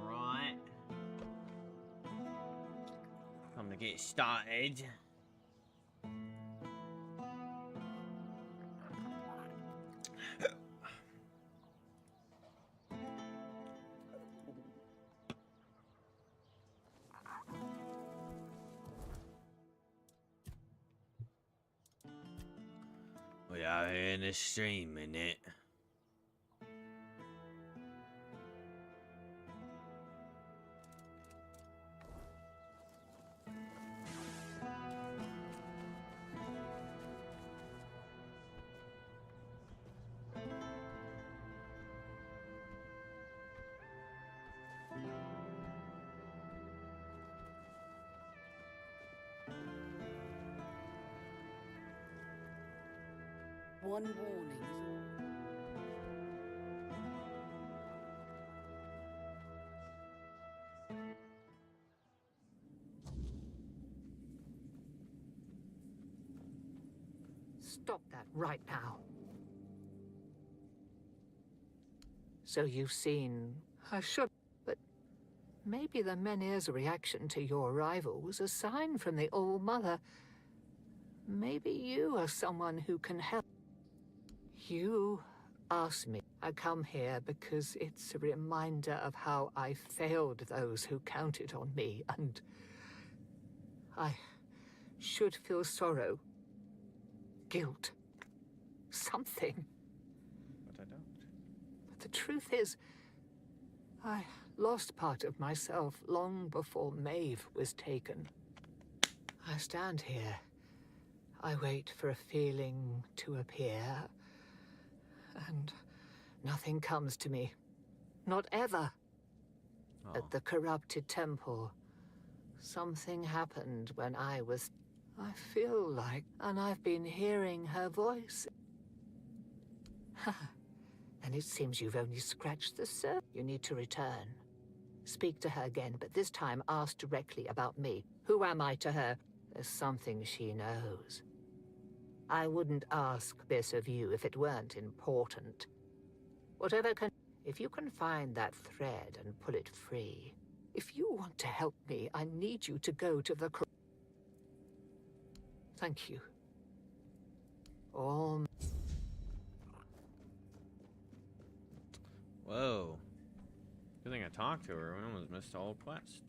Right. I'm gonna get started. We are in the stream, innit? One warning. Stop that right now. So you've seen... I should... But maybe the Menhir's reaction to your arrival was a sign from the All-Mother. Maybe you are someone who can help. You asked me. I come here because it's a reminder of how I failed those who counted on me, and I should feel sorrow, guilt, something. But I don't. But the truth is, I lost part of myself long before Maeve was taken. I stand here. I wait for a feeling to appear, and nothing comes to me. Not ever. Oh. At the corrupted temple, something happened when I was... I feel like... And I've been hearing her voice. And it seems you've only scratched the surface. You need to return. Speak to her again, but this time ask directly about me. Who am I to her? There's something she knows. I wouldn't ask this of you if it weren't important. Whatever can... If you can find that thread and pull it free... If you want to help me, I need you to go to the... Thank you. All... Whoa. Good thing I talked to her. I almost missed the whole quest.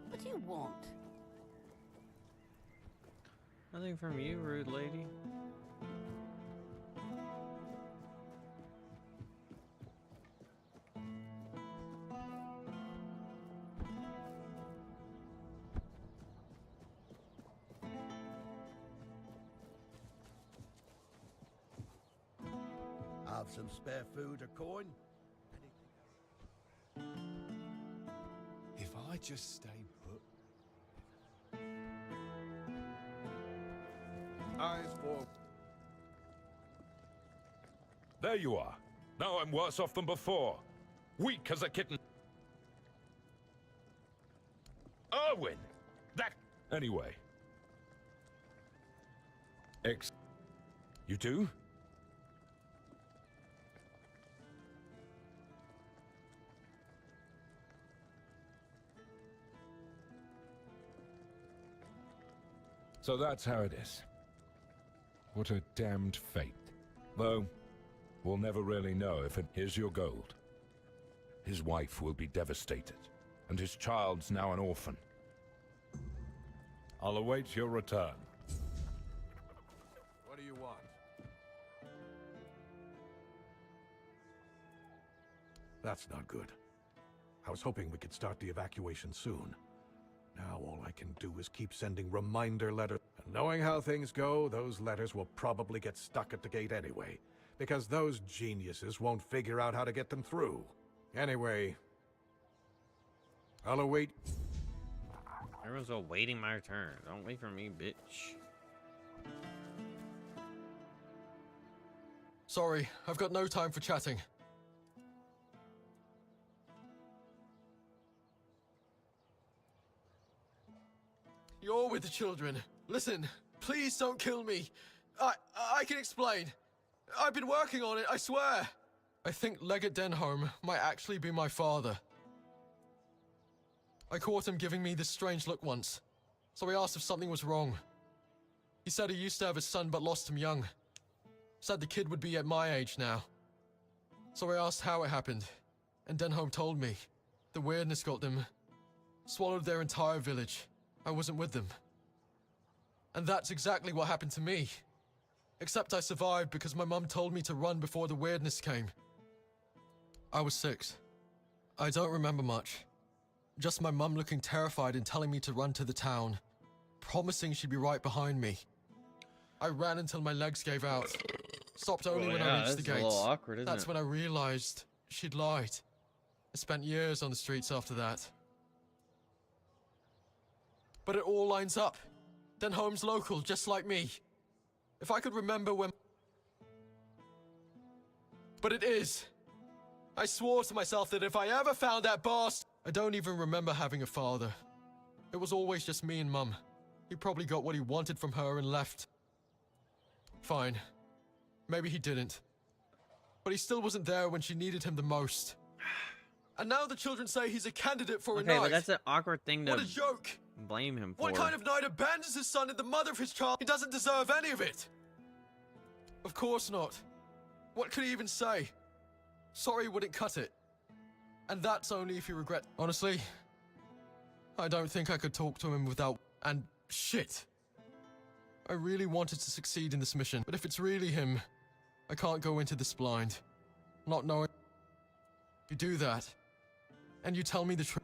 What do you want? Nothing from you, rude lady. Have some spare food or coin? If I just stay put... Eyes for... There you are. Now I'm worse off than before. Weak as a kitten. Erwin! That... Anyway. You do? So that's how it is. What a damned fate. Though, we'll never really know if it is your gold. His wife will be devastated, and his child's now an orphan. I'll await your return. What do you want? That's not good. I was hoping we could start the evacuation soon. Now all I can do is keep sending reminder letters. And knowing how things go, those letters will probably get stuck at the gate anyway, because those geniuses won't figure out how to get them through. Anyway, I'll await... Everyone's awaiting my return. Don't wait for me, bitch. Sorry, I've got no time for chatting. You're with the children. Listen, please don't kill me. I can explain. I've been working on it, I swear. I think Legate Denholm might actually be my father. I caught him giving me this strange look once, so I asked if something was wrong. He said he used to have a son but lost him young. Said the kid would be at my age now. So I asked how it happened, and Denholm told me. The weirdness got them. Swallowed their entire village. I wasn't with them. And that's exactly what happened to me. Except I survived because my mum told me to run before the weirdness came. I was 6. I don't remember much. Just my mum looking terrified and telling me to run to the town, promising she'd be right behind me. I ran until my legs gave out. Stopped only when I reached the gates. A little awkward, isn't That's it? when I realized she'd lied. I spent years on the streets after that. But it all lines up. Denholm's local, just like me. If I could remember when... But it is. I swore to myself that if I ever found that bastard... I don't even remember having a father. It was always just me and Mum. He probably got what he wanted from her and left. Fine. Maybe he didn't. But he still wasn't there when she needed him the most. And now the children say he's a candidate for a Okay, knight. but that's an awkward thing to What a joke! blame him for. What kind of knight abandons his son and the mother of his child? He doesn't deserve any of it! Of course not. What could he even say? Sorry wouldn't cut it. And that's only if you regret... Honestly, I don't think I could talk to him without... And shit. I really wanted to succeed in this mission, but if it's really him, I can't go into this blind. Not knowing... You do that, and you tell me the truth.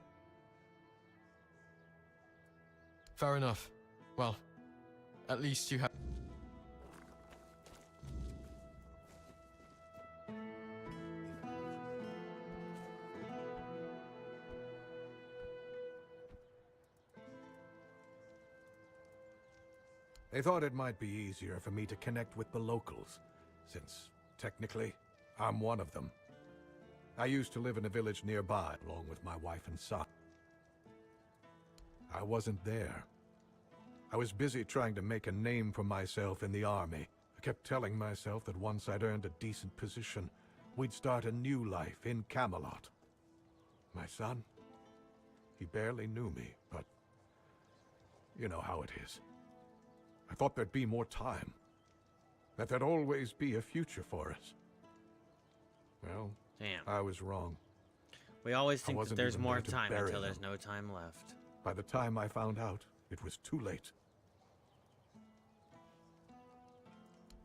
Fair enough. Well, at least you have... They thought it might be easier for me to connect with the locals, since, technically, I'm one of them. I used to live in a village nearby, along with my wife and son. I wasn't there. I was busy trying to make a name for myself in the army. I kept telling myself that once I'd earned a decent position, we'd start a new life in Camelot. My son? He barely knew me, but... you know how it is. I thought there'd be more time. That there'd always be a future for us. Well, Damn. I was wrong. We always think that wasn't there's even more there to time bury until there's them. no time left. By the time I found out, it was too late.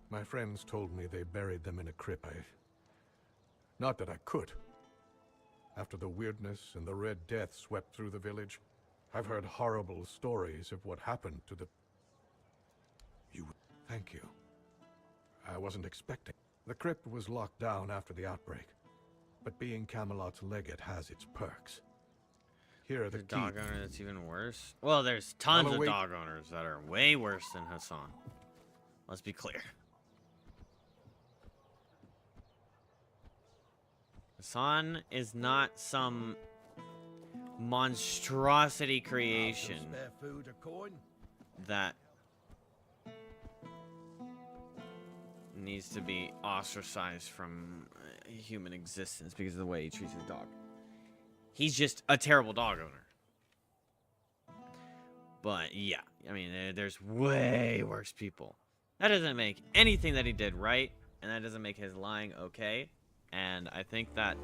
My friends told me they buried them in a crypt. Not that I could. After the weirdness and the Red Death swept through the village, I've heard horrible stories of what happened to the... Thank you. I wasn't expecting. The crypt was locked down after the outbreak, but being Camelot's legate has its perks. Here are the The dog keys. owner that's even worse. Well, there's tons of wait. dog owners that are way worse than Hassan. Let's be clear. Hassan is not some monstrosity creation Spare food or coin? that needs to be ostracized from human existence because of the way he treats his dog. He's just a terrible dog owner. But yeah, I mean, there's way worse people. That doesn't make anything that he did right, and that doesn't make his lying okay. And I think that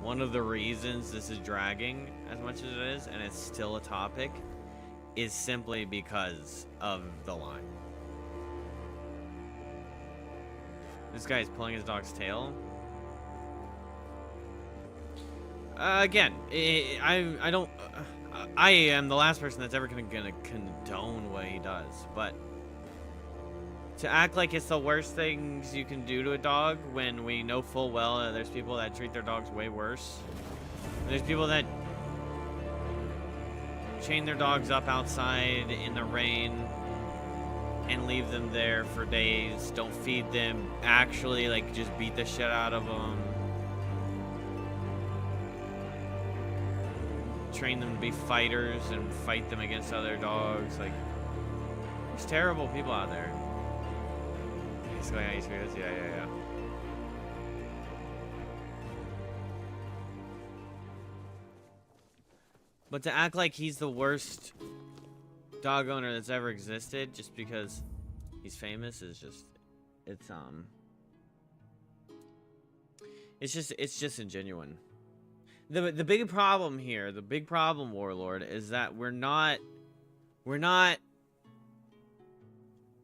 one of the reasons this is dragging as much as it is, and it's still a topic, is simply because of the lying. This guy is pulling his dog's tail. Again, I don't. I am the last person that's ever gonna condone what he does, but to act like it's the worst things you can do to a dog when we know full well that there's people that treat their dogs way worse. There's people that chain their dogs up outside in the rain and leave them there for days. Don't feed them. Actually, like, just beat the shit out of them. Train them to be fighters and fight them against other dogs. Like, there's terrible people out there. He's going on these videos? Yeah. But to act like he's the worst dog owner that's ever existed just because he's famous is just, it's just ingenuine. The big problem here, the big problem, Warlord, is that we're not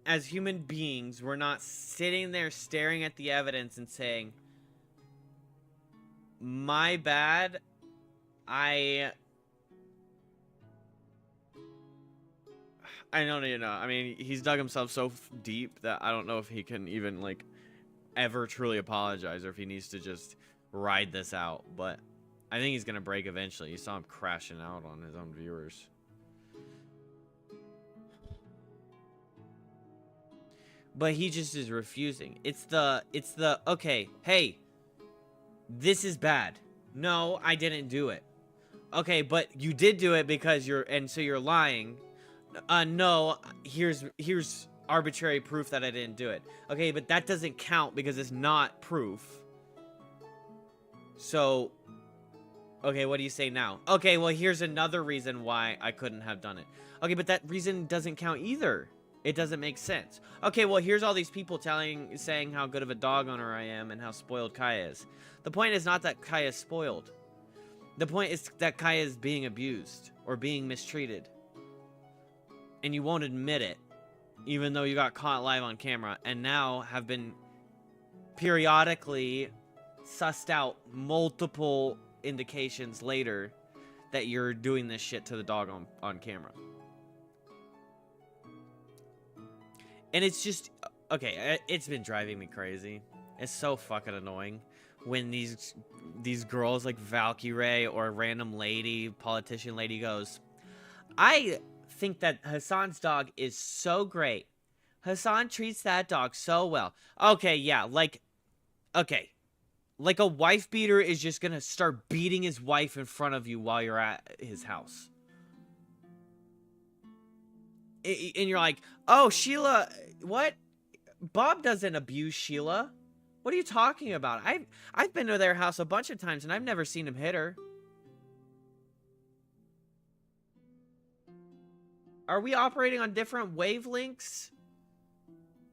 as human beings, we're not sitting there staring at the evidence and saying, my bad, I don't even know. I mean, he's dug himself so deep that I don't know if he can even, like, ever truly apologize or if he needs to just ride this out. But I think he's going to break eventually. You saw him crashing out on his own viewers. But he just is refusing. It's the, okay, hey, this is bad. No, I didn't do it. Okay, but you did do it because so you're lying. No, here's arbitrary proof that I didn't do it. Okay, but that doesn't count because it's not proof. So, okay, what do you say now? Okay, well, here's another reason why I couldn't have done it. Okay, but that reason doesn't count either. It doesn't make sense. Okay, well, here's all these people saying how good of a dog owner I am and how spoiled Kaya is. The point is not that Kaya is spoiled. The point is that Kaya is being abused or being mistreated. And you won't admit it, even though you got caught live on camera, and now have been periodically sussed out multiple indications later that you're doing this shit to the dog on camera. And it's just, okay, it's been driving me crazy. It's so fucking annoying when these girls like Valkyrie or a random lady, politician lady goes, I think that Hassan's dog is so great. Hassan treats that dog so well. Okay, yeah, like a wife beater is just gonna start beating his wife in front of you while you're at his house. And you're like, oh, Sheila, what? Bob doesn't abuse Sheila. What are you talking about? I've been to their house a bunch of times and I've never seen him hit her. Are we operating on different wavelengths?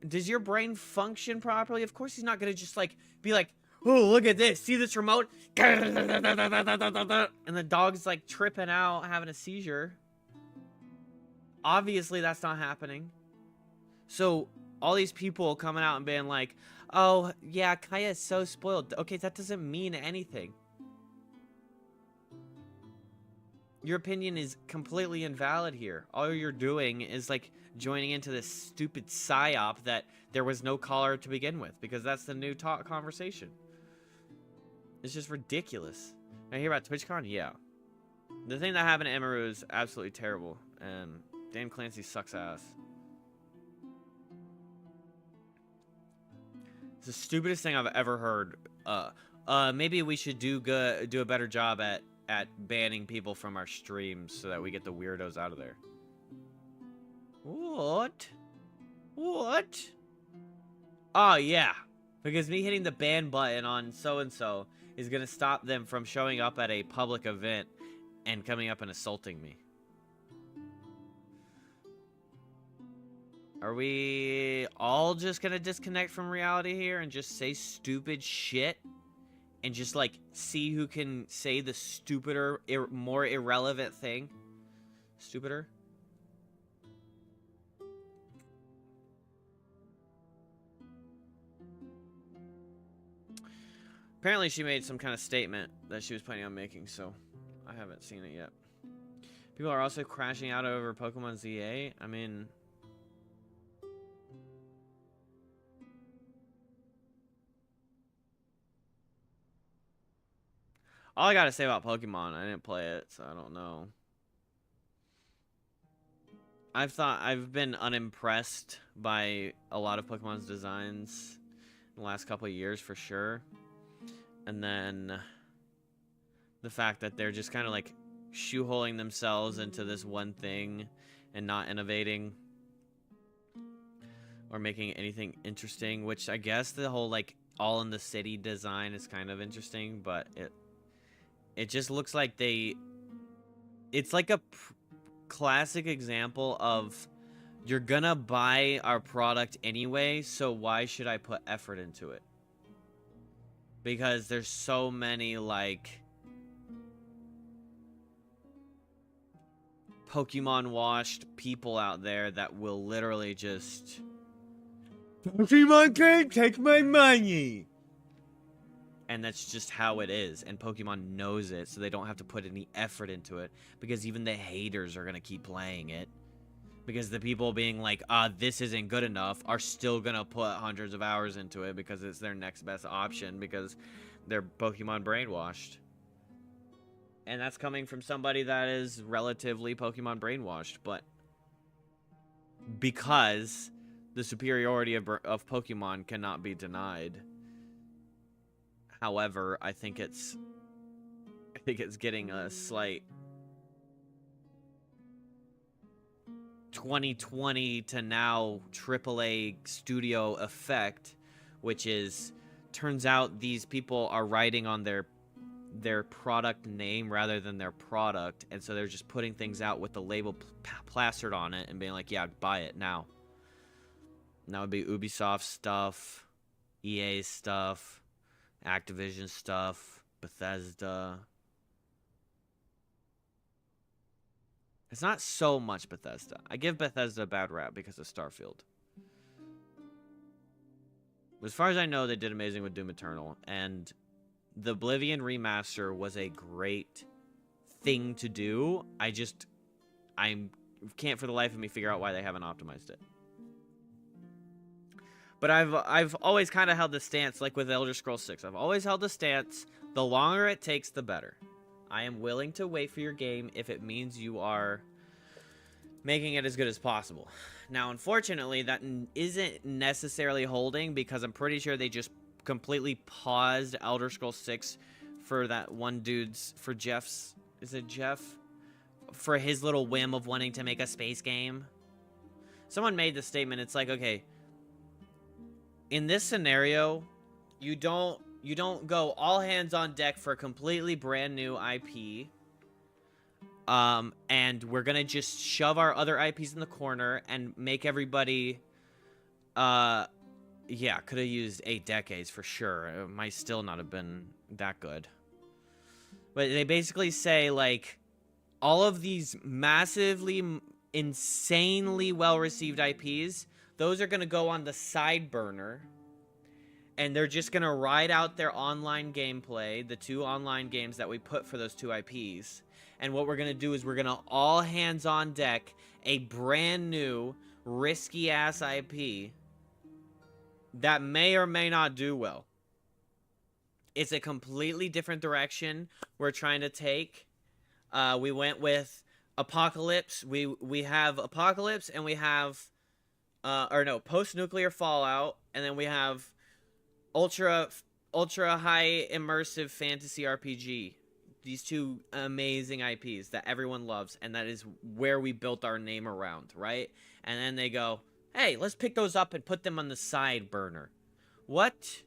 Does your brain function properly? Of course he's not gonna just like be like, oh, look at this. See this remote? And the dog's like tripping out, having a seizure. Obviously that's not happening. So all these people coming out and being like, oh yeah, Kaya is so spoiled. Okay, that doesn't mean anything. Your opinion is completely invalid here. All you're doing is like joining into this stupid psyop that there was no caller to begin with, because that's the new conversation. It's just ridiculous. Now hear about TwitchCon? Yeah. The thing that happened to Emeru is absolutely terrible, and Dan Clancy sucks ass. It's the stupidest thing I've ever heard. Maybe we should do a better job at banning people from our streams so that we get the weirdos out of there. What? What? Oh, yeah. Because me hitting the ban button on so-and-so is going to stop them from showing up at a public event and coming up and assaulting me. Are we all just going to disconnect from reality here and just say stupid shit? And just, like, see who can say the stupider, more irrelevant thing? Stupider? Apparently she made some kind of statement that she was planning on making, so I haven't seen it yet. People are also crashing out over Pokemon ZA. I mean... all I gotta say about Pokemon, I didn't play it, so I don't know. I've been unimpressed by a lot of Pokemon's designs in the last couple of years for sure. And then the fact that they're just kind of like shoehorning themselves into this one thing and not innovating or making anything interesting, which I guess the whole like all in the city design is kind of interesting, but it just looks like it's like a classic example of you're gonna buy our product anyway, so why should I put effort into it? Because there's so many like Pokemon washed people out there that will literally just Pokemon can't take my money. And that's just how it is, and Pokemon knows it, so they don't have to put any effort into it, because even the haters are gonna keep playing it, because the people being like, this isn't good enough, are still gonna put hundreds of hours into it, because it's their next best option, because they're Pokemon brainwashed. And that's coming from somebody that is relatively Pokemon brainwashed, but because the superiority of Pokemon cannot be denied. However, I think it's getting a slight 2020 to now AAA studio effect, which is turns out these people are writing on their product name rather than their product, and so they're just putting things out with the label plastered on it and being like, yeah, buy it now. And that would be Ubisoft stuff, EA stuff, Activision stuff, Bethesda. It's not so much Bethesda. I give Bethesda a bad rap because of Starfield. As far as I know, they did amazing with Doom Eternal, and the Oblivion remaster was a great thing to do. I can't for the life of me figure out why they haven't optimized it. But I've always kind of held the stance, like with Elder Scrolls 6. I've always held the stance, the longer it takes, the better. I am willing to wait for your game if it means you are making it as good as possible. Now, unfortunately, that isn't necessarily holding, because I'm pretty sure they just completely paused Elder Scrolls 6 for that one dude's, for Jeff's, is it Jeff? For his little whim of wanting to make a space game. Someone made the statement, it's like, okay, in this scenario, you don't go all hands on deck for a completely brand new IP. And we're gonna just shove our other IPs in the corner and make everybody, yeah, could have used 8 decades for sure. It might still not have been that good. But they basically say, like, all of these massively, insanely well-received IPs, those are gonna go on the side burner, and they're just gonna ride out their online gameplay, the 2 online games that we put for those 2 IPs. And what we're gonna do is we're gonna all hands on deck a brand new, risky ass IP that may or may not do well. It's a completely different direction we're trying to take. We went with Apocalypse. We have Apocalypse, and we have, or no, post-nuclear Fallout, and then we have ultra high immersive fantasy RPG. These two amazing IPs that everyone loves, and that is where we built our name around, right? And then they go, hey, let's pick those up and put them on the side burner. What?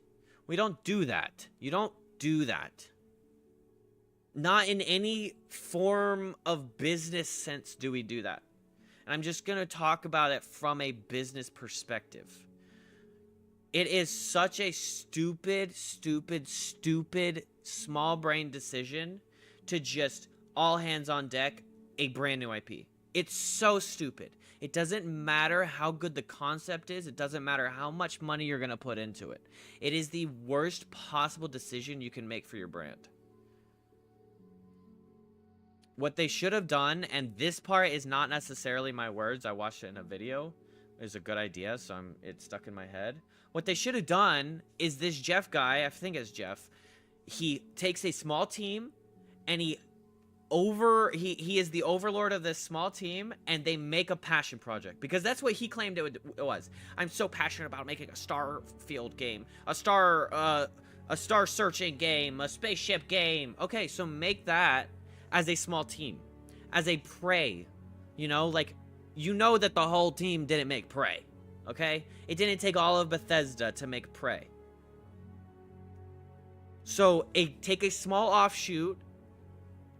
We don't do that. You don't do that. Not in any form of business sense do we do that. And I'm just going to talk about it from a business perspective. It is such a stupid small brain decision to just all hands on deck a brand new IP. It's so stupid. It doesn't matter how good the concept is. It doesn't matter how much money you're going to put into it. It is the worst possible decision you can make for your brand. What they should have done, and this part is not necessarily my words, I watched it in a video, is a good idea, so it's stuck in my head. What they should have done is this Jeff guy, I think it's Jeff, he takes a small team, and he is the overlord of this small team, and they make a passion project, because that's what he claimed it was. I'm so passionate about making a Starfield game, a star searching game, a spaceship game. Okay, so make that as a small team, as a Prey, you know, like, you know that the whole team didn't make Prey, okay? It didn't take all of Bethesda to make Prey. So, take a small offshoot,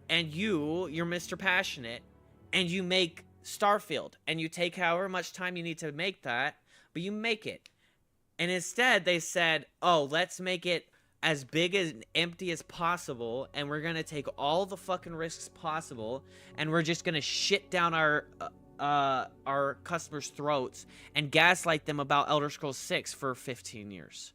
and you're Mr. Passionate, and you make Starfield, and you take however much time you need to make that, but you make it. And instead, they said, oh, let's make it as big and empty as possible, and we're gonna take all the fucking risks possible, and we're just gonna shit down our customers' throats and gaslight them about Elder Scrolls 6 for 15 years.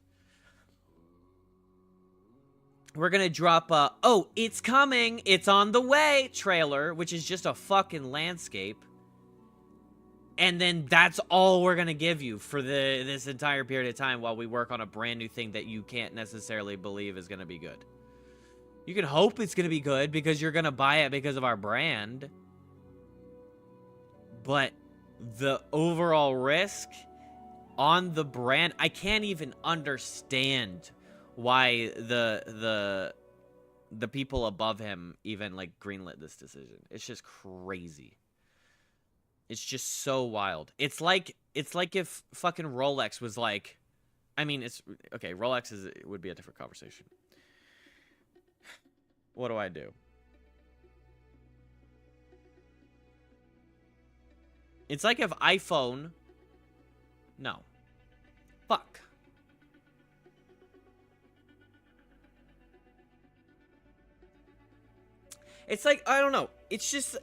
We're gonna drop a, oh, it's coming, it's on the way trailer, which is just a fucking landscape. And then that's all we're going to give you for this entire period of time while we work on a brand new thing that you can't necessarily believe is going to be good. You can hope it's going to be good because you're going to buy it because of our brand. But the overall risk on the brand, I can't even understand why the people above him even like greenlit this decision. It's just crazy. It's just so wild. It's like if fucking Rolex was like, I mean, it's okay. Rolex would be a different conversation. What do I do? It's like if iPhone. No. Fuck. It's like, I don't know. It's just.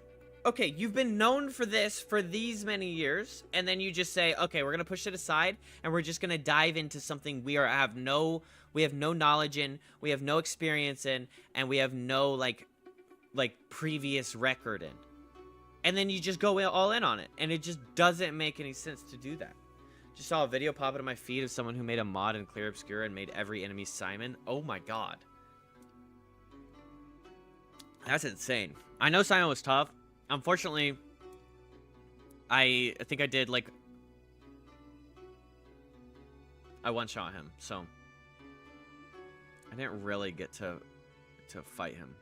Okay, you've been known for this for these many years, and then you just say, okay, we're going to push it aside, and we're just going to dive into something we have no knowledge in, we have no experience in, and we have no, like previous record in. And then you just go all in on it, and it just doesn't make any sense to do that. Just saw a video pop into my feed of someone who made a mod in Clear Obscura and made every enemy Simon. Oh my god. That's insane. I know Simon was tough. Unfortunately, I think I did, like, I one-shot him, so I didn't really get to fight him.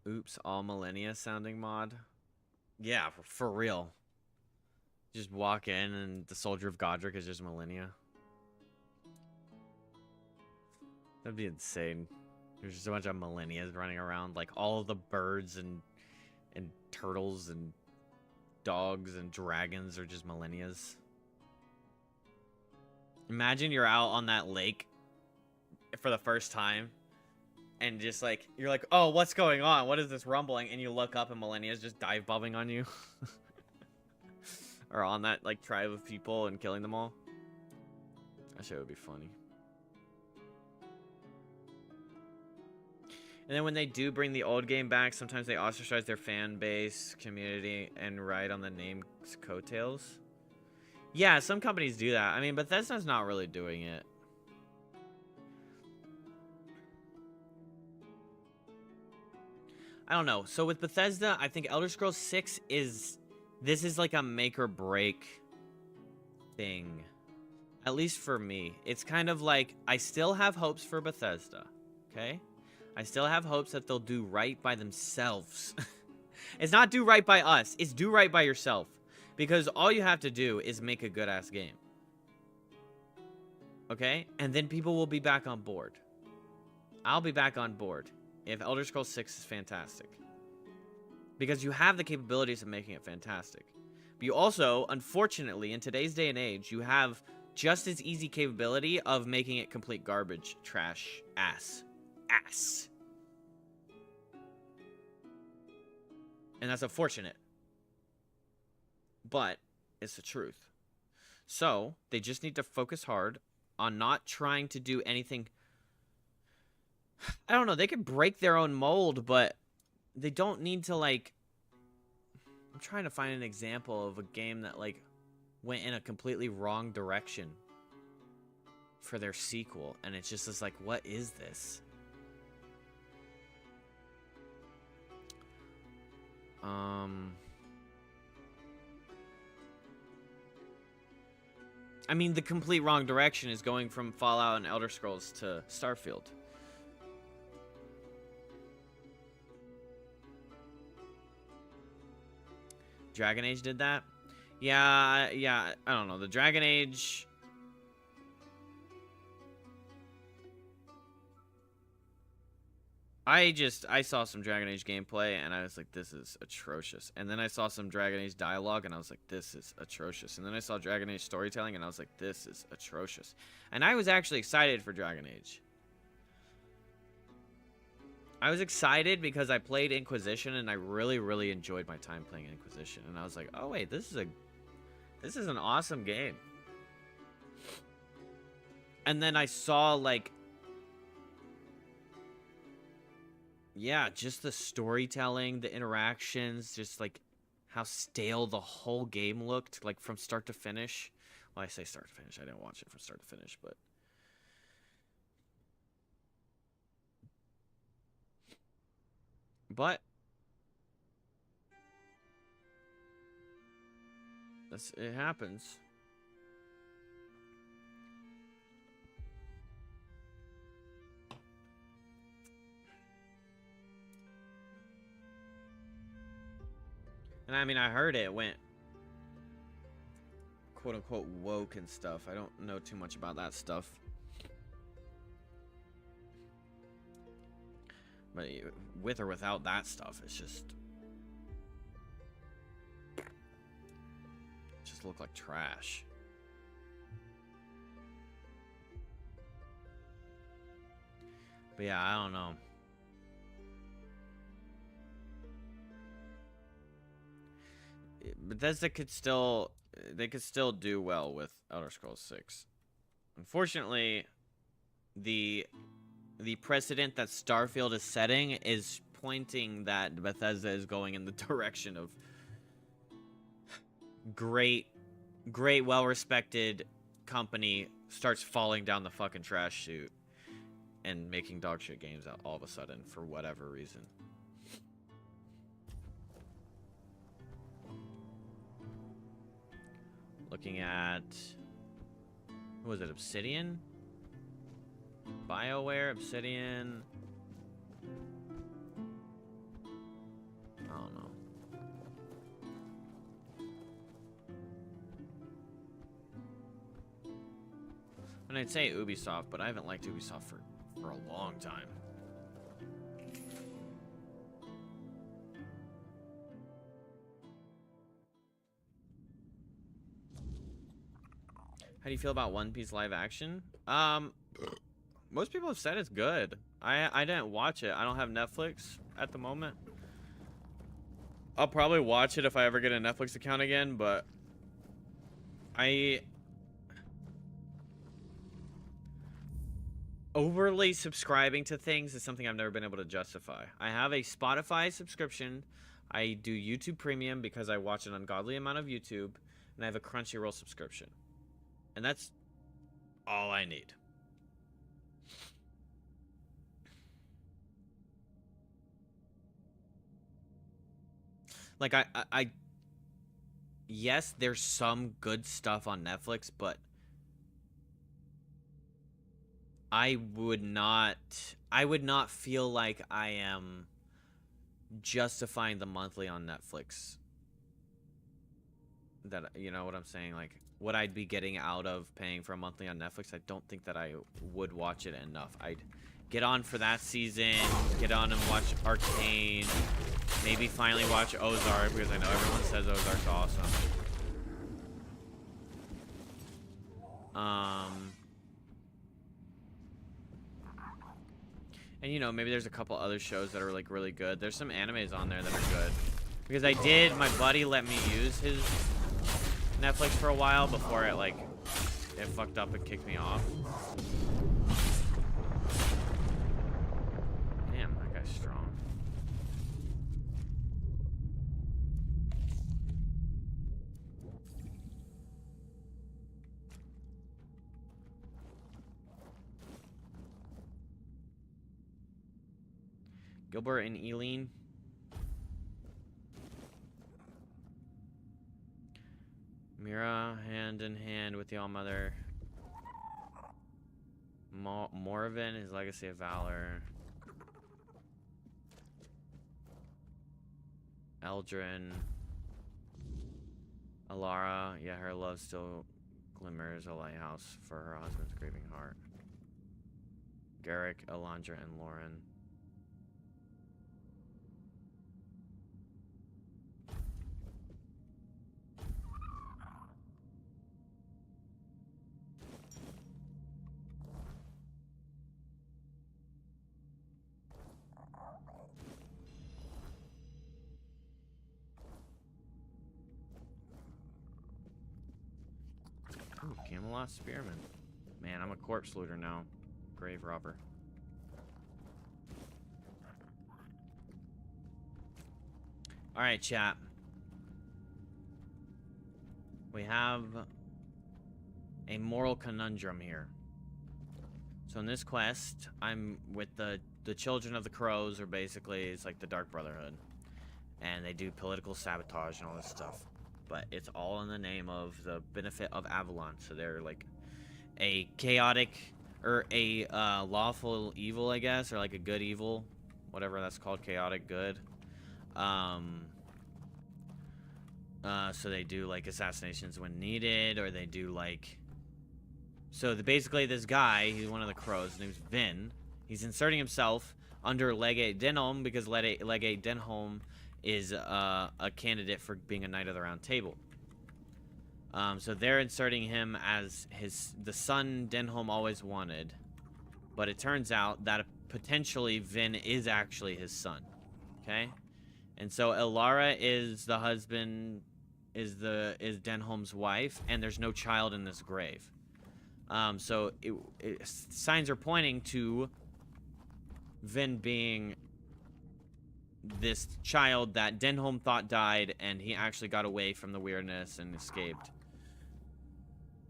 Oops, all Millennia sounding mod. Yeah, for real. Just walk in and the Soldier of Godric is just Millennia. That'd be insane. There's just a bunch of millennials running around, like all of the birds and turtles and dogs and dragons are just millennials. Imagine you're out on that lake for the first time, and just like you're like, oh, what's going on? What is this rumbling? And you look up and millennials just dive bombing on you, or on that like tribe of people and killing them all. That shit would be funny. And then when they do bring the old game back, sometimes they ostracize their fan base, community, and ride on the name's coattails. Yeah, some companies do that. I mean, Bethesda's not really doing it. I don't know. So with Bethesda, I think Elder Scrolls 6 is this is like a make or break thing. At least for me. It's kind of like, I still have hopes for Bethesda, okay? I still have hopes that they'll do right by themselves. It's not do right by us, it's do right by yourself. Because all you have to do is make a good-ass game. Okay? And then people will be back on board. I'll be back on board if Elder Scrolls 6 is fantastic. Because you have the capabilities of making it fantastic. But you also, unfortunately, in today's day and age, you have just as easy capability of making it complete garbage, trash, ass. And that's unfortunate. But it's the truth. So, they just need to focus hard on not trying to do anything. I don't know, they can break their own mold, but they don't need to, like... I'm trying to find an example of a game that, like, went in a completely wrong direction for their sequel, and it just is like, what is this? I mean, the complete wrong direction is going from Fallout and Elder Scrolls to Starfield. Dragon Age did that? Yeah, I don't know. The Dragon Age... I saw some Dragon Age gameplay, and I was like, this is atrocious. And then I saw some Dragon Age dialogue, and I was like, this is atrocious. And then I saw Dragon Age storytelling, and I was like, this is atrocious. And I was actually excited for Dragon Age. I was excited because I played Inquisition, and I really, really enjoyed my time playing Inquisition. And I was like, oh, wait, this is an awesome game. And then I saw, like... yeah, just the storytelling, the interactions, just like how stale the whole game looked, like from start to finish. Well, I say start to finish. I didn't watch it from start to finish, but... it happens. And I mean, I heard it went quote-unquote woke and stuff. I don't know too much about that stuff. But with or without that stuff, it's just look like trash. But yeah, I don't know. Bethesda could still, they could still do well with Elder Scrolls 6. Unfortunately, the precedent that Starfield is setting is pointing that Bethesda is going in the direction of great, well-respected company starts falling down the fucking trash chute and making dog shit games out all of a sudden for whatever reason. Looking at, what was it, Obsidian? BioWare, Obsidian. I don't know. And I'd say Ubisoft, but I haven't liked Ubisoft for a long time. How do you feel about One Piece live action? Most people have said it's good. I didn't watch it. I don't have Netflix at the moment. I'll probably watch it if I ever get a Netflix account again, but overly subscribing to things is something I've never been able to justify. I have a Spotify subscription. I do YouTube Premium because I watch an ungodly amount of YouTube, and I have a Crunchyroll subscription. And that's all I need. Like, I yes, there's some good stuff on Netflix, but I would not feel like I am justifying the monthly on Netflix. That, you know what I'm saying? Like, what I'd be getting out of paying for a monthly on Netflix, I don't think that I would watch it enough. I'd get on for that season, get on and watch Arcane, maybe finally watch Ozark, because I know everyone says Ozark's awesome. And, you know, maybe there's a couple other shows that are, like, really good. There's some animes on there that are good. Because my buddy let me use his Netflix for a while before it, like, it fucked up and kicked me off. Damn, that guy's strong. Gilbert and Eileen. Mira, hand in hand with the All-Mother. Morven, his legacy of valor. Eldrin. Alara, yeah, her love still glimmers a lighthouse for her husband's grieving heart. Garrick, Alondra, and Lauren. Ooh, Camelot Spearman. Man, I'm a corpse looter now. Grave robber. Alright, chat. We have a moral conundrum here. So in this quest, I'm with the Children of the Crows, or basically, it's like the Dark Brotherhood. And they do political sabotage and all this stuff. But it's all in the name of the benefit of Avalon. So they're like a chaotic, or a lawful evil, I guess, or like a good evil, whatever that's called, chaotic good. So they do like assassinations when needed, or they do like. So basically, this guy, he's one of the crows. His name's Vin. He's inserting himself under Legate Denholm because Legate Denholm is a candidate for being a Knight of the Round Table. So they're inserting him as the son Denholm always wanted, but it turns out that potentially Vin is actually his son. Okay, and so Elara is the husband, is Denholm's wife, and there's no child in this grave. So signs are pointing to Vin being this child that Denholm thought died, and he actually got away from the weirdness and escaped.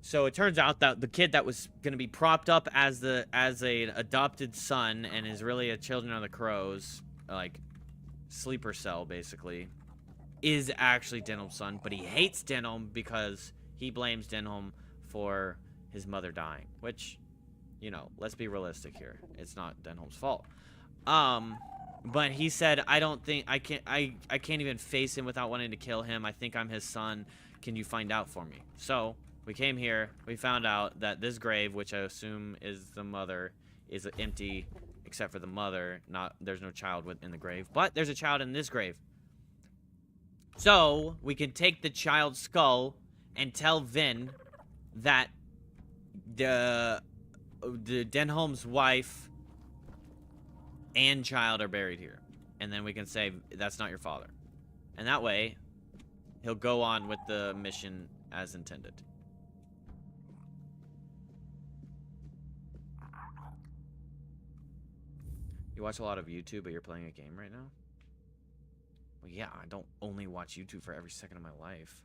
So it turns out that the kid that was going to be propped up as an adopted son and is really a Children of the Crows, like sleeper cell basically, is actually Denholm's son, but he hates Denholm because he blames Denholm for his mother dying, which, you know, let's be realistic here. It's not Denholm's fault. But he said, I can't even face him without wanting to kill him. I think I'm his son. Can you find out for me? So we came here. We found out that this grave, which I assume is the mother, is empty except for the mother. There's no child in the grave, but there's a child in this grave. So we can take the child's skull and tell Vin that the Denholm's wife and child are buried here, and then we can say that's not your father, and that way he'll go on with the mission as intended. You watch a lot of YouTube, but you're playing a game right now? Well, yeah, I don't only watch YouTube for every second of my life.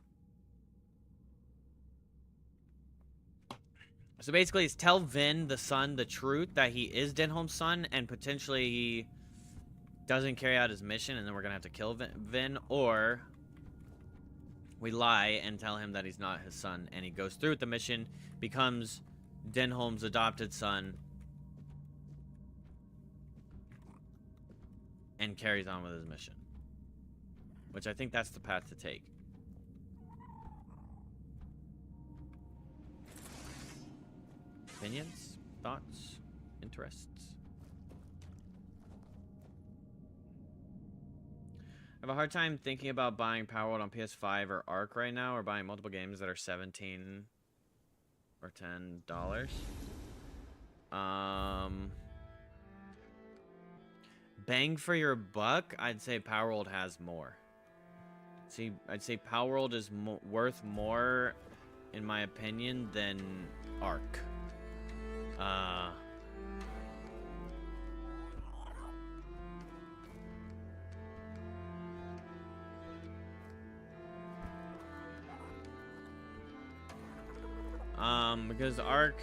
So basically, it's tell Vin, the son, the truth that he is Denholm's son, and potentially he doesn't carry out his mission, and then we're gonna have to kill Vin, or We lie and tell him that he's not his son, and he goes through with the mission, becomes Denholm's adopted son, and carries on with his mission. Which I think that's the path to take. Opinions? Thoughts? Interests? I have a hard time thinking about buying Powerworld on PS5 or Arc right now, or buying multiple games that are $17 or $10. Bang for your buck, I'd say Powerworld has more. See, I'd say Powerworld is worth more, in my opinion, than Arc. Because Arc...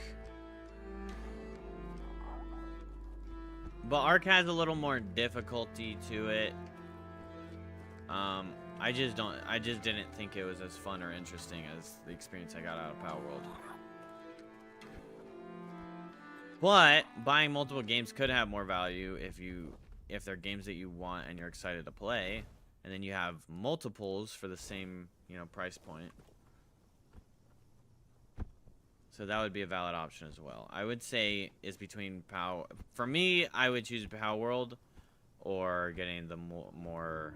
But Arc has a little more difficulty to it. I just didn't think it was as fun or interesting as the experience I got out of Powerworld. But buying multiple games could have more value if they're games that you want and you're excited to play, and then you have multiples for the same, price point. So that would be a valid option as well. I would say it's between for me, I would choose Powerworld or getting the more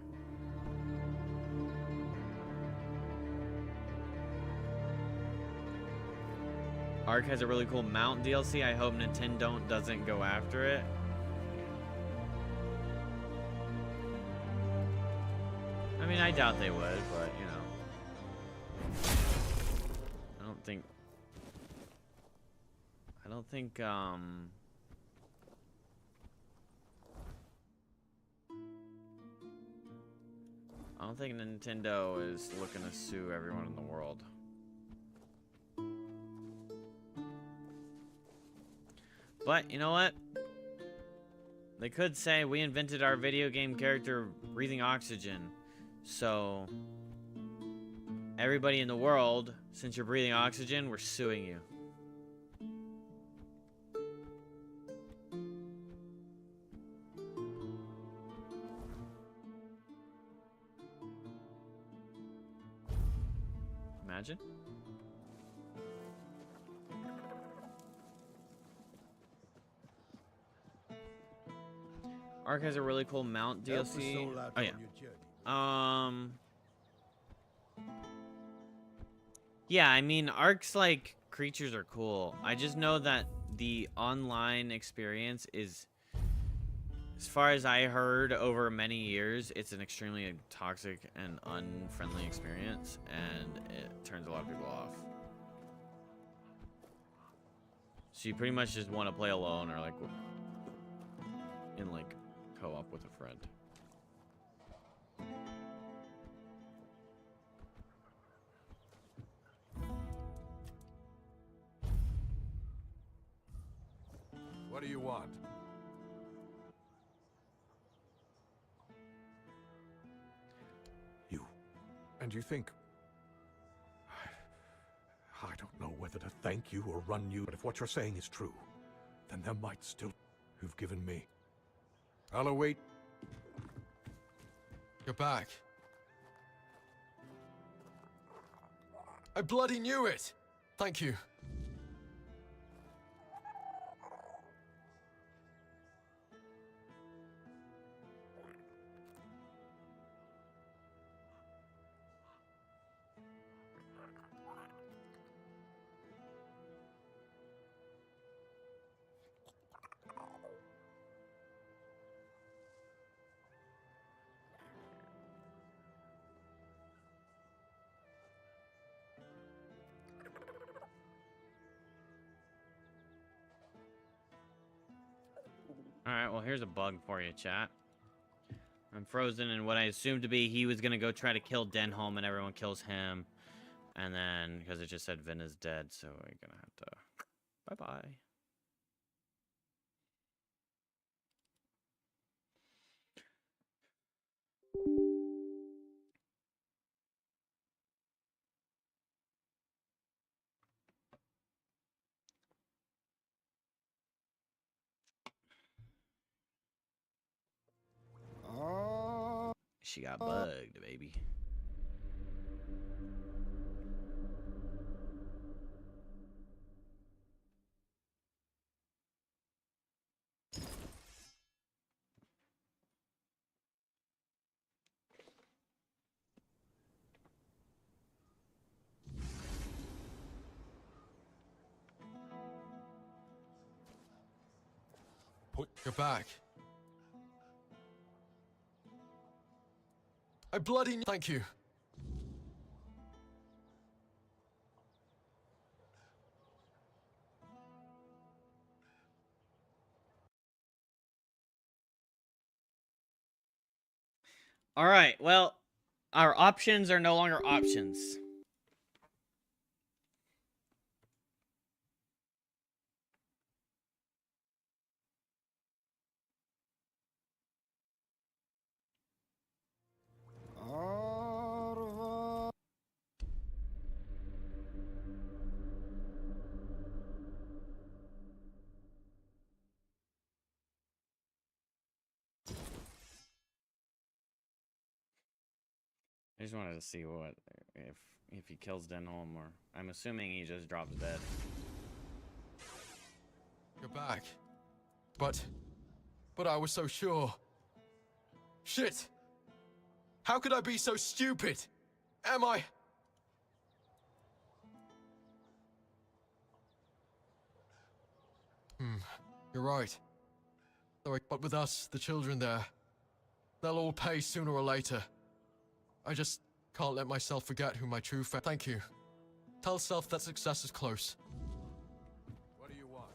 Arc has a really cool mount DLC. I hope Nintendo doesn't go after it. I mean, I doubt they would, but I don't think Nintendo is looking to sue everyone in the world. But, you know what? They could say, we invented our video game character breathing oxygen. So, everybody in the world, since you're breathing oxygen, we're suing you. Imagine. Arc has a really cool mount DLC. Oh yeah. Yeah, I mean, Arc's like creatures are cool. I just know that the online experience is, as far as I heard over many years, it's an extremely toxic and unfriendly experience, and it turns a lot of people off. So you pretty much just want to play alone or like in like co-op with a friend. What do you want? You. And you think... I don't know whether to thank you or run you, but if what you're saying is true, then there might still... You've given me. I'll await. You're back. I bloody knew it! Thank you. Alright, well, here's a bug for you, chat. I'm frozen in what I assumed to be he was gonna go try to kill Denholm and everyone kills him. And then, because it just said Vin is dead, so we're gonna have to... Bye-bye. She got bugged, baby. You're back. I bloody thank you. All right, well, our options are no longer options. I just wanted to see what if he kills Denholm, or I'm assuming he just drops dead. You're back. But I was so sure. Shit! How could I be so stupid? Am I? You're right. But with us, the children there, they'll all pay sooner or later. I just can't let myself forget who my true friend. Thank you. Tell self that success is close. What do you want?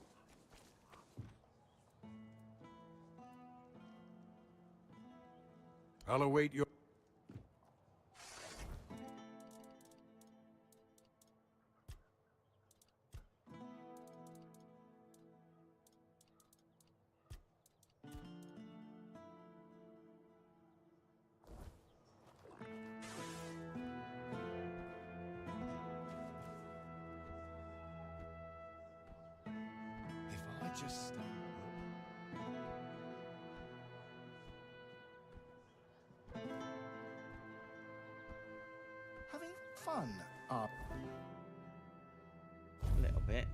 I'll await your... If I just stay having fun up. A little bit.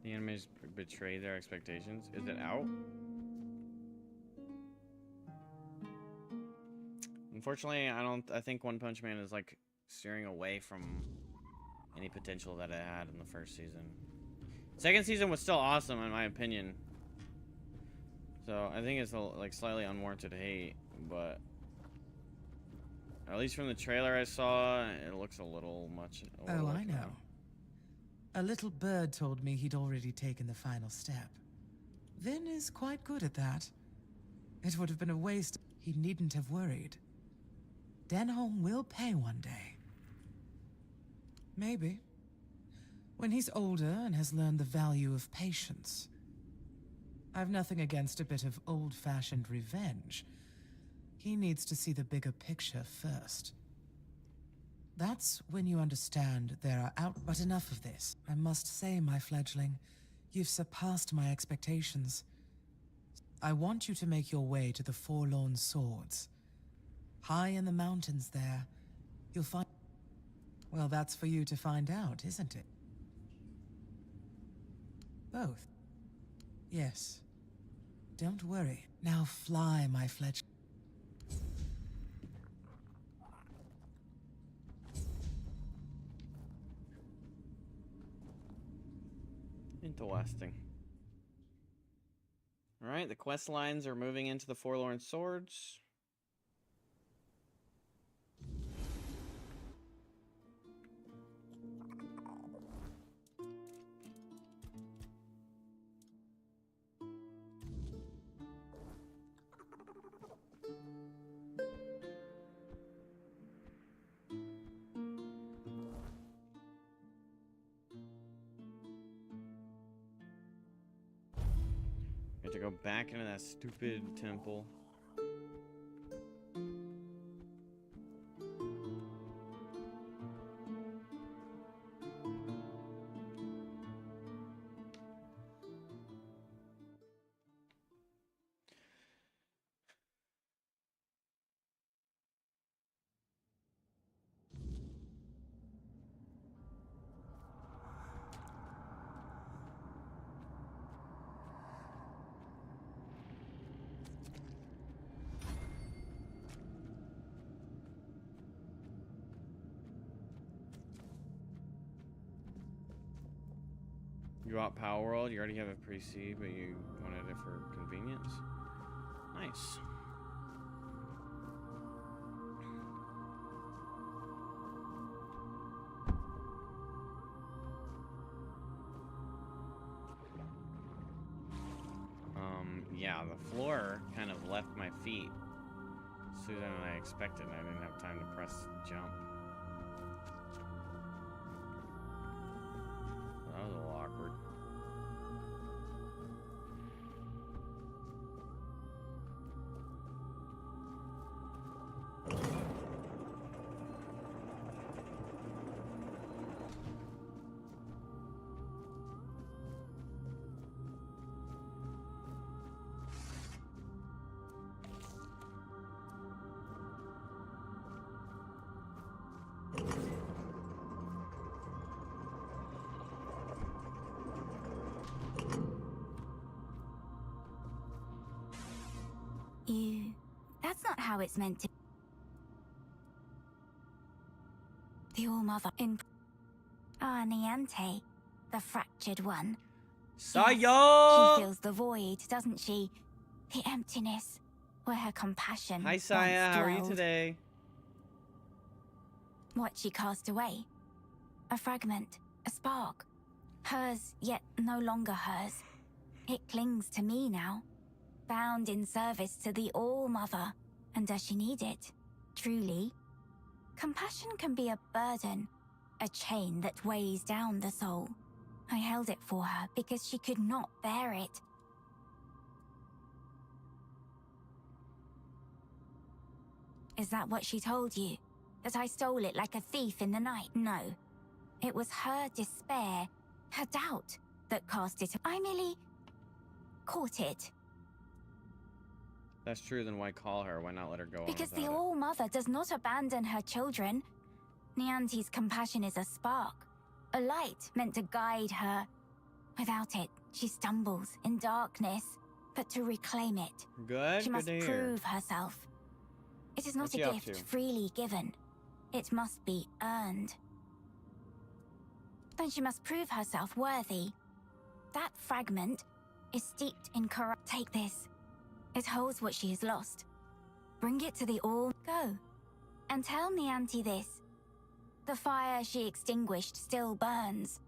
The enemies betray their expectations. Is it out? Unfortunately, I think One Punch Man is like steering away from any potential that it had in the first season. Second season was still awesome in my opinion. So I think it's like slightly unwarranted hate, but at least from the trailer I saw, it looks a little much. Oh, I know. A little bird told me he'd already taken the final step. Vin is quite good at that. It would have been a waste. He needn't have worried. Denholm will pay one day. Maybe. When he's older and has learned the value of patience. I've nothing against a bit of old-fashioned revenge. He needs to see the bigger picture first. That's when you understand there are but enough of this. I must say, my fledgling, you've surpassed my expectations. I want you to make your way to the Forlorn Swords. High in the mountains there, you'll find... Well, that's for you to find out, isn't it? Both. Yes. Don't worry. Now fly, my fledgling. Interesting. Alright, the quest lines are moving into the Forlorn Swords. We have to go back into that stupid temple. You want Power World? You already have a pre-C, but you wanted it for convenience? Nice. Yeah, the floor kind of left my feet sooner than I expected, and I didn't have time to press jump. That was a little awkward. That's not how it's meant to. The All-Mother in. Ah, Niante, the fractured one. Saya! She feels the void, doesn't she? The emptiness, where her compassion. Hi, Saya. once How are you dwelled. today? What she cast away? A fragment, a spark. Hers, yet no longer hers. It clings to me now, bound in service to the All-Mother. And does she need it? Truly? Compassion can be a burden, a chain that weighs down the soul. I held it for her because she could not bear it. Is that what she told you? That I stole it like a thief in the night? No. It was her despair, her doubt, that cast it. I merely caught it. That's true, then why call her? Why not let her go on Because the without it? All-Mother does not abandon her children. Niante's compassion is a spark, a light meant to guide her. Without it, she stumbles in darkness. But to reclaim it, Good, she must good to hear. prove herself. It is not What's a she up gift to? freely given. It must be earned. Then she must prove herself worthy. That fragment is steeped in corrupt. Take this. It holds what she has lost. Bring it to the All. Go. And tell Niante this. The fire she extinguished still burns.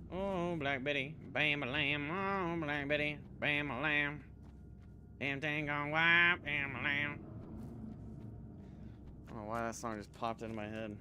Oh, Black Betty, bam a lamb. Oh, Black Betty, bam a lamb. Damn thing gone wipe, bam a lamb. I don't know why that song just popped into my head.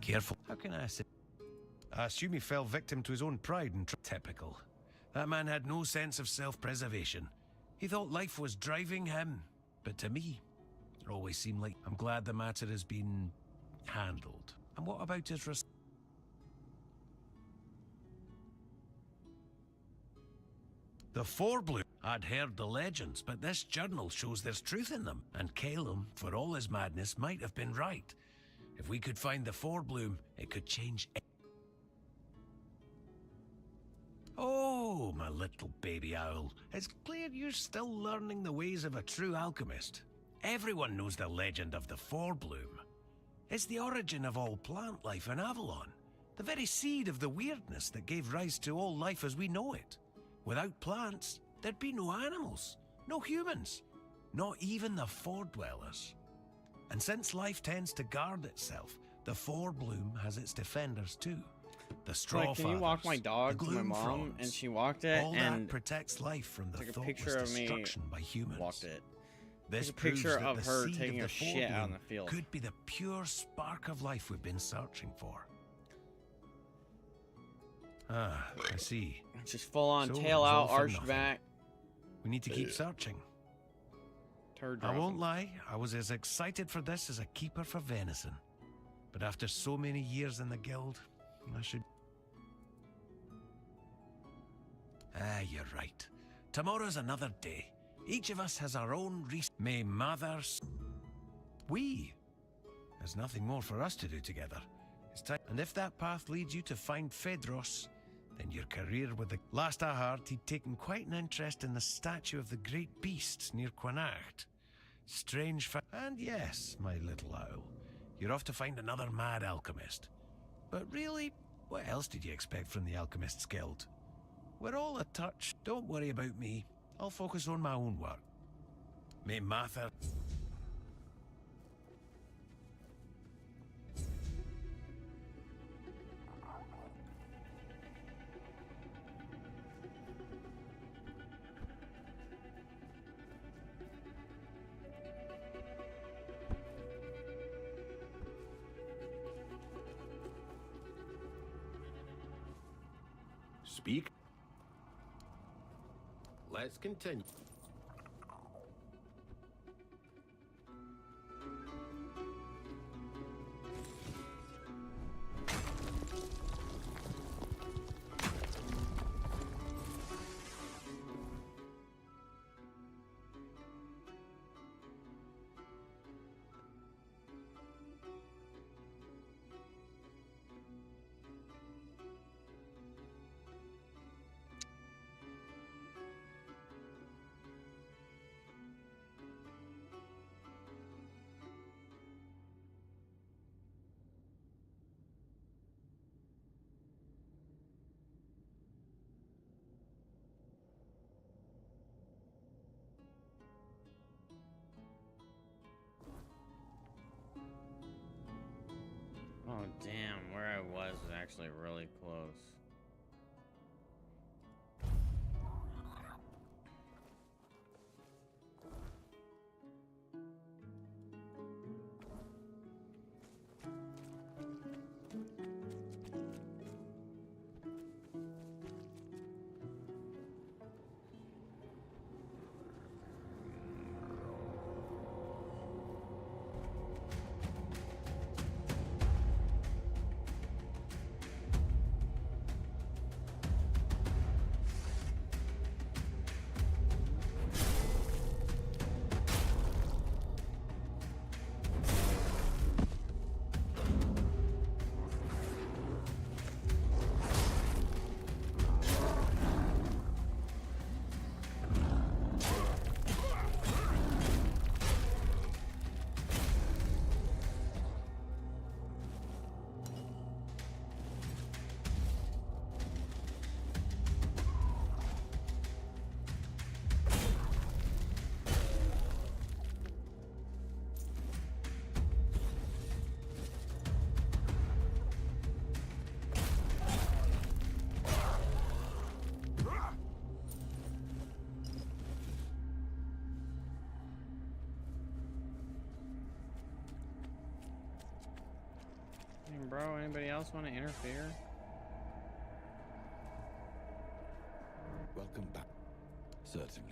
Careful. How can I say? I assume he fell victim to his own pride and typical. That man had no sense of self-preservation. He thought life was driving him. But to me, it always seemed like I'm glad the matter has been handled. And what about his The Forbloom. I'd heard the legends, but this journal shows there's truth in them. And Calum, for all his madness, might have been right. If we could find the Forbloom, it could change. Oh, my little baby owl. It's clear you're still learning the ways of a true alchemist. Everyone knows the legend of the Forbloom. It's the origin of all plant life in Avalon. The very seed of the weirdness that gave rise to all life as we know it. Without plants, there'd be no animals, no humans, not even the Fordwellers. And since life tends to guard itself, the Forbloom has its defenders too. The straw Like, can you walk my fathers, dog the to my gloom mom? frogs. And she walked it, All and that protects life from the took a thoughtless picture of me, destruction by humans. walked it. This Took a picture proves that of the her seed taking of a the shit out in the Forbloom field. could be the pure spark of life we've been searching for. Ah, I see. Just full on So tail it was all out, for arched nothing. back. We need to keep searching. Turd I won't dropping. lie, I was as excited for this as a keeper for venison. But after so many years in the guild, I should... Ah, you're right. Tomorrow's another day. Each of us has our own May Mathers... There's nothing more for us to do together. It's time. And if that path leads you to find Phaedros, then your career with the... Last I heard, he'd taken quite an interest in the statue of the great beasts near Quanacht. Strange And yes, my little owl, you're off to find another mad alchemist. But really, what else did you expect from the Alchemists Guild? We're all a touch. Don't worry about me. I'll focus on my own work. May Mather... Speak. Let's continue. Oh, damn. Where I was actually really close. Hey, bro, anybody else want to interfere? Welcome back. Certainly.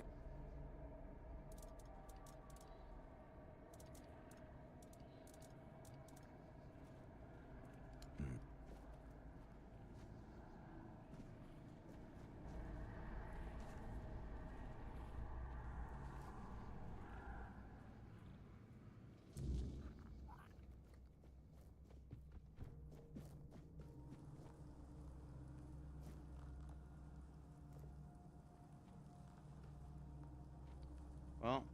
Well.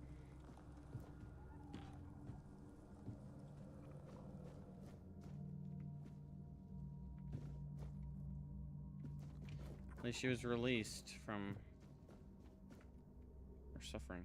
At least she was released from her suffering.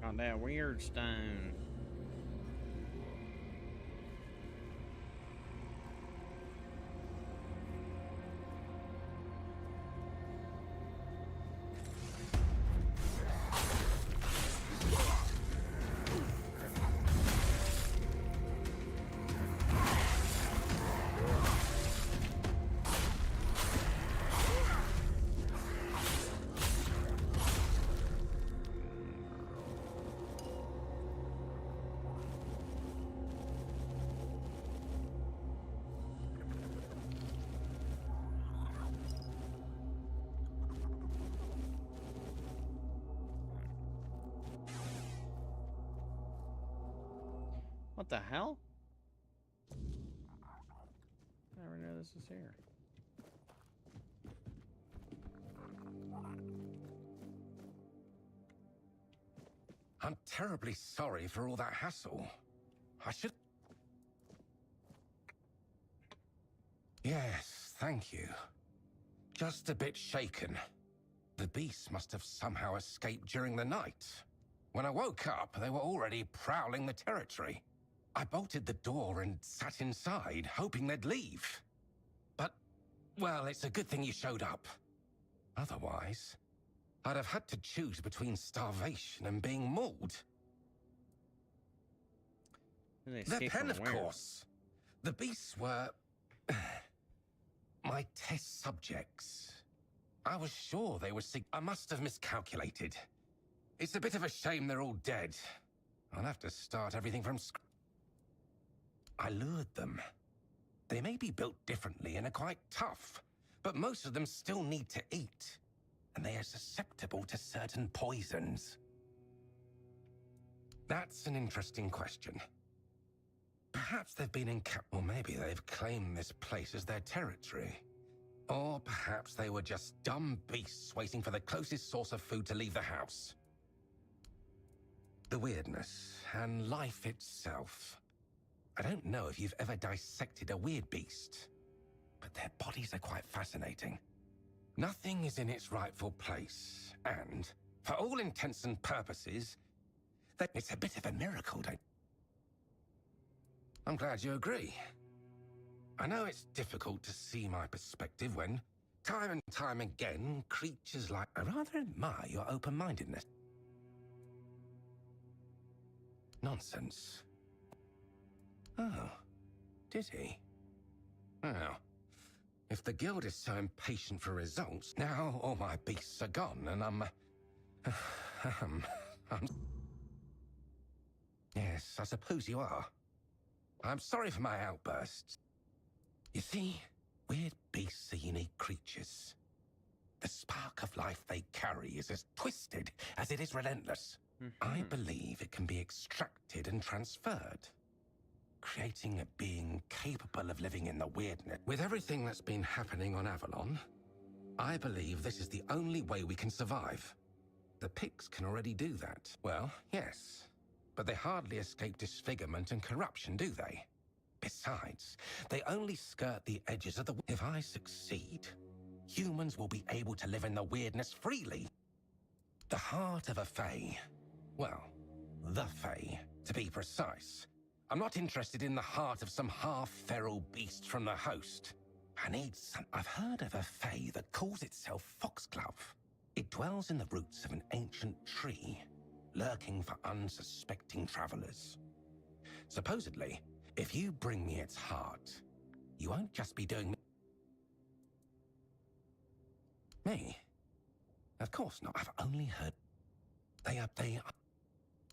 Got that weird stone. What the hell? I never knew this was here. I'm terribly sorry for all that hassle. I should... Yes, thank you. Just a bit shaken. The beasts must have somehow escaped during the night. When I woke up, they were already prowling the territory. I bolted the door and sat inside, hoping they'd leave. But, well, it's a good thing you showed up. Otherwise, I'd have had to choose between starvation and being mauled. They The escape pen, from of where? course. The beasts were... my test subjects. I was sure they were sick. I must have miscalculated. It's a bit of a shame they're all dead. I'll have to start everything from scratch. I lured them. They may be built differently and are quite tough, but most of them still need to eat, and they are susceptible to certain poisons. That's an interesting question. Perhaps they've been in or maybe they've claimed this place as their territory. Or perhaps they were just dumb beasts waiting for the closest source of food to leave the house. The weirdness and life itself. I don't know if you've ever dissected a weird beast, but their bodies are quite fascinating. Nothing is in its rightful place, and, for all intents and purposes, it's a bit of a miracle, don't you? I'm glad you agree. I know it's difficult to see my perspective when, time and time again, creatures like... I rather admire your open-mindedness. Nonsense. Oh, did he? Well, if the guild is so impatient for results, now all my beasts are gone and I'm... Yes, I suppose you are. I'm sorry for my outbursts. You see, weird beasts are unique creatures. The spark of life they carry is as twisted as it is relentless. I believe it can be extracted and transferred, creating a being capable of living in the weirdness. With everything that's been happening on Avalon, I believe this is the only way we can survive. The pigs can already do that. Well, yes, but they hardly escape disfigurement and corruption, do they? Besides, they only skirt the edges of the... If I succeed, humans will be able to live in the weirdness freely. The heart of a Fae. Well, the Fae, to be precise. I'm not interested in the heart of some half-feral beast from the host. I need some... I've heard of a Fae that calls itself Foxglove. It dwells in the roots of an ancient tree, lurking for unsuspecting travelers. Supposedly, if you bring me its heart, you won't just be doing... Me? Of course not. I've only heard... They are...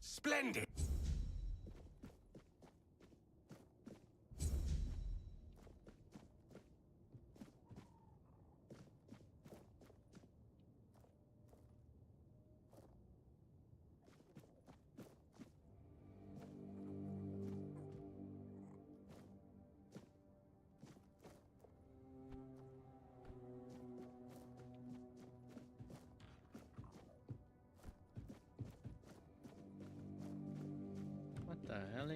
Splendid! What the hell?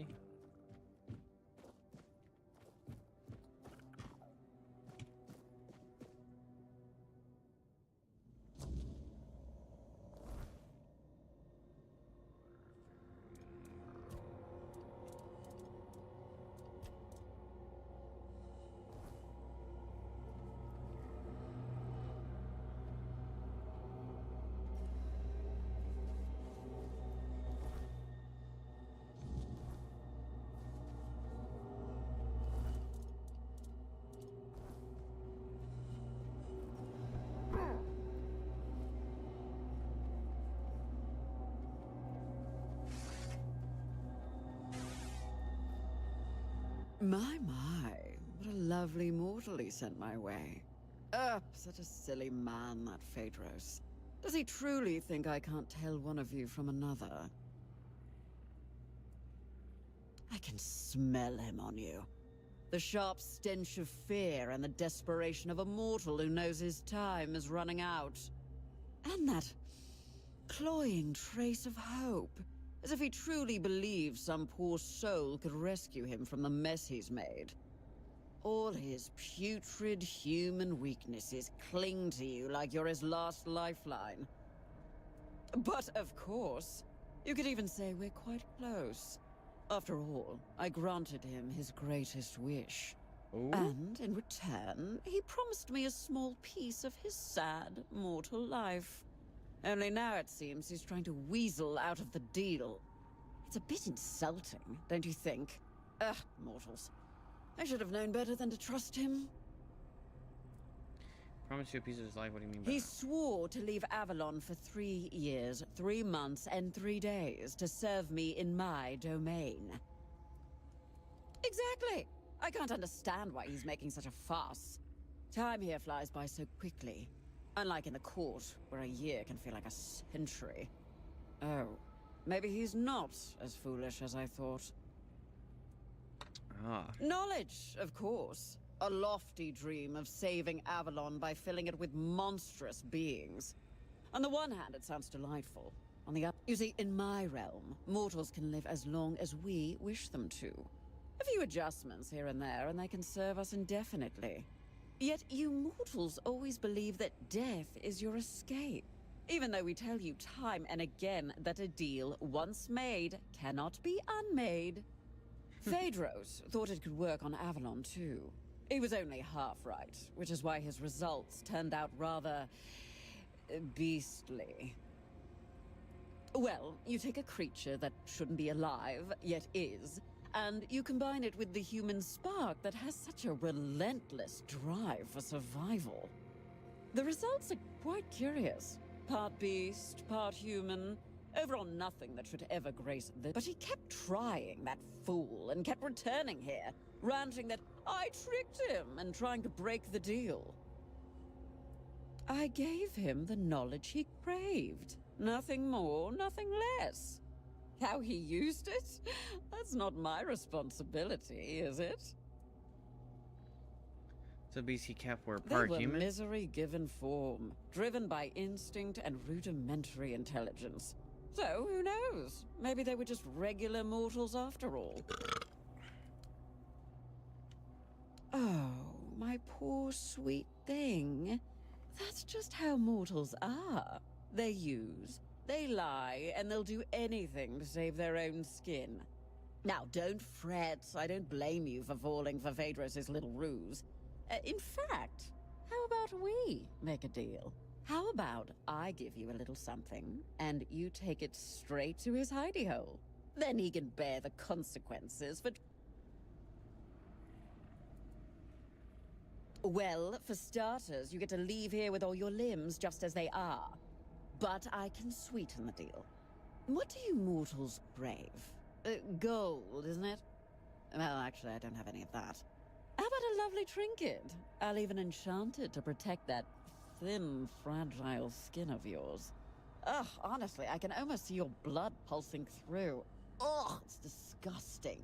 My, what a lovely mortal he sent my way. Such a silly man, that Phaedros. Does he truly think I can't tell one of you from another? I can smell him on you. The sharp stench of fear and the desperation of a mortal who knows his time is running out. And that cloying trace of hope. As if he truly believes some poor soul could rescue him from the mess he's made. All his putrid human weaknesses cling to you like you're his last lifeline. But of course, you could even say we're quite close. After all, I granted him his greatest wish. Ooh. And in return, he promised me a small piece of his sad, mortal life. Only now it seems he's trying to weasel out of the deal. It's a bit insulting, don't you think? Ugh, mortals. I should have known better than to trust him. Promise you a piece of his life? What do you mean by He that? swore to leave Avalon for 3 years, 3 months, and 3 days to serve me in my domain. Exactly! I can't understand why he's making such a fuss. Time here flies by so quickly. Unlike in the court, where a year can feel like a century. Oh, maybe he's not as foolish as I thought. Ah. Knowledge, of course. A lofty dream of saving Avalon by filling it with monstrous beings. On the one hand, it sounds delightful. On the other, you see, in my realm, mortals can live as long as we wish them to. A few adjustments here and there, and they can serve us indefinitely. Yet you mortals always believe that death is your escape. Even though we tell you time and again that a deal once made cannot be unmade. Phaedros thought it could work on Avalon too. He was only half right, which is why his results turned out rather beastly. Well, you take a creature that shouldn't be alive, yet is, and you combine it with the human spark that has such a relentless drive for survival. The results are quite curious. Part beast, part human. Overall nothing that should ever grace this. But he kept trying, that fool, and kept returning here, ranting that I tricked him and trying to break the deal. I gave him the knowledge he craved. Nothing more, nothing less. How he used it? That's not my responsibility, is it? So beasts he kept were They part were human? misery given form, driven by instinct and rudimentary intelligence. So, who knows? Maybe they were just regular mortals after all. Oh, my poor sweet thing. That's just how mortals are. They use, they lie, and they'll do anything to save their own skin. Now, don't fret. I don't blame you for falling for Phaedros' little ruse. In fact, how about we make a deal? How about I give you a little something, and you take it straight to his hidey hole? Then he can bear the consequences for... Well, for starters, you get to leave here with all your limbs just as they are. But I can sweeten the deal. What do you mortals crave? Gold, isn't it? Well, actually, I don't have any of that. How about a lovely trinket? I'll even enchant it to protect that thin, fragile skin of yours. Ugh, honestly, I can almost see your blood pulsing through. Ugh, it's disgusting.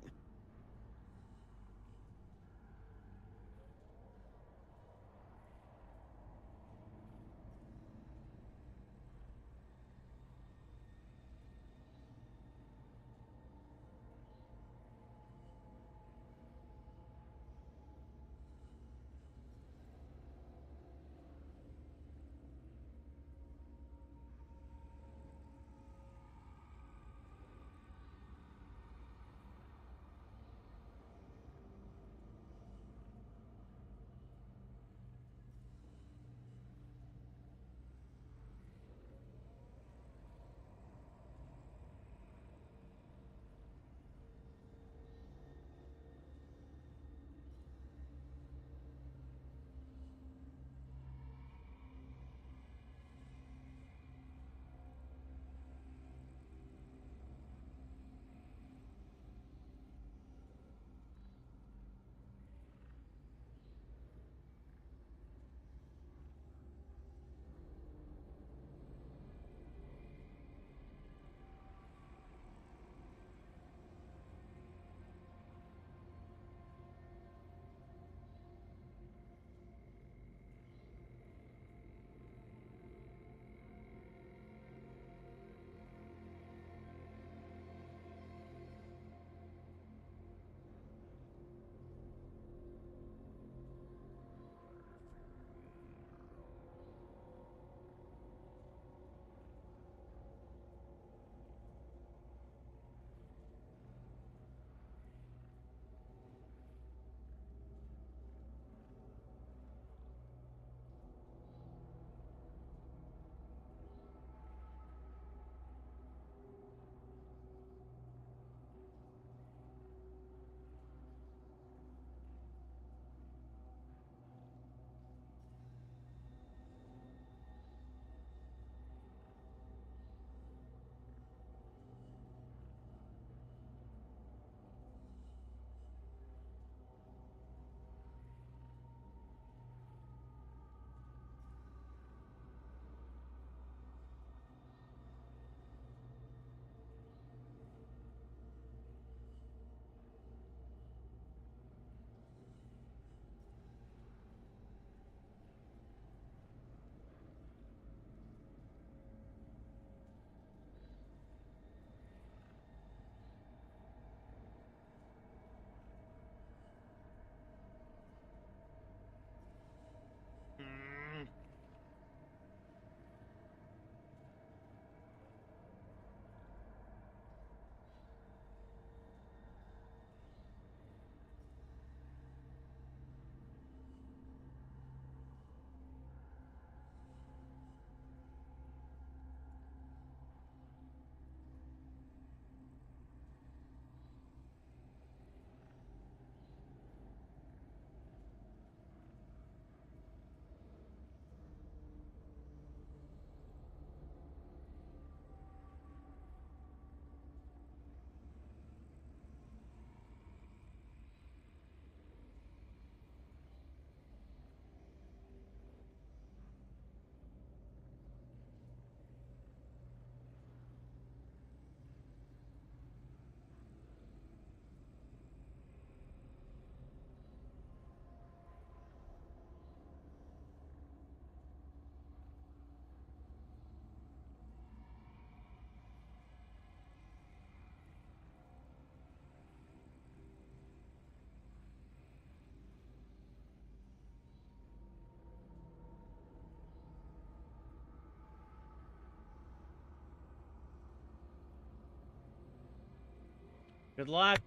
Good luck.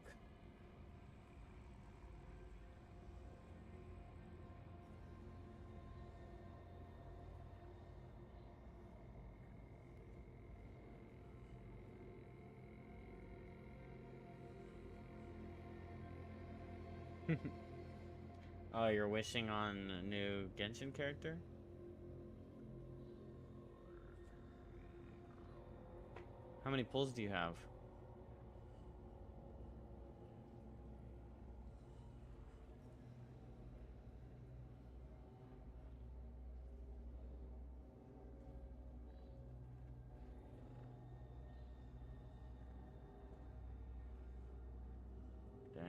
Oh, you're wishing on a new Genshin character? How many pulls do you have? Dang.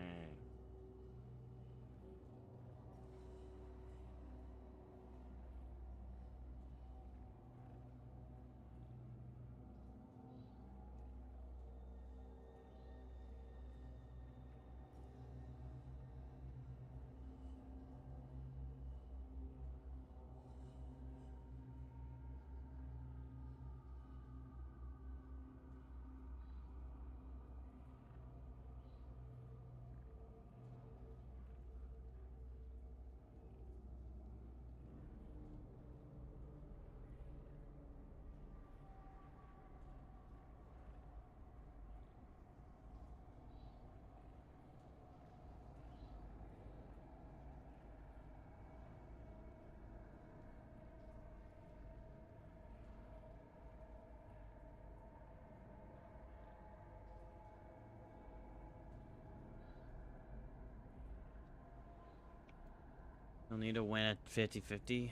You'll need to win at 50-50.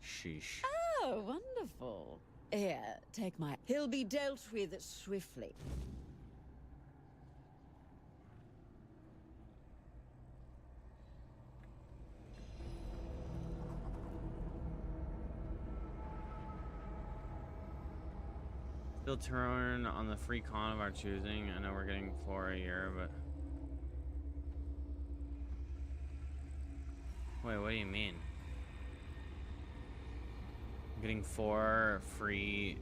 Sheesh. Oh, wonderful. Here, take my... He'll be dealt with swiftly. Still turn on the free con of our choosing. I know we're getting 4 a year, but... Wait, what do you mean? I'm getting 4 free...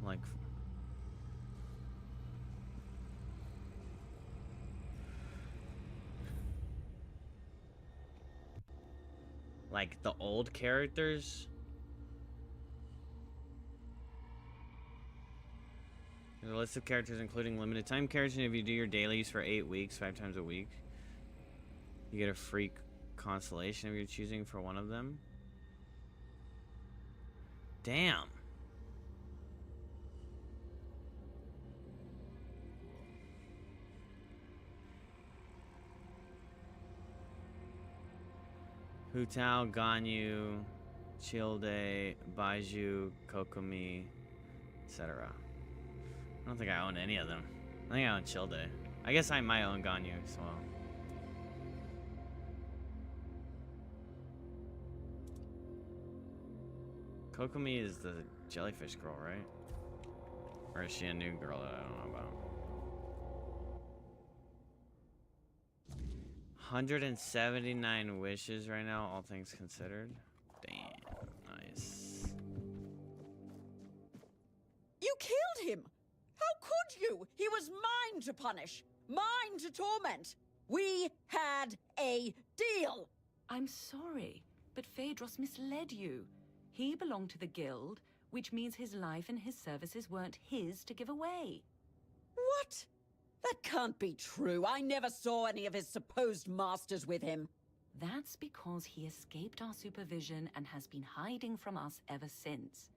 Like... Like the old characters? There's a list of characters including limited time characters, and if you do your dailies for 8 weeks, 5 times a week, you get a free constellation if you're choosing for one of them. Damn. Hu Tao, Ganyu, Childe, Baiju, Kokomi, etc. I don't think I own any of them. I think I own Childe. I guess I might own Ganyu as well. Kokomi is the jellyfish girl, right? Or is she a new girl that I don't know about? 179 wishes right now, all things considered. Damn, nice. You killed him! How could you? He was mine to punish, mine to torment. We had a deal. I'm sorry, but Phaedros misled you. He belonged to the guild, which means his life and his services weren't his to give away. What? That can't be true. I never saw any of his supposed masters with him. That's because he escaped our supervision and has been hiding from us ever since.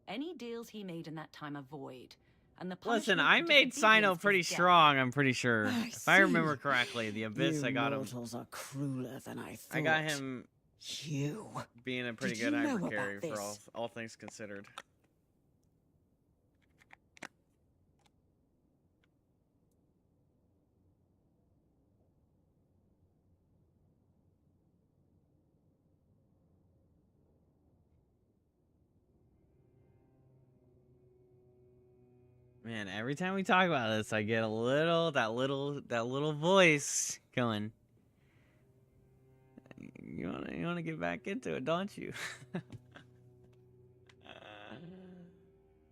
Any deals he made in that time are void. And the Listen, punishment I for made disobedience Sino is pretty death. strong, I'm pretty sure. If I remember see. correctly, the Abyss, You I got him. mortals are crueler than I thought. I got him You. being a pretty Did good you know hyper about carry for this? all things considered. Man, every time we talk about this, I get a little that little voice going. You wanna get back into it, don't you?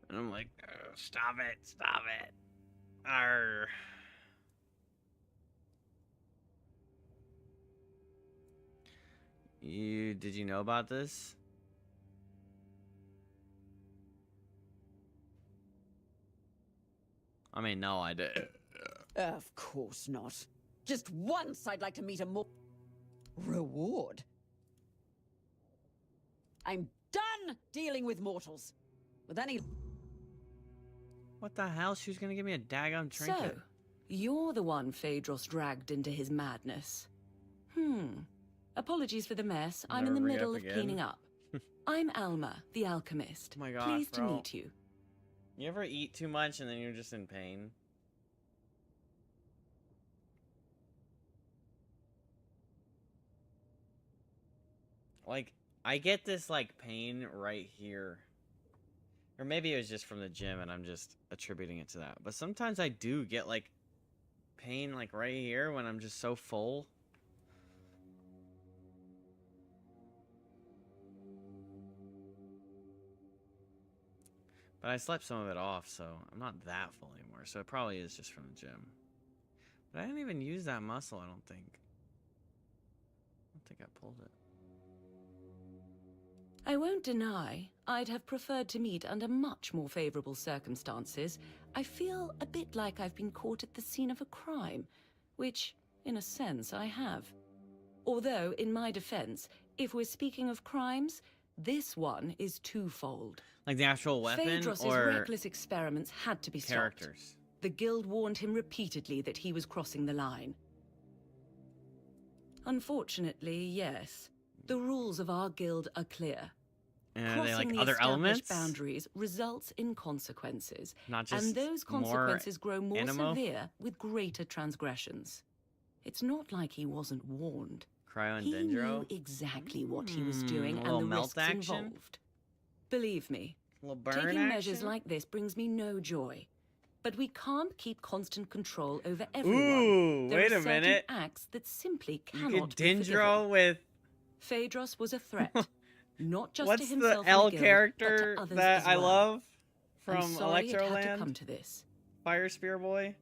And I'm like, "Ugh, stop it, stop it. Arr. Did you know about this? I mean, no, I did. Of course not. Just once I'd like to meet a more... Reward? I'm done dealing with mortals. With any... What the hell? She was gonna give me a daggum trinket. So, you're the one Phaedros dragged into his madness. Apologies for the mess. I'm in the Never bring it middle up of again. cleaning up. I'm Alma, the alchemist. Oh my gosh, Pleased to bro. meet you. You ever eat too much and then you're just in pain? Like, I get this, like, pain right here. Or maybe it was just from the gym and I'm just attributing it to that. But sometimes I do get, like, pain, like, right here when I'm just so full. But I slept some of it off, so I'm not that full anymore. So it probably is just from the gym. But I didn't even use that muscle, I don't think. I don't think I pulled it. I won't deny, I'd have preferred to meet under much more favorable circumstances. I feel a bit like I've been caught at the scene of a crime, which, in a sense, I have. Although, in my defense, if we're speaking of crimes, this one is twofold. Like the actual weapon Phaedros' or reckless experiments had to be stopped. characters? The guild warned him repeatedly that he was crossing the line. Unfortunately, yes. The rules of our guild are clear. And are they Crossing like the other established elements? boundaries results in consequences. Not just and those consequences grow more animo? severe with greater transgressions. It's not like he wasn't warned. Cryo and He Dendro? knew exactly what he was doing a and little the melt risks action? involved. Believe me, A little burn taking measures action? like this brings me no joy. But we can't keep constant control over everyone. Ooh, There wait are a certain minute. acts that simply You cannot could be forgiven. Dendro with... Phaedros was a threat, not just What's to himself the L and the guild, character but to others that as I well. love I'm from sorry it had to Electroland? come to this. Fire Spear Boy?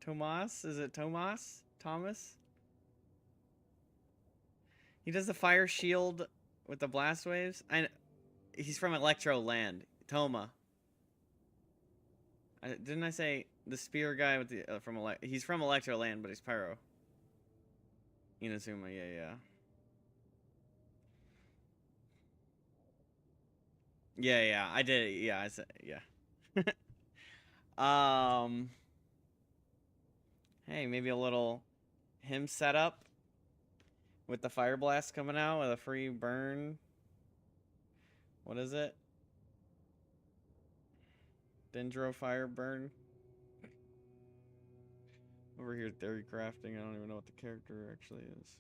Tomas? Is it Tomas? Thomas? He does the fire shield with the blast waves. He's from Electroland. Toma. Didn't I say the spear guy with the he's from Electroland, but he's pyro. Inazuma, yeah. Yeah, I did. Yeah, I said yeah. Hey, maybe a little him setup with the fire blast coming out with a free burn. What is it? Dendro fire burn. Over here, theory crafting. I don't even know what the character actually is.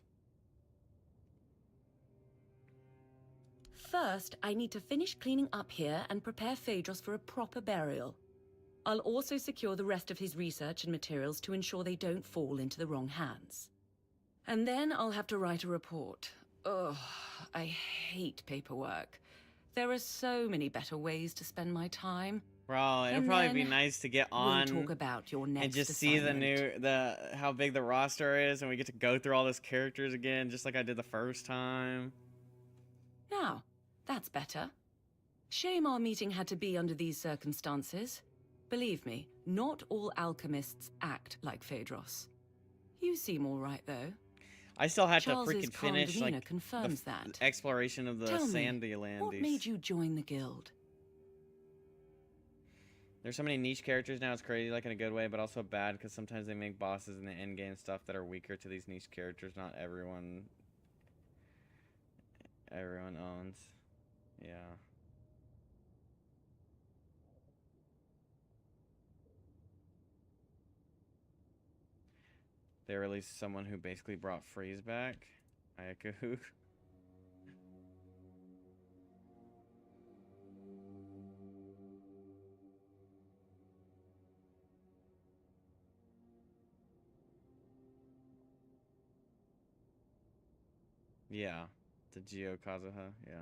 First, I need to finish cleaning up here and prepare Phaedros for a proper burial. I'll also secure the rest of his research and materials to ensure they don't fall into the wrong hands. And then I'll have to write a report. Ugh, I hate paperwork. There are so many better ways to spend my time. Bro, it'd And probably be then nice to get we'll on talk about your next and just see assignment. how big the roster is, and we get to go through all those characters again, just like I did the first time. Now, that's better. Shame our meeting had to be under these circumstances. Believe me, not all alchemists act like Phaedros. You seem all right, though. I still have Charles's to freaking calm finish demeanor like confirms the that. exploration of the Tell me, Sandy Land. what made you join the guild? There's so many niche characters now, it's crazy, like in a good way, but also bad, because sometimes they make bosses in the end game stuff that are weaker to these niche characters. Not everyone owns. Yeah. They released someone who basically brought Freeze back. Ayaku. Yeah. The Geo Kazuha, yeah.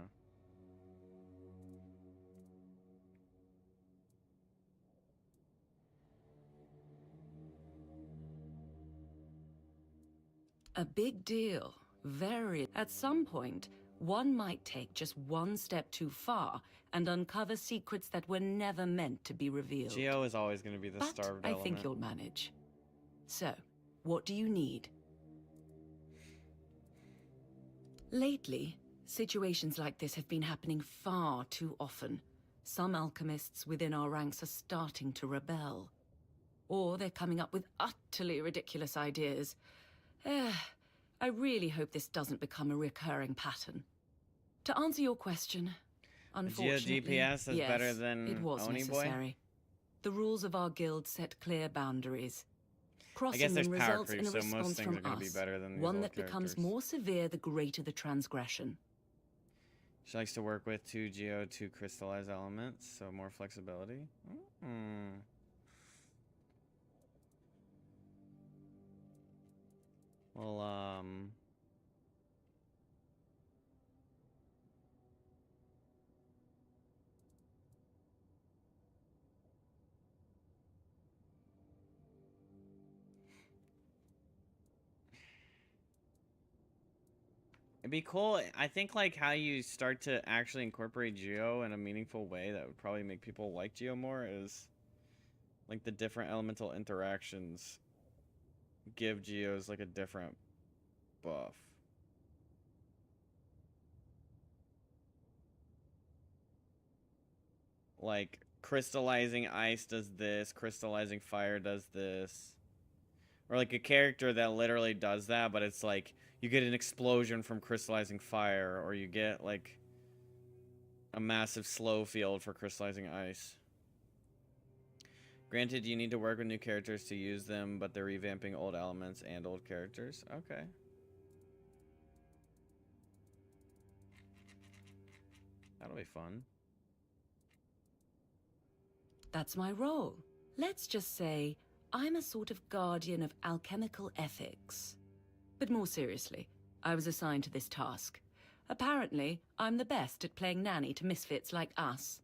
A big deal. Very. At some point, one might take just one step too far and uncover secrets that were never meant to be revealed. Geo is always going to be the But starved I element. think you'll manage. So, what do you need? Lately, situations like this have been happening far too often. Some alchemists within our ranks are starting to rebel. Or they're coming up with utterly ridiculous ideas. I really hope this doesn't become a recurring pattern. To answer your question, unfortunately, GPS is yes, better than it was Oni Boy? necessary. The rules of our guild set clear boundaries. I Crossing guess there's them power results creep, in a so most response things from are going to be us, better than these one old that becomes characters. more severe the greater the transgression. She likes to work with 2 Geo, 2 crystallized elements, so more flexibility. Well, it'd be cool. I think like how you start to actually incorporate Geo in a meaningful way that would probably make people like Geo more is like the different elemental interactions give Geos like a different buff. Like crystallizing ice does this, crystallizing fire does this. Or like a character that literally does that, but it's like you get an explosion from crystallizing fire, or you get like a massive slow field for crystallizing ice. Granted, you need to work with new characters to use them, but they're revamping old elements and old characters. Okay. That'll be fun. That's my role. Let's just say I'm a sort of guardian of alchemical ethics. But more seriously, I was assigned to this task. Apparently, I'm the best at playing nanny to misfits like us.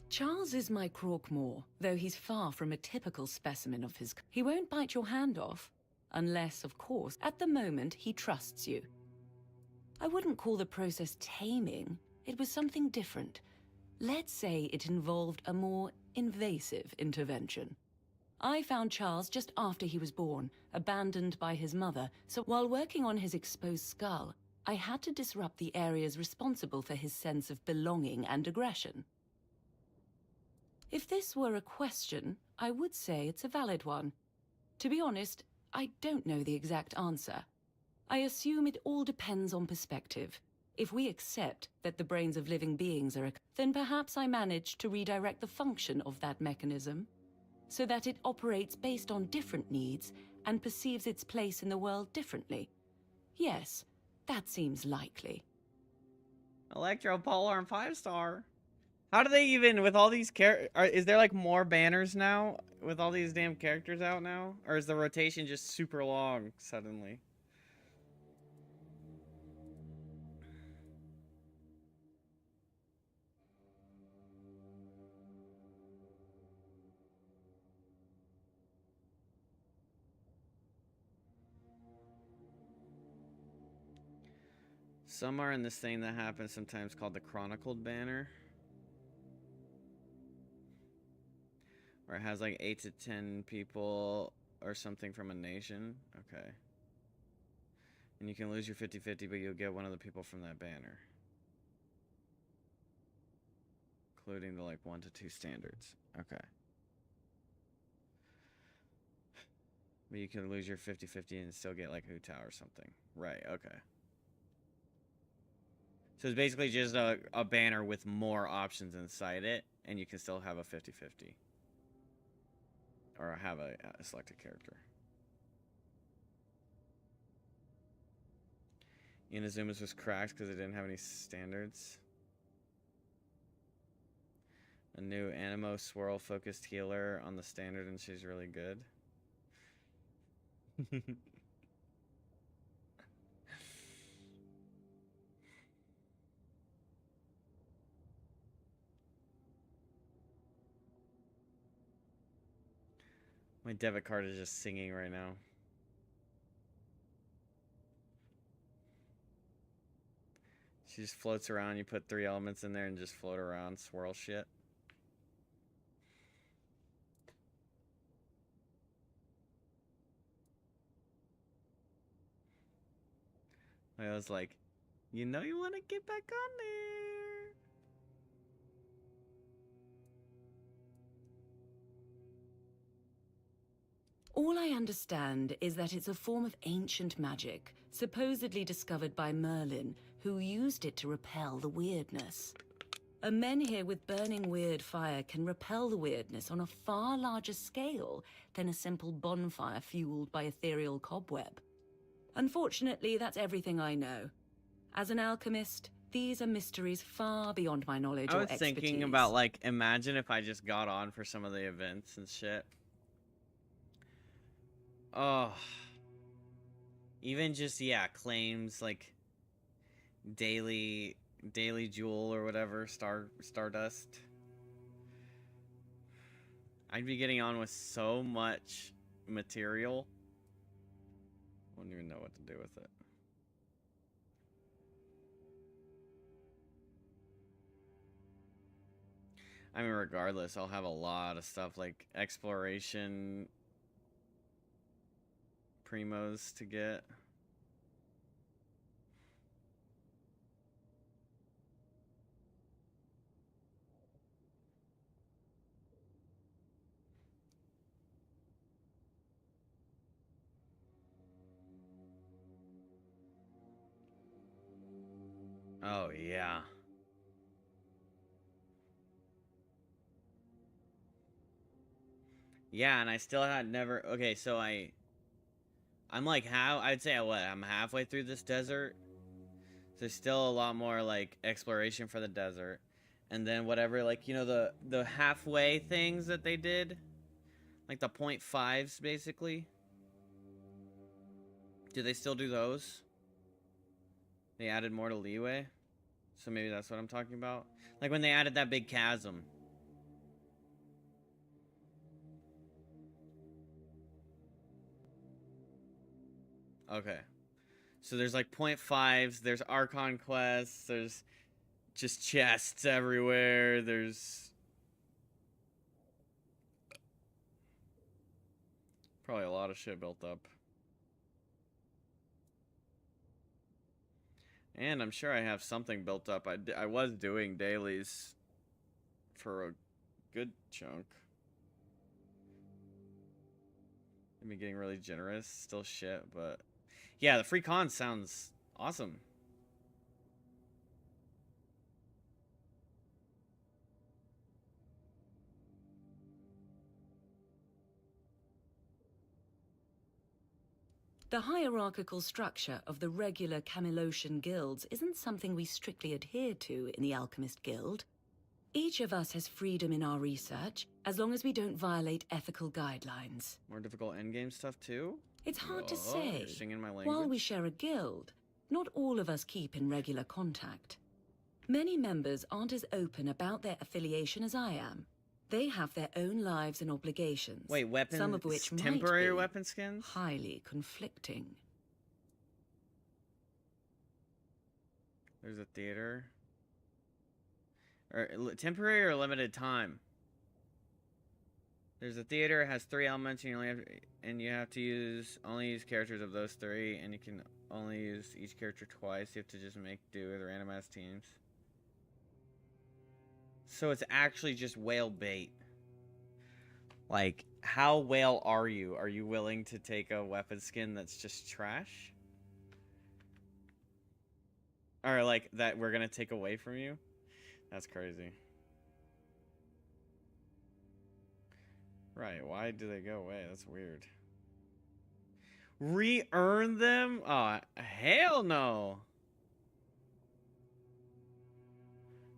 Charles is my Croakmore, though he's far from a typical specimen of his... He won't bite your hand off, unless, of course, at the moment he trusts you. I wouldn't call the process taming. It was something different. Let's say it involved a more invasive intervention. I found Charles just after he was born, abandoned by his mother, so while working on his exposed skull, I had to disrupt the areas responsible for his sense of belonging and aggression. If this were a question, I would say it's a valid one. To be honest, I don't know the exact answer. I assume it all depends on perspective. If we accept that the brains of living beings are, then perhaps I managed to redirect the function of that mechanism, so that it operates based on different needs and perceives its place in the world differently. Yes, that seems likely. Electropolar and 5-star. How do they even, with all these is there like more banners now with all these damn characters out now? Or is the rotation just super long suddenly? Some are in this thing that happens sometimes called the Chronicled banner. Where it has like 8 to 10 people or something from a nation. Okay. And you can lose your 50-50, but you'll get one of the people from that banner. Including the like 1 to 2 standards. Okay. But you can lose your 50-50 and still get like Hutao or something. Right, okay. So it's basically just a banner with more options inside it, and you can still have a 50-50. Or have a selected character. Inazuma's was cracked because it didn't have any standards. A new Animo Swirl focused healer on the standard, and she's really good. My debit card is just singing right now. She just floats around. You put 3 elements in there and just float around, swirl shit. I was like, you know you want to get back on there. All I understand is that it's a form of ancient magic, supposedly discovered by Merlin, who used it to repel the weirdness. A menhir with burning weird fire can repel the weirdness on a far larger scale than a simple bonfire fueled by ethereal cobweb. Unfortunately, that's everything I know. As an alchemist, these are mysteries far beyond my knowledge or expertise. I was thinking about, like, imagine if I just got on for some of the events and shit. Oh. Even just, yeah, claims, like, daily jewel or whatever, stardust. I'd be getting on with so much material. I wouldn't even know what to do with it. I mean, regardless, I'll have a lot of stuff like exploration primos to get. Oh, yeah. Yeah, and I still had never... Okay, so I'm like I'd say I'm halfway through this desert. So there's still a lot more, like, exploration for the desert. And then whatever, like, you know, the halfway things that they did? Like the 0.5s, basically? Do they still do those? They added more to leeway? So maybe that's what I'm talking about? Like when they added that big chasm. Okay. So there's like 0.5s, there's Archon quests, there's just chests everywhere, there's... Probably a lot of shit built up. And I'm sure I have something built up. I was doing dailies for a good chunk. I've been getting really generous. Still shit, but... Yeah, the free con sounds awesome. The hierarchical structure of the regular Camelosian guilds isn't something we strictly adhere to in the Alchemist Guild. Each of us has freedom in our research, as long as we don't violate ethical guidelines. More difficult endgame stuff too? It's hard to You're say. singing my language. While we share a guild, not all of us keep in regular contact. Many members aren't as open about their affiliation as I am. They have their own lives and obligations. Wait, weapons? Some of which temporary might be weapon skins? highly conflicting. There's a theater. Or temporary or limited time? There's a theater. It has 3 elements. You have to only use characters of those 3, and you can only use each character twice. You have to just make do with randomized teams. So it's actually just whale bait. Like, how whale are you? Are you willing to take a weapon skin that's just trash? Or, like, that we're gonna take away from you? That's crazy. Right, why do they go away? That's weird. Re-earn them? Oh, hell no.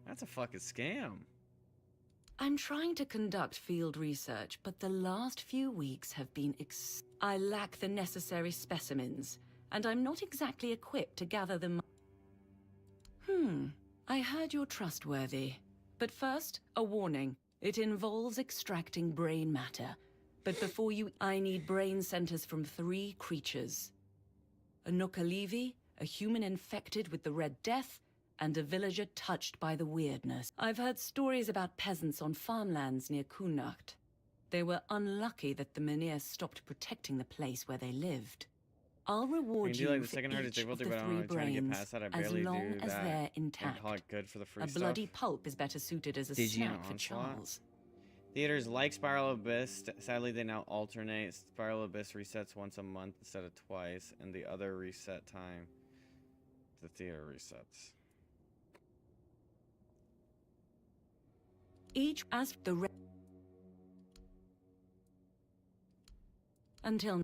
That's a fucking scam. I'm trying to conduct field research, but the last few weeks have been I lack the necessary specimens, and I'm not exactly equipped to gather them. I heard you're trustworthy. But first, a warning. It involves extracting brain matter. But before you, I need brain centers from 3 creatures. A Nookalivi, a human infected with the Red Death, and a villager touched by the weirdness. I've heard stories about peasants on farmlands near Kunacht. They were unlucky that the Menhir stopped protecting the place where they lived. I'll reward you like the for second hard each difficulty, of the but I'm 3 really trying to get brains, past that. I as barely long do as that they're and intact. call it good for the free A stuff. bloody pulp is better suited as a Did you know snack for Onslaught? Charles. Theaters like Spiral Abyss. Sadly, they now alternate. Spiral Abyss resets once a month instead of twice, and the other reset time, the theater resets. Each as the until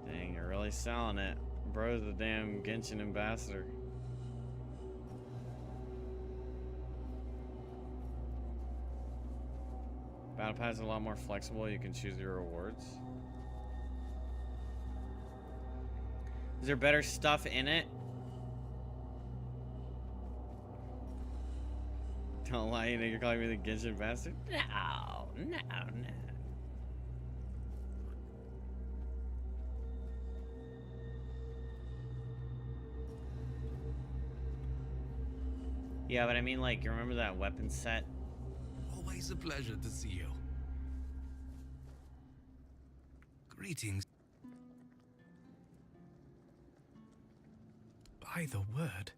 Dang, you're really selling it. Bro's the damn Genshin ambassador. Battle Pass is a lot more flexible. You can choose your rewards. Is there better stuff in it? Don't lie, you know you're calling me the Genshin ambassador? No, no, no. Yeah, but I mean, like, you remember that weapon set? Always a pleasure to see you. Greetings. By the word,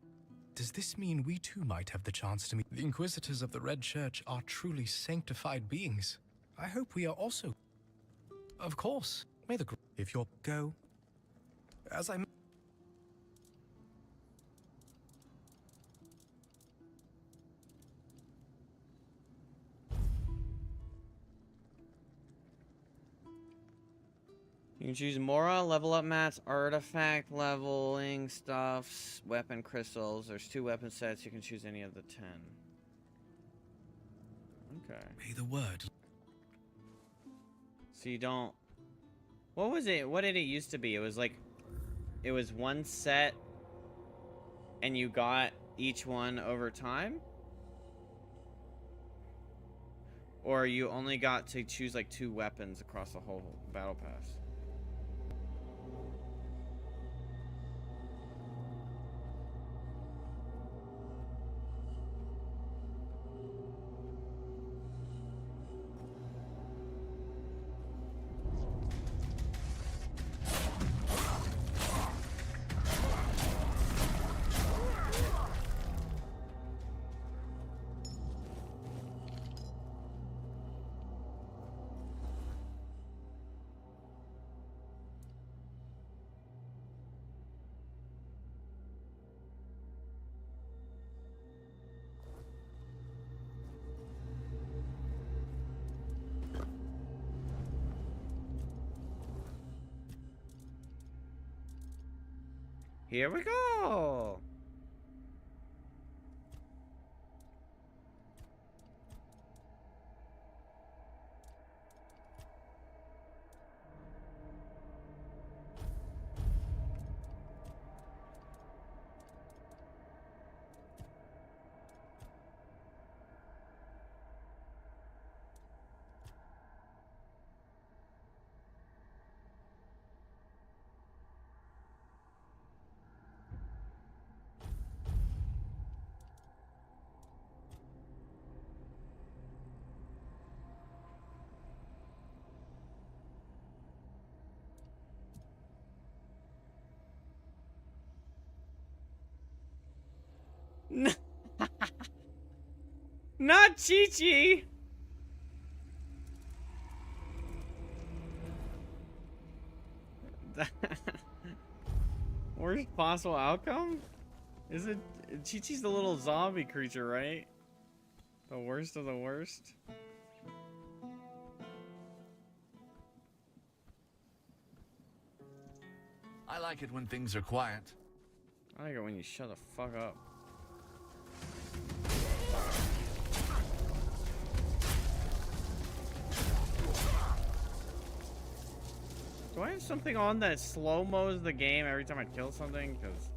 does this mean we too might have the chance to meet? The Inquisitors of the Red Church are truly sanctified beings. I hope we are also. Of course. May the if you'll go. As I. You can choose Mora, level up mats, artifact leveling stuffs, weapon crystals. There's 2 weapon sets. You can choose any of the 10. Okay. May the word. So you don't. What was it? What did it used to be? It was like, it was 1 set, and you got each one over time? Or you only got to choose like 2 weapons across the whole battle pass? Here we go. Not Chi-Chi! Worst possible outcome? Is it? Chi-Chi's the little zombie creature, right? The worst of the worst? I like it when things are quiet. I like it when you shut the fuck up. Do I have something on that slow-mos the game every time I kill something? Because...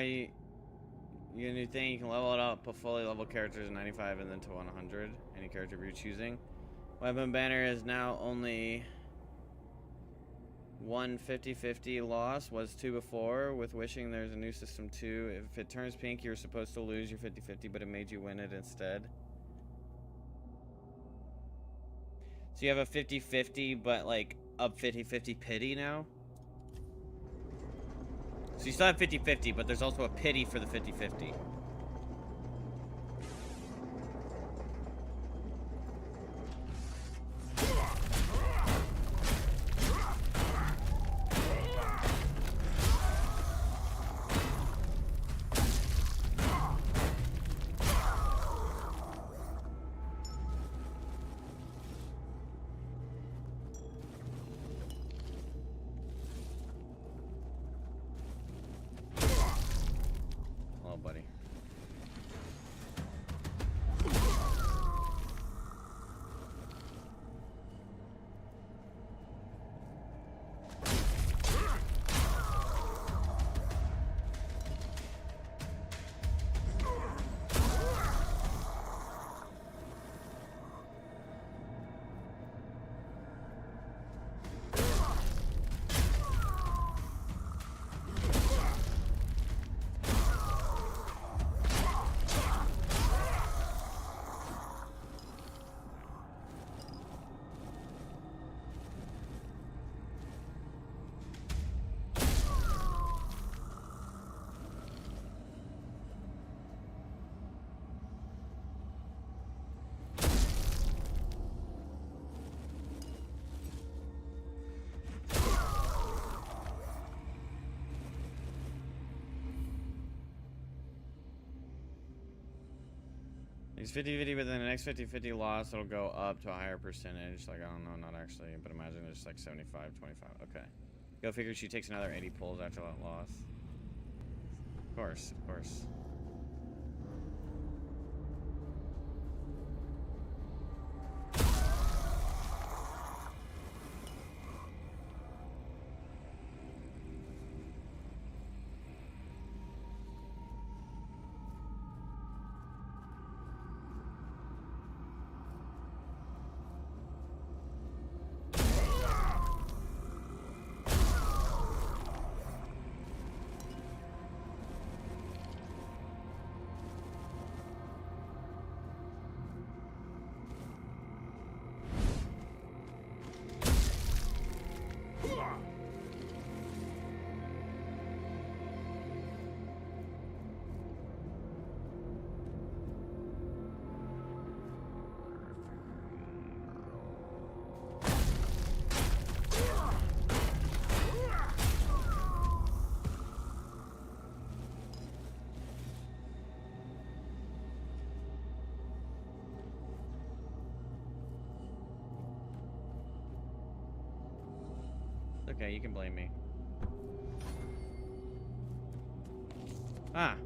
You get a new thing, you can level it up, put fully level characters in 95 and then to 100. Any character you're choosing. Weapon banner is now only 1 50-50 loss, was 2 before. With wishing there's a new system 2. If it turns pink, you're supposed to lose your 50-50, but it made you win it instead. So you have a 50-50, but like up 50-50 pity now? So you still have 50-50, but there's also a pity for the 50-50. It's 50-50, but then the next 50-50 loss, it'll go up to a higher percentage. Like, I don't know, not actually, but imagine it's like 75-25. Okay. Go figure she takes another 80 pulls after that loss. Of course, of course. okay, you can blame me. Ah.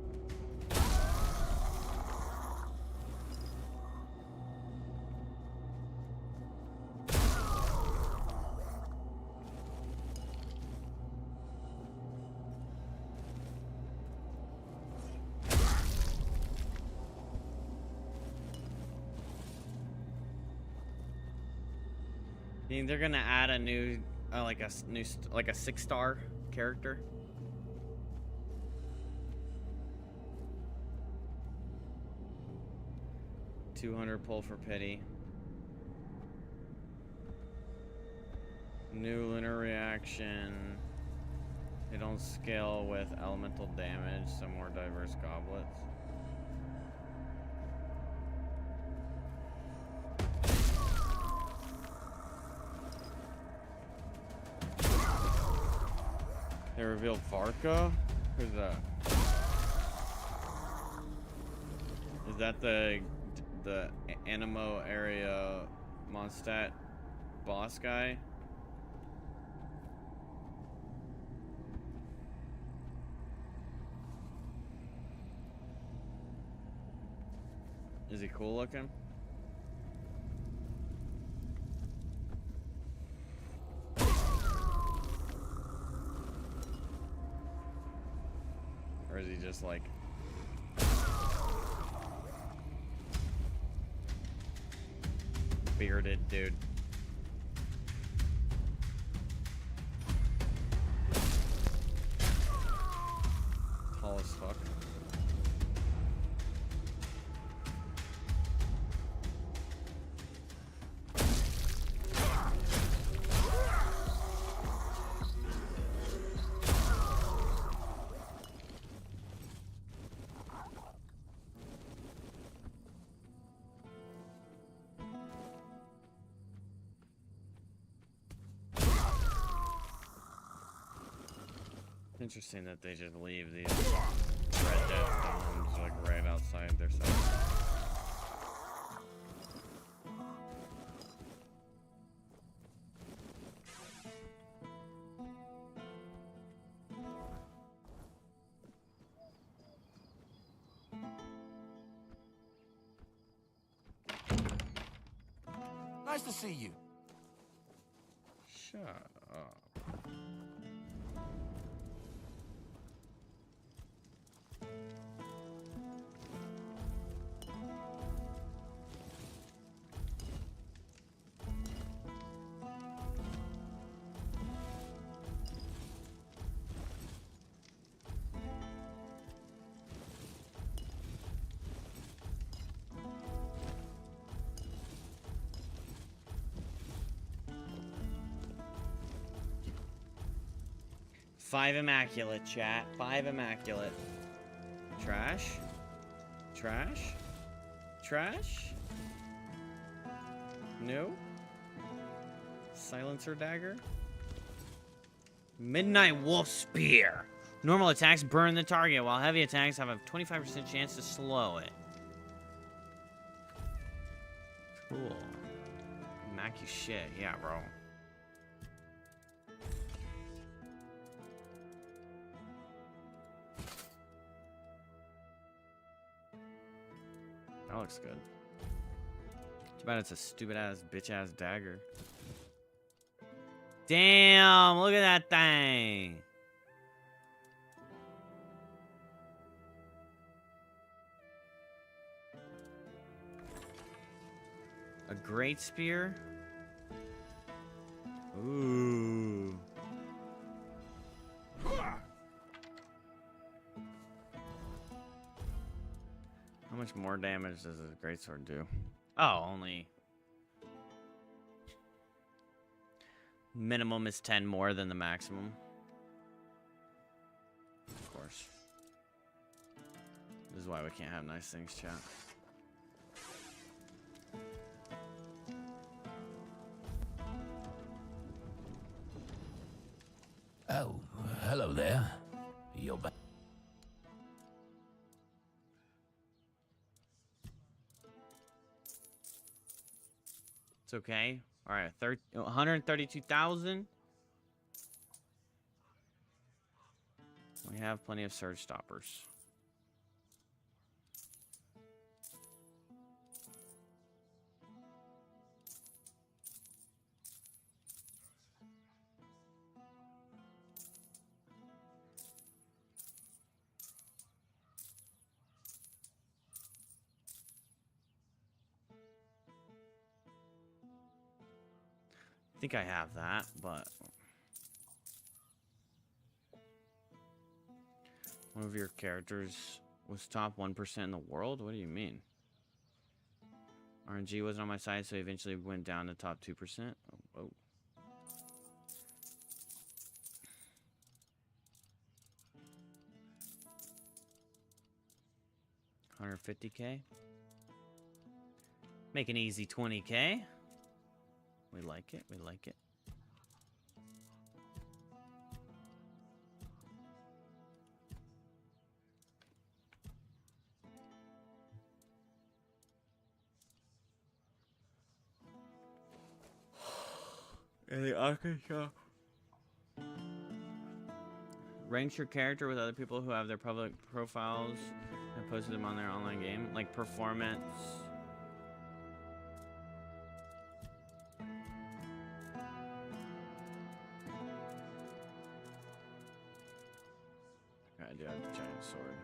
You think they're gonna add a new, like a 6-star character? $200 pull for pity. New lunar reaction. They don't scale with elemental damage. Some more diverse goblets. They revealed Varka? Who's that? Is that the Animo area Mondstadt boss guy? Is he cool looking? Or is he just like bearded dude? Tall as fuck. Interesting that they just leave these red death domes like right outside their cell. Nice to see you. Shut up. Five immaculate, chat. 5 immaculate. Trash? Trash? Trash? No? Silencer dagger? Midnight Wolf Spear. Normal attacks burn the target, while heavy attacks have a 25% chance to slow it. Cool. Mac you shit. Yeah, bro. That looks good. Too bad it's a stupid ass bitch ass dagger. Damn, look at that thing. A great spear. Ooh. How much more damage does a greatsword do? Oh, only minimum is 10 more than the maximum. Of course. This is why we can't have nice things, chat. Oh, hello there. You're back. It's okay. All right, 132,000. We have plenty of surge stoppers. I think I have that, but one of your characters was top 1% in the world? What do you mean? RNG wasn't on my side, so he eventually went down to top 2%. Oh. 150K. Make an easy 20K. We like it. We like it. And the Arkansas. Ranks your character with other people who have their public profiles and posted them on their online game, like performance. I do have the giant sword.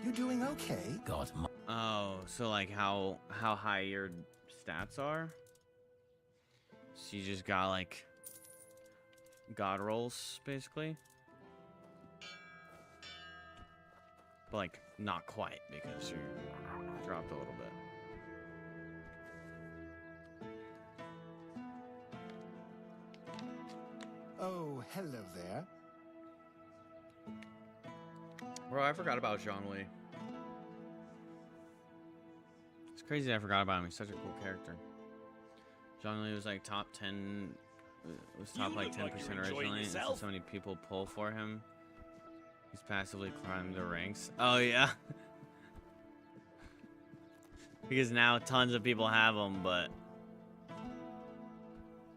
You doing okay? God. Oh, so like how high your stats are? So you just got like god rolls basically, but like not quite because you dropped a little bit. Oh, hello there. Bro, I forgot about Jean-Louis. It's crazy that I forgot about him. He's such a cool character. Jean-Louis was like top 10, was top like 10% originally, and so many people pull for him. He's passively climbed the ranks. Oh yeah. Because now tons of people have him, but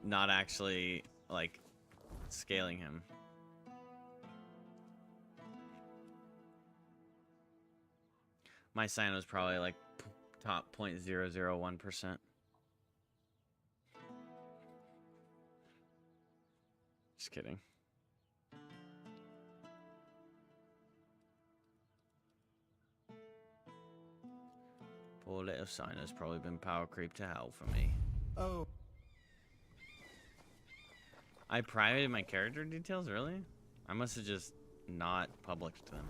not actually like scaling him. My sign was probably like top 0.001%. Just kidding. Poor little sign has probably been power creep to hell for me. Oh. I privated my character details, really? I must have just not published them.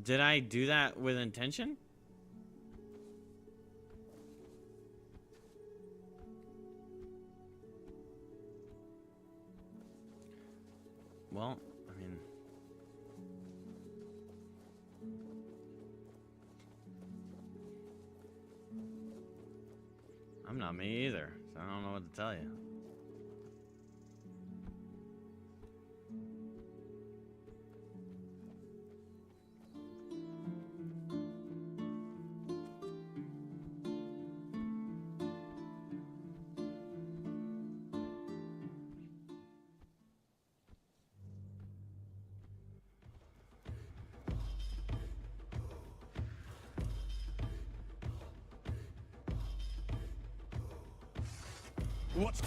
Did I do that with intention? Well, I mean... I'm not me either, so I don't know what to tell you. What?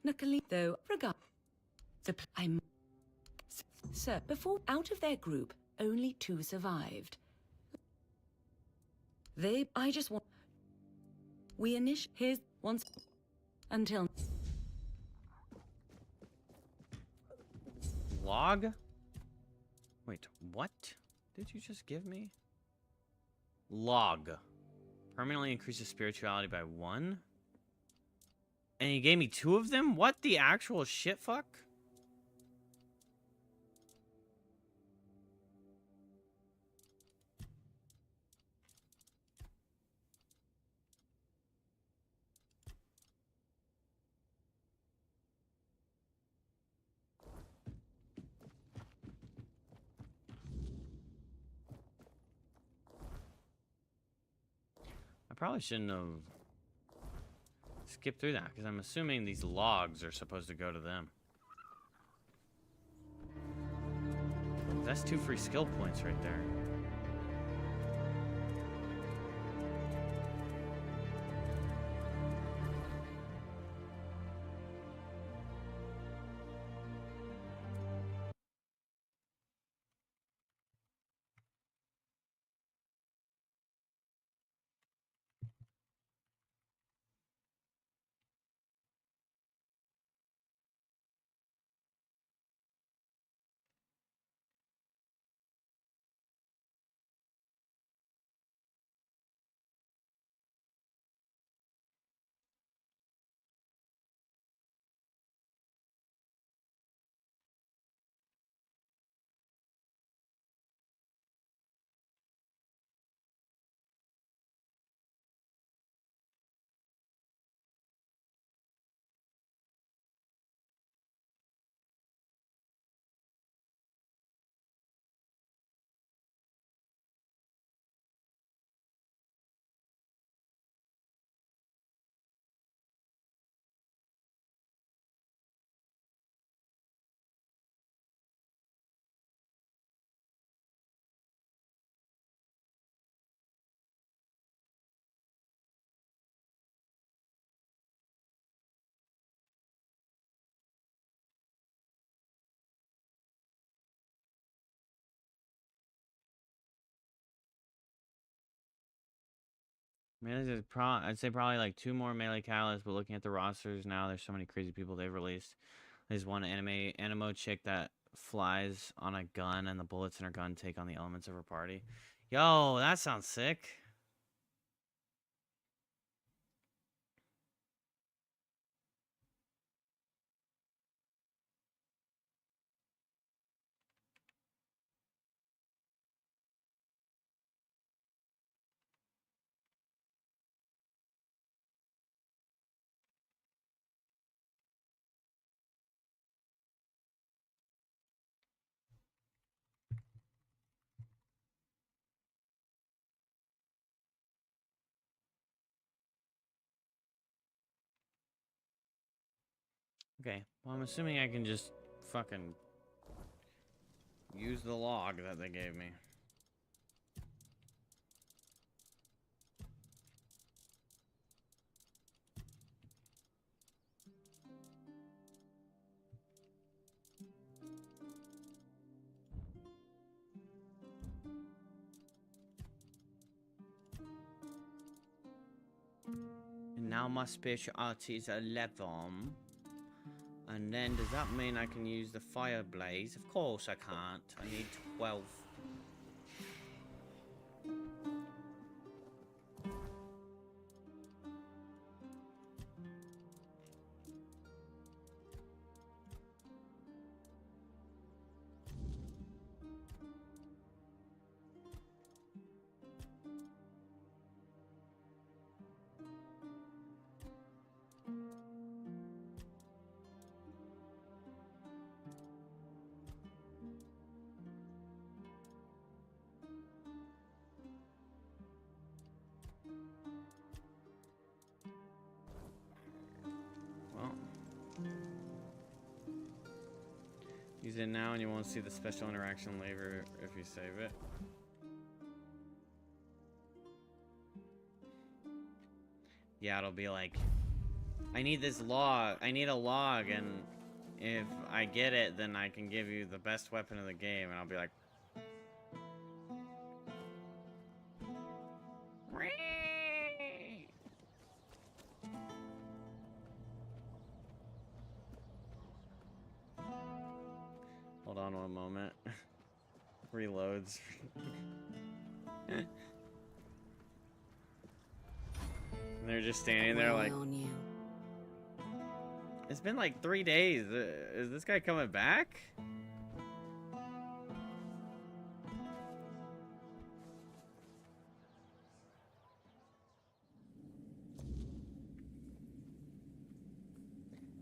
Nikoli, though, regard. I'm. Sir, before out of their group, only 2 survived. I just want. We his once until. Log? Wait, what did you just give me? Log. Permanently increases spirituality by 1? And he gave me 2 of them? What the actual shit fuck? I probably shouldn't have skipped through that, because I'm assuming these logs are supposed to go to them. That's 2 free skill points right there. I'd say probably like 2 more melee catalysts, but looking at the rosters now, there's so many crazy people they've released. There's one animo chick that flies on a gun, and the bullets in her gun take on the elements of her party. Yo, that sounds sick. Okay, well, I'm assuming I can just fucking use the log that they gave me. And now my specialty is 11. And then does that mean I can use the fire blaze? Of course I can't. I need 12. Use it now and you won't see the special interaction later if you save it. Yeah, it'll be like I need this log. I need a log, and if I get it, then I can give you the best weapon in the game, and I'll be like... Hold on one moment. Reloads. And they're just standing there like... It's been like 3 days. Is this guy coming back?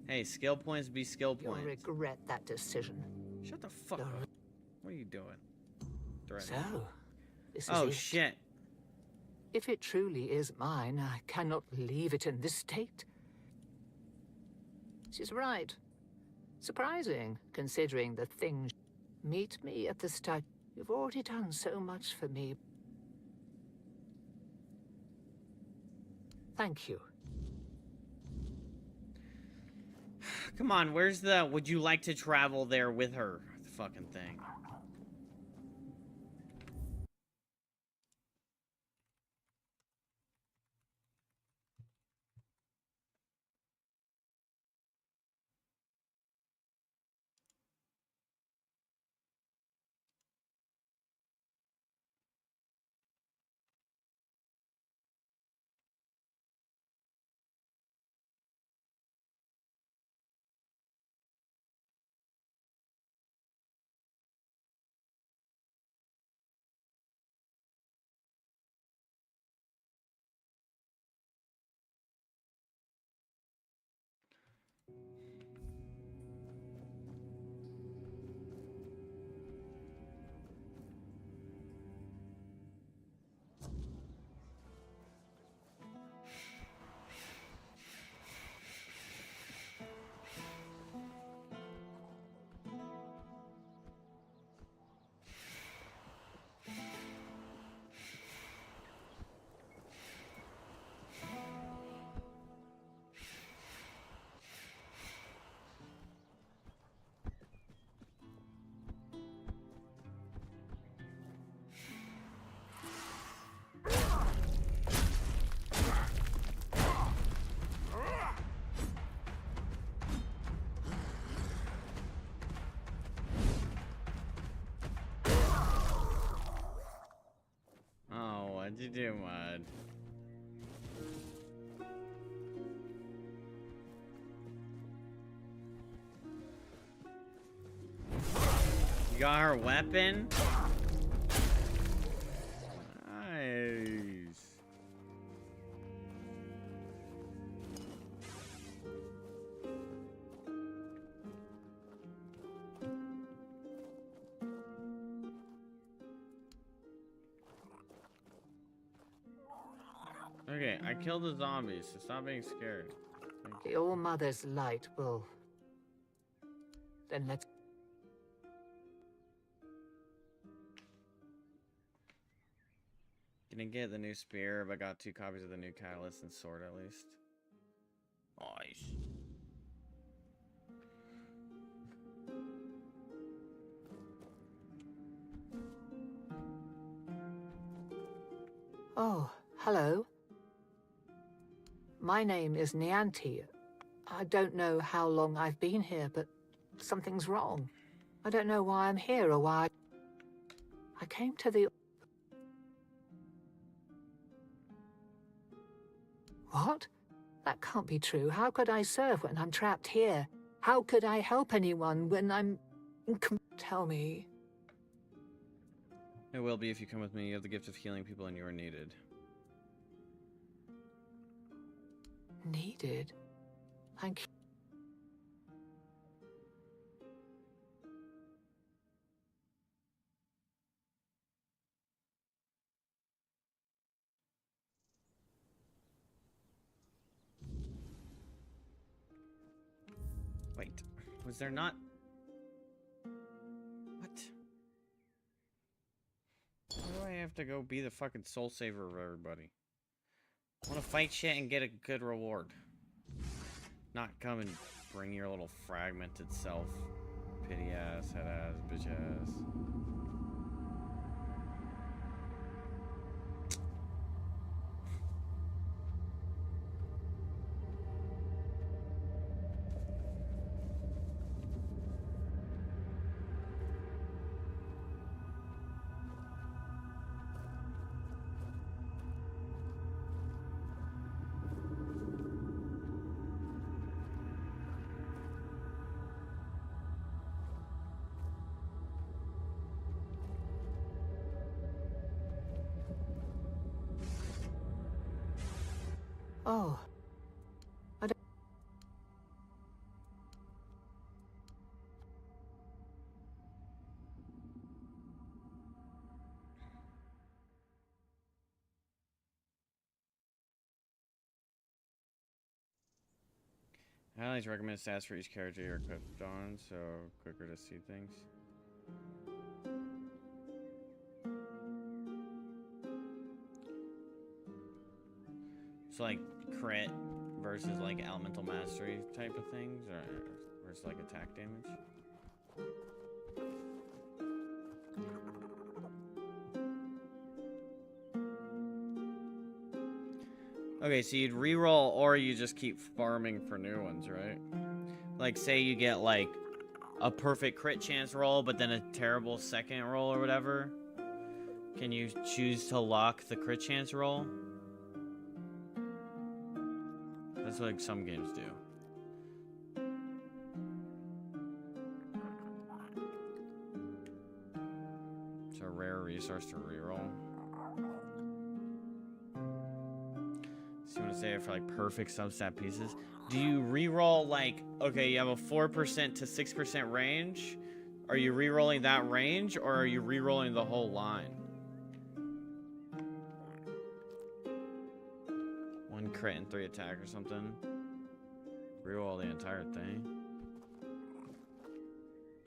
Hey, skill points be skill You'll points. regret that decision. Shut the fuck up. What are you doing? So, this is Oh it. shit. If it truly is mine, I cannot leave it in this state. She's right. Surprising, considering the things. Meet me at the start. You've already done so much for me. Thank you. Come on, where's the... Would you like to travel there with her? The fucking thing. Oh, what'd you do, Mud? You got her weapon? Nice. Okay, I killed the zombies, so stop being scared. The All-Mother's light will... Then let's... Didn't get the new spear, but got 2 copies of the new catalyst and sword at least. Nice. Oh, hello. My name is Nianti. I don't know how long I've been here, but something's wrong. I don't know why I'm here or why... I came to the... What? That can't be true. How could I serve when I'm trapped here? How could I help anyone when I'm... Tell me. It will be if you come with me. You have the gift of healing people and you are needed. Needed? Thank you. Wait, was there not... What? Why do I have to go be the fucking soul saver of everybody? I want to fight shit and get a good reward. Not come and bring your little fragmented self. Pity ass, head ass, bitch ass. Oh. I don't... Highlights recommend stats for each character you're equipped on, so quicker to see things. So like crit versus like elemental mastery type of things, or versus like attack damage. Okay, so you'd reroll or you just keep farming for new ones, right? Like say you get like a perfect crit chance roll, but then a terrible second roll or whatever. Can you choose to lock the crit chance roll? That's what like some games do. It's a rare resource to reroll. So you want to say it for like perfect substat pieces? Do you reroll like, okay, you have a 4% to 6% range? Are you rerolling that range or are you rerolling the whole line? One crit and 3 attack or something. Reroll the entire thing.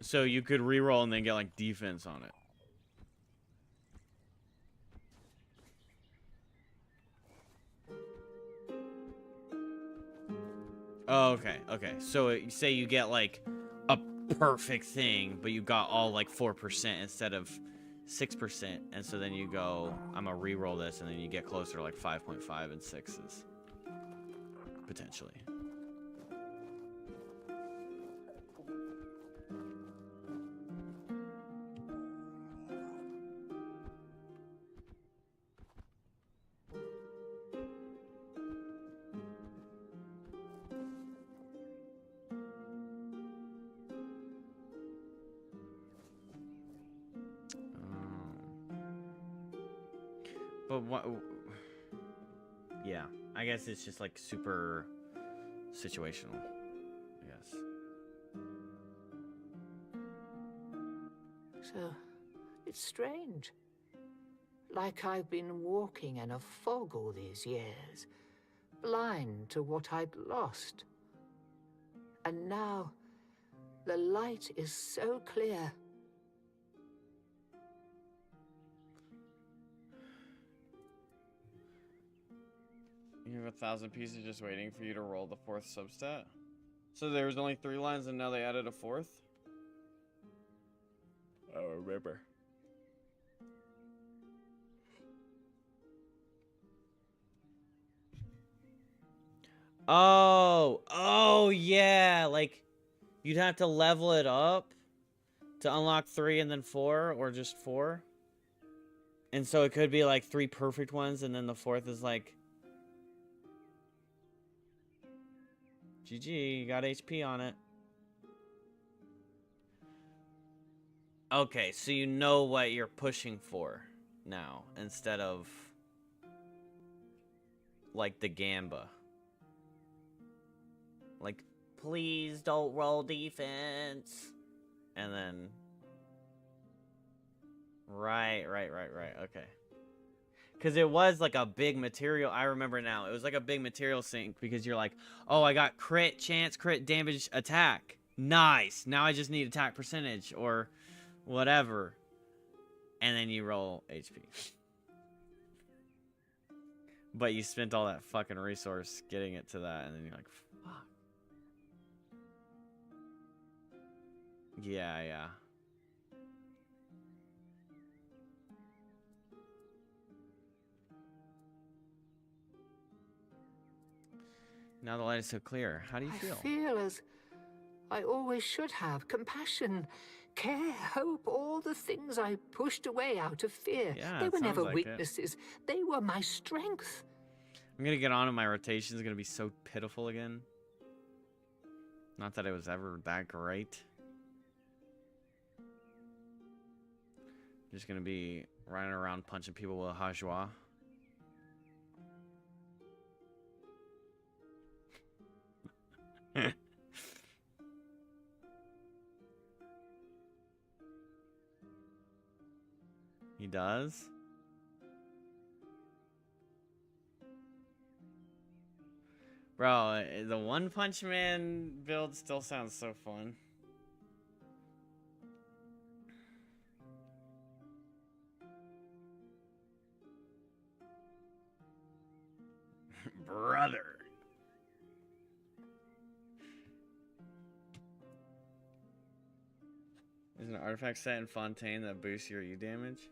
So you could reroll and then get like defense on it. Oh, okay, okay. So say you get like a perfect thing, but you got all like 4% instead of 6%, and so then you go, I'm gonna re-roll this, and then you get closer to like 5.5 and 6s. Potentially. But what? Yeah, I guess it's just like super situational. I guess. So, it's strange. Like I've been walking in a fog all these years, blind to what I'd lost. And now, the light is so clear. You have 1,000 pieces just waiting for you to roll the 4th substat? So there was only 3 lines and now they added a 4th? I don't remember. Oh yeah, like you'd have to level it up to unlock 3 and then 4, or just 4. And so it could be like 3 perfect ones and then the 4th is like GG, you got HP on it. Okay, so you know what you're pushing for now, instead of like the Gamba. Like, please don't roll defense. And then... Right, okay. Because it was like a big material, I remember now. It was like a big material sink because you're like, oh, I got crit chance, crit damage, attack. Nice. Now I just need attack percentage or whatever. And then you roll HP. But you spent all that fucking resource getting it to that, and then you're like, fuck. Yeah, yeah. Now the light is so clear. How do you I feel? feel as I always should have. Compassion, care, hope, all the things I pushed away out of fear. Yeah, They it were sounds never like it. weaknesses. They were my strength. I'm gonna get on and my rotation is gonna be so pitiful again. Not that it was ever that great. Just gonna be running around punching people with a hajua. He does? Bro, the One Punch Man build still sounds so fun. Brother. There's an artifact set in Fontaine that boosts your E damage.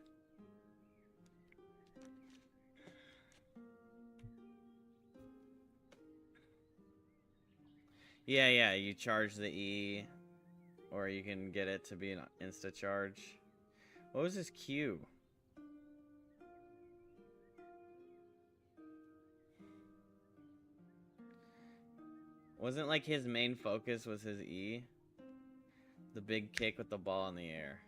Yeah, yeah, you charge the E, or you can get it to be an insta charge. What was his Q? Wasn't like his main focus was his E? The big kick with the ball in the air.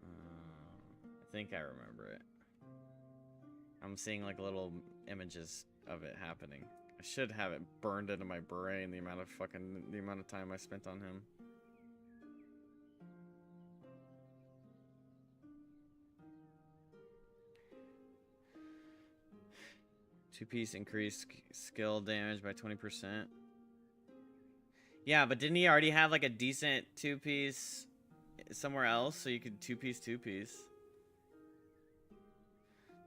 I think I remember it. I'm seeing like little images of it happening. I should have it burned into my brain, the amount of time I spent on him. Two-piece increased skill damage by 20%. Yeah, but didn't he already have like a decent two-piece somewhere else, so you could two-piece.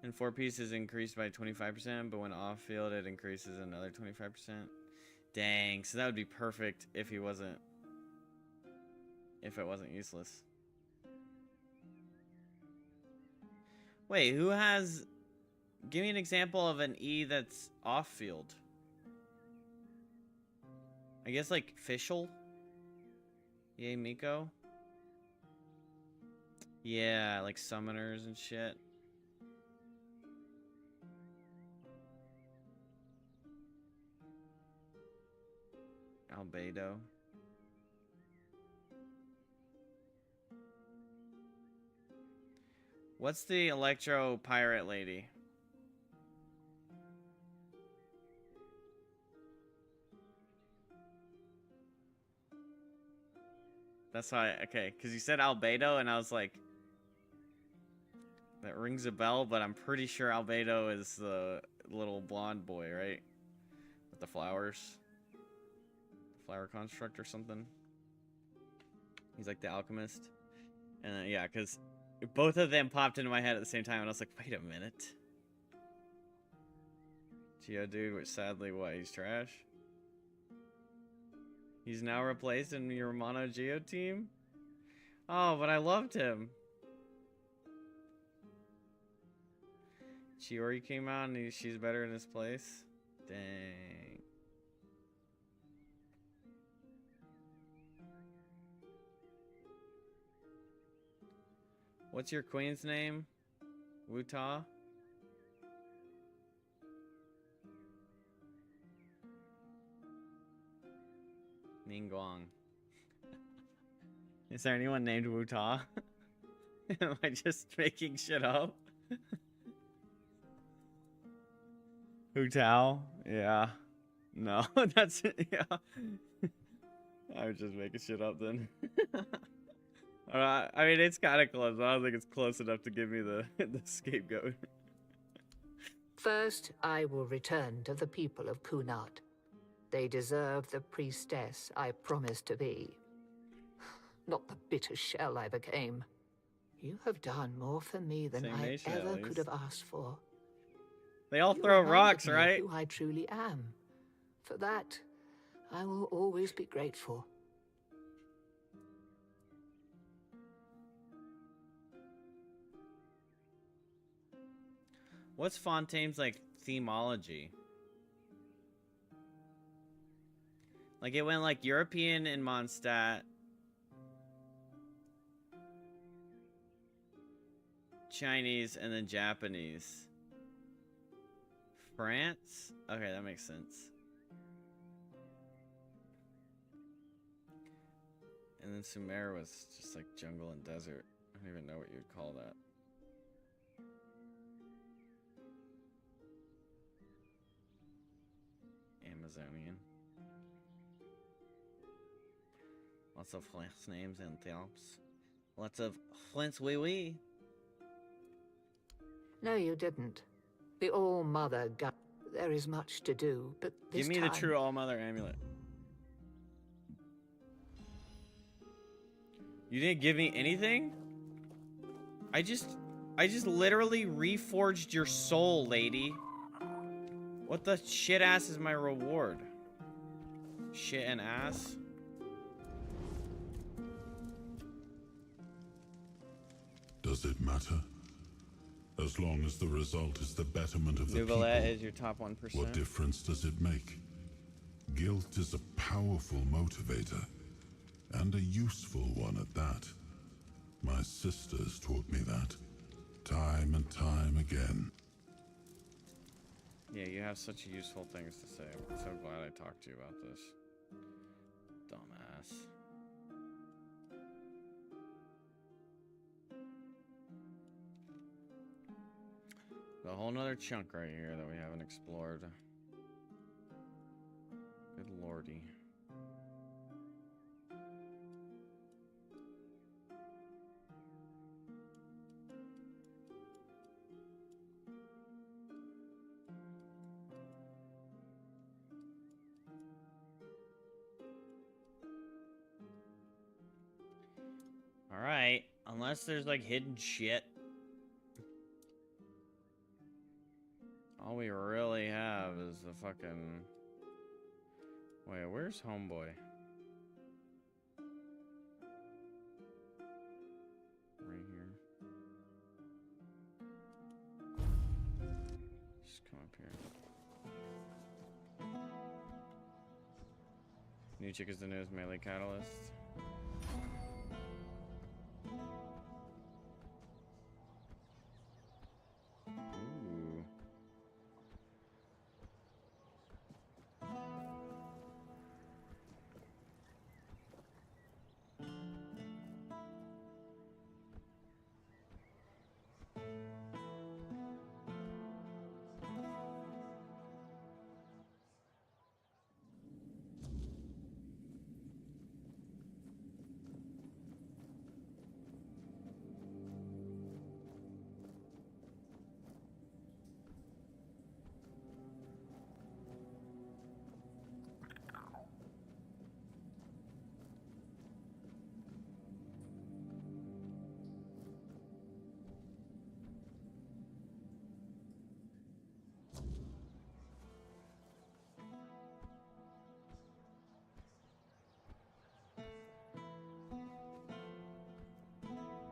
And four-piece is increased by 25%, but when off-field it increases another 25%. Dang, so that would be perfect if it wasn't useless. Wait, who has... Give me an example of an E that's off-field. I guess like Fischl? Yay, Miko? Yeah, like summoners and shit. Albedo. What's the Electro Pirate Lady? That's why, okay, because you said Albedo, and I was like, that rings a bell, but I'm pretty sure Albedo is the little blonde boy, right? With the flowers. Flower construct or something. He's like the alchemist. And yeah, because both of them popped into my head at the same time, and I was like, wait a minute. Geodude, which sadly, what, he's trash? He's now replaced in your mono Geo team? Oh, but I loved him. Chiori came out and she's better in his place? Dang. What's your queen's name? Wuta? Ningguang. Is there anyone named Wuta? Am I just making shit up? Wu-Tao? Yeah. No, that's it. Yeah. I was just making shit up then. I mean, it's kind of close. I don't think it's close enough to give me the scapegoat. First, I will return to the people of Kunat. They deserve the priestess I promised to be. Not the bitter shell I became. You have done more for me than Same I nation, at ever least. could have asked for. They all You throw reminded rocks, me right? Who I truly am. For that, I will always be grateful. What's Fontaine's like themology? Like it went like European in Mondstadt, Chinese, and then Japanese. France? Okay, that makes sense. And then Sumer was just like jungle and desert. I don't even know what you'd call that. Amazonian. Lots of French names and terms. Lots of French oui oui. No, you didn't. The All-Mother got... There is much to do, but this Give me time... the true All-Mother amulet. You didn't give me anything? I just literally reforged your soul, lady. What the shit ass is my reward? Shit and ass? Does it matter? As long as the result is the betterment of the people, Nouvelle is your top 1%. what difference does it make? Guilt is a powerful motivator, and a useful one at that. My sisters taught me that, time and time again. Yeah, you have such useful things to say. I'm so glad I talked to you about this. Dumbass. A whole nother chunk right here that we haven't explored. Good lordy. Alright, unless there's like hidden shit. All we really have is the fucking... Wait, where's Homeboy? Right here. Just come up here. New chick is the newest melee catalyst. Ooh.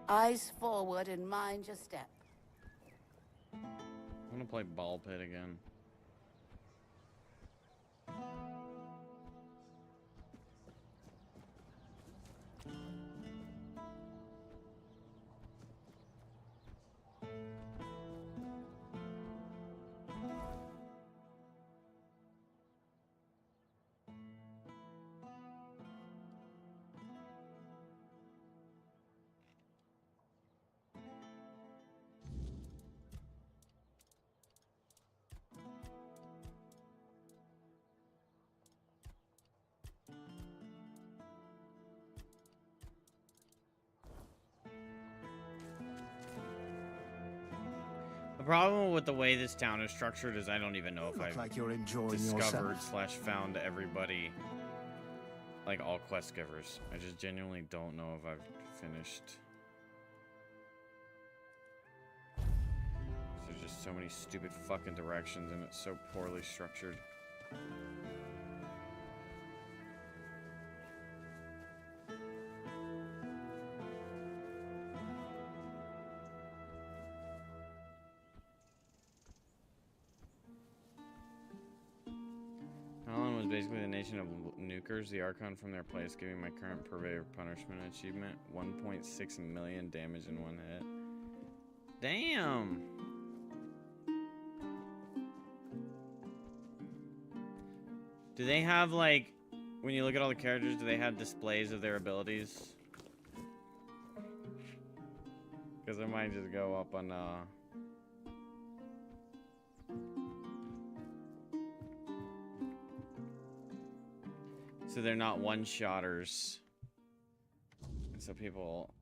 Eyes forward and mind your step. I want to play ball pit again. The problem with the way this town is structured is I don't even know if I've like you're enjoying discovered yourself. / found everybody, like all quest givers. I just genuinely don't know if I've finished. There's just so many stupid fucking directions and it's so poorly structured. is basically the nation of nukers. The Archon from their place, giving my current purveyor punishment achievement 1.6 million damage in one hit. Damn. Do they have, like, when you look at all the characters, do they have displays of their abilities? Because I might just go up on, so they're not one-shotters. And so people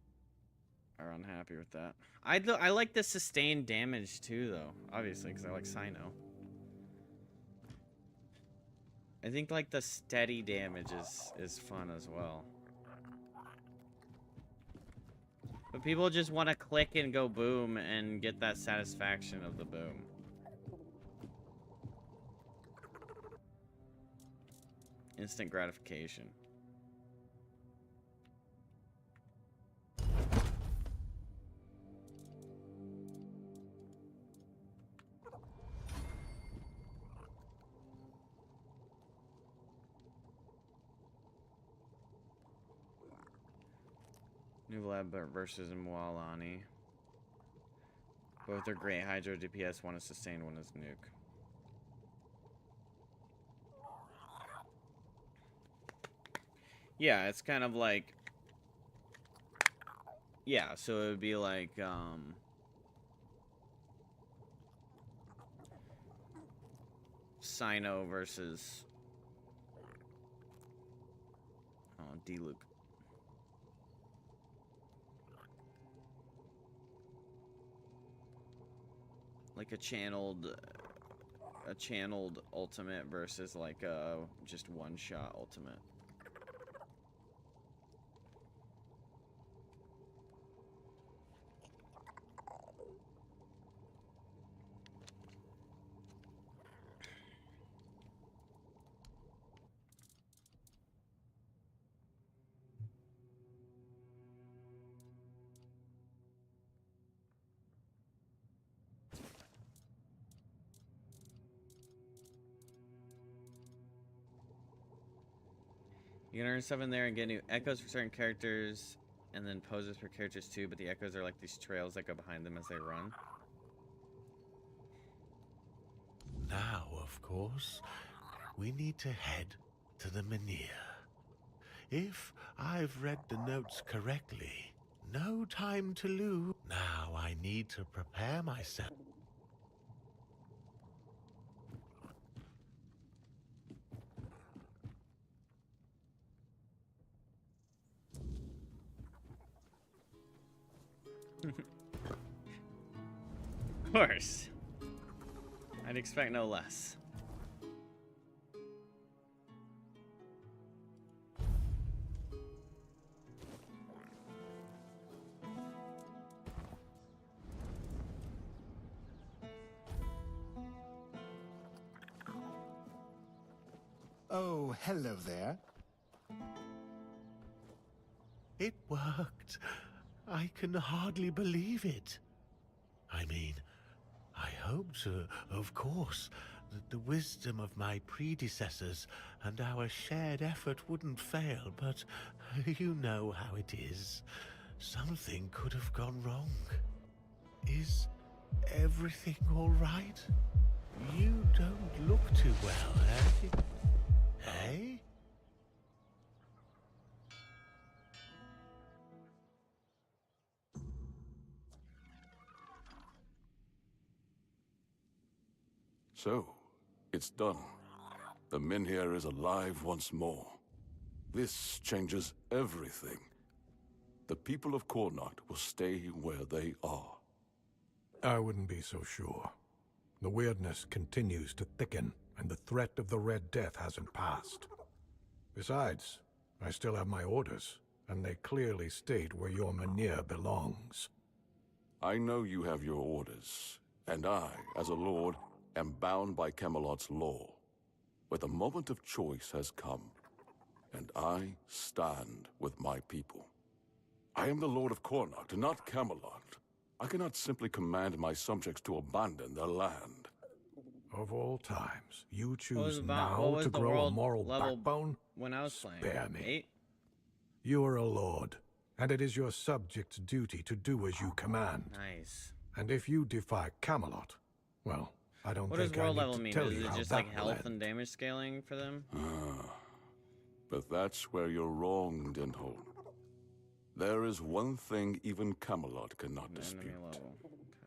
are unhappy with that. I like the sustained damage too, though. Obviously, because I like Sino. I think like the steady damage is fun as well. But people just want to click and go boom and get that satisfaction of the boom. Instant gratification. New Lab versus Mwalani. Both are great Hydro DPS. One is sustained, one is nuke. Yeah, it's kind of like... Yeah, so it would be like, Sino versus... Oh, D-Luke. Like a channeled ultimate versus like a just one-shot ultimate. You can earn stuff in there and get new echoes for certain characters, and then poses for characters too, but the echoes are like these trails that go behind them as they run. Now, of course, we need to head to the Menhir. If I've read the notes correctly, no time to lose. Now I need to prepare myself. Of course. I'd expect no less. Oh, hello there. It worked. I can hardly believe it. I mean, I hoped, of course, that the wisdom of my predecessors and our shared effort wouldn't fail, but you know how it is. Something could have gone wrong. Is everything all right? You don't look too well, eh? Eh? So, it's done. The Menhir is alive once more. This changes everything. The people of Cornart will stay where they are. I wouldn't be so sure. The weirdness continues to thicken, and the threat of the Red Death hasn't passed. Besides, I still have my orders, and they clearly state where your Menhir belongs. I know you have your orders, and I, as a lord, am bound by Camelot's law. But the moment of choice has come, and I stand with my people. I am the Lord of Cornart, not Camelot. I cannot simply command my subjects to abandon their land. Of all times, you What choose was now to the grow a world moral level backbone? when I was playing? Spare me. 8? You are a lord, and it is your subjects' duty to do as you command. Nice. And if you defy Camelot, well, I don't What does think I world need level to mean? tell Is you it how just that like will health end. and damage scaling for them? But that's where you're wrong, Denholm. There is one thing even Camelot cannot dispute.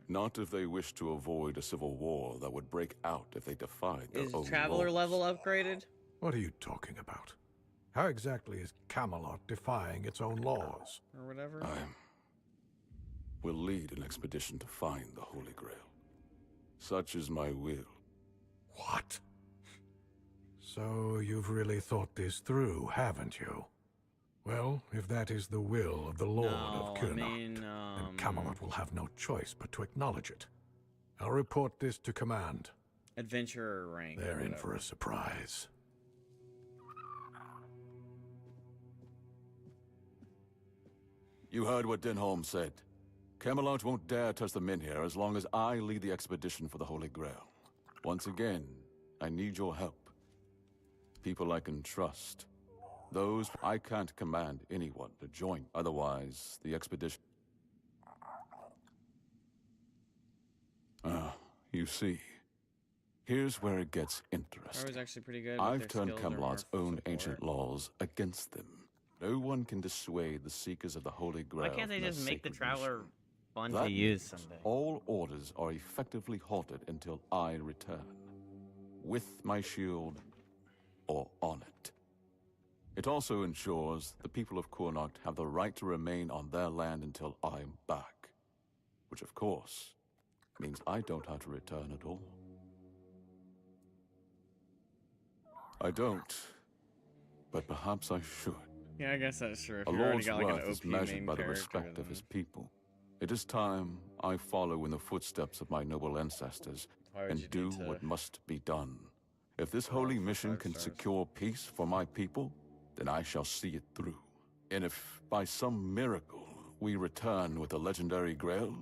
Not if they wish to avoid a civil war that would break out if they defied their Is own Traveler laws. level upgraded? What are you talking about? How exactly is Camelot defying its own laws? Or whatever? I will lead an expedition to find the Holy Grail. Such is my will. What? So you've really thought this through, haven't you? Well, if that is the will of the Lord of Kurnot, then Camelot will have no choice but to acknowledge it. I'll report this to command. Adventurer rank. They're in for a surprise. You heard what Denholm said. Camelot won't dare touch the men here as long as I lead the expedition for the Holy Grail. Once again, I need your help. People I can trust. Those I can't command anyone to join. Otherwise, the expedition... you see. Here's where it gets interesting. I was actually pretty good. I've turned Camelot's own ancient laws against them. No one can dissuade the seekers of the Holy Grail. Why can't they from their just make the sacred Traveler mission. fun That to use means someday? all orders are effectively halted until I return. With my shield, or on it. It also ensures the people of Kurnot have the right to remain on their land until I'm back. Which, of course, means I don't have to return at all. I don't, but perhaps I should. Yeah, I guess that's true. If A you already lord's got like worth an is OP measured main by the character, respect of then his people. It is time I follow in the footsteps of my noble ancestors would and you do need to what must be done. If this holy mission can secure peace for my people, then I shall see it through. And if by some miracle we return with the legendary Grail,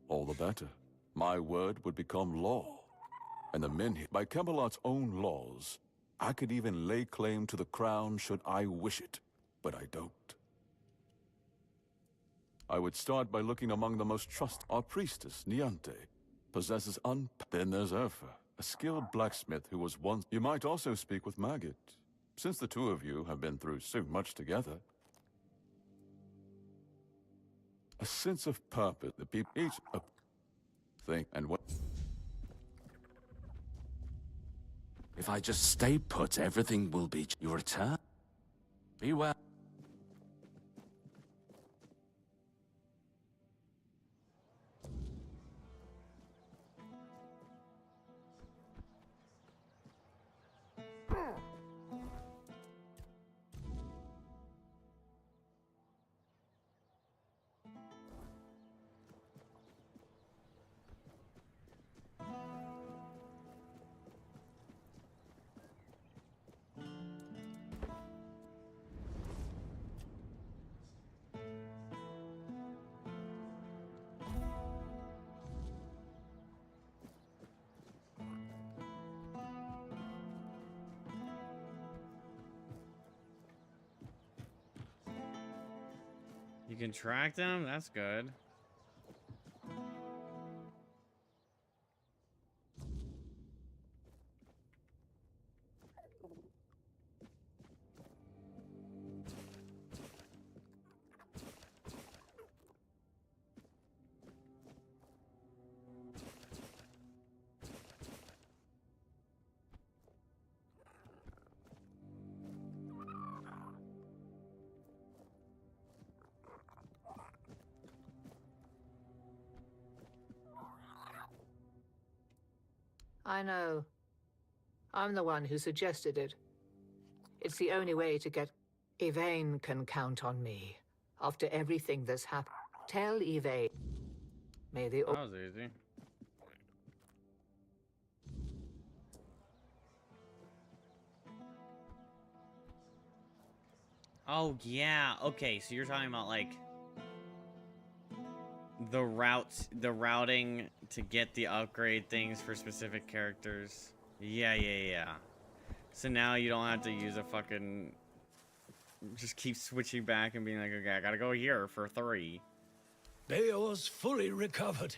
all the better. My word would become law. And the men here, by Camelot's own laws, I could even lay claim to the crown should I wish it, but I don't. I would start by looking among the most trusted. Our priestess, Niante, possesses Then there's Urfa, a skilled blacksmith who was once... You might also speak with Maggot, since the two of you have been through so much together. A sense of purpose, the people each a thing, and what... If I just stay put, everything will be... You return? Be well. You can track them? That's good. I know. I'm the one who suggested it. It's the only way to get... Yvain can count on me. After everything that's happened. Tell Yvain. May the... That was easy. Oh, yeah. Okay, so you're talking about, like... The routing to get the upgrade things for specific characters. Yeah. So now you don't have to use a fucking... Just keep switching back and being like, okay, I gotta go here for 3. Beor's fully recovered.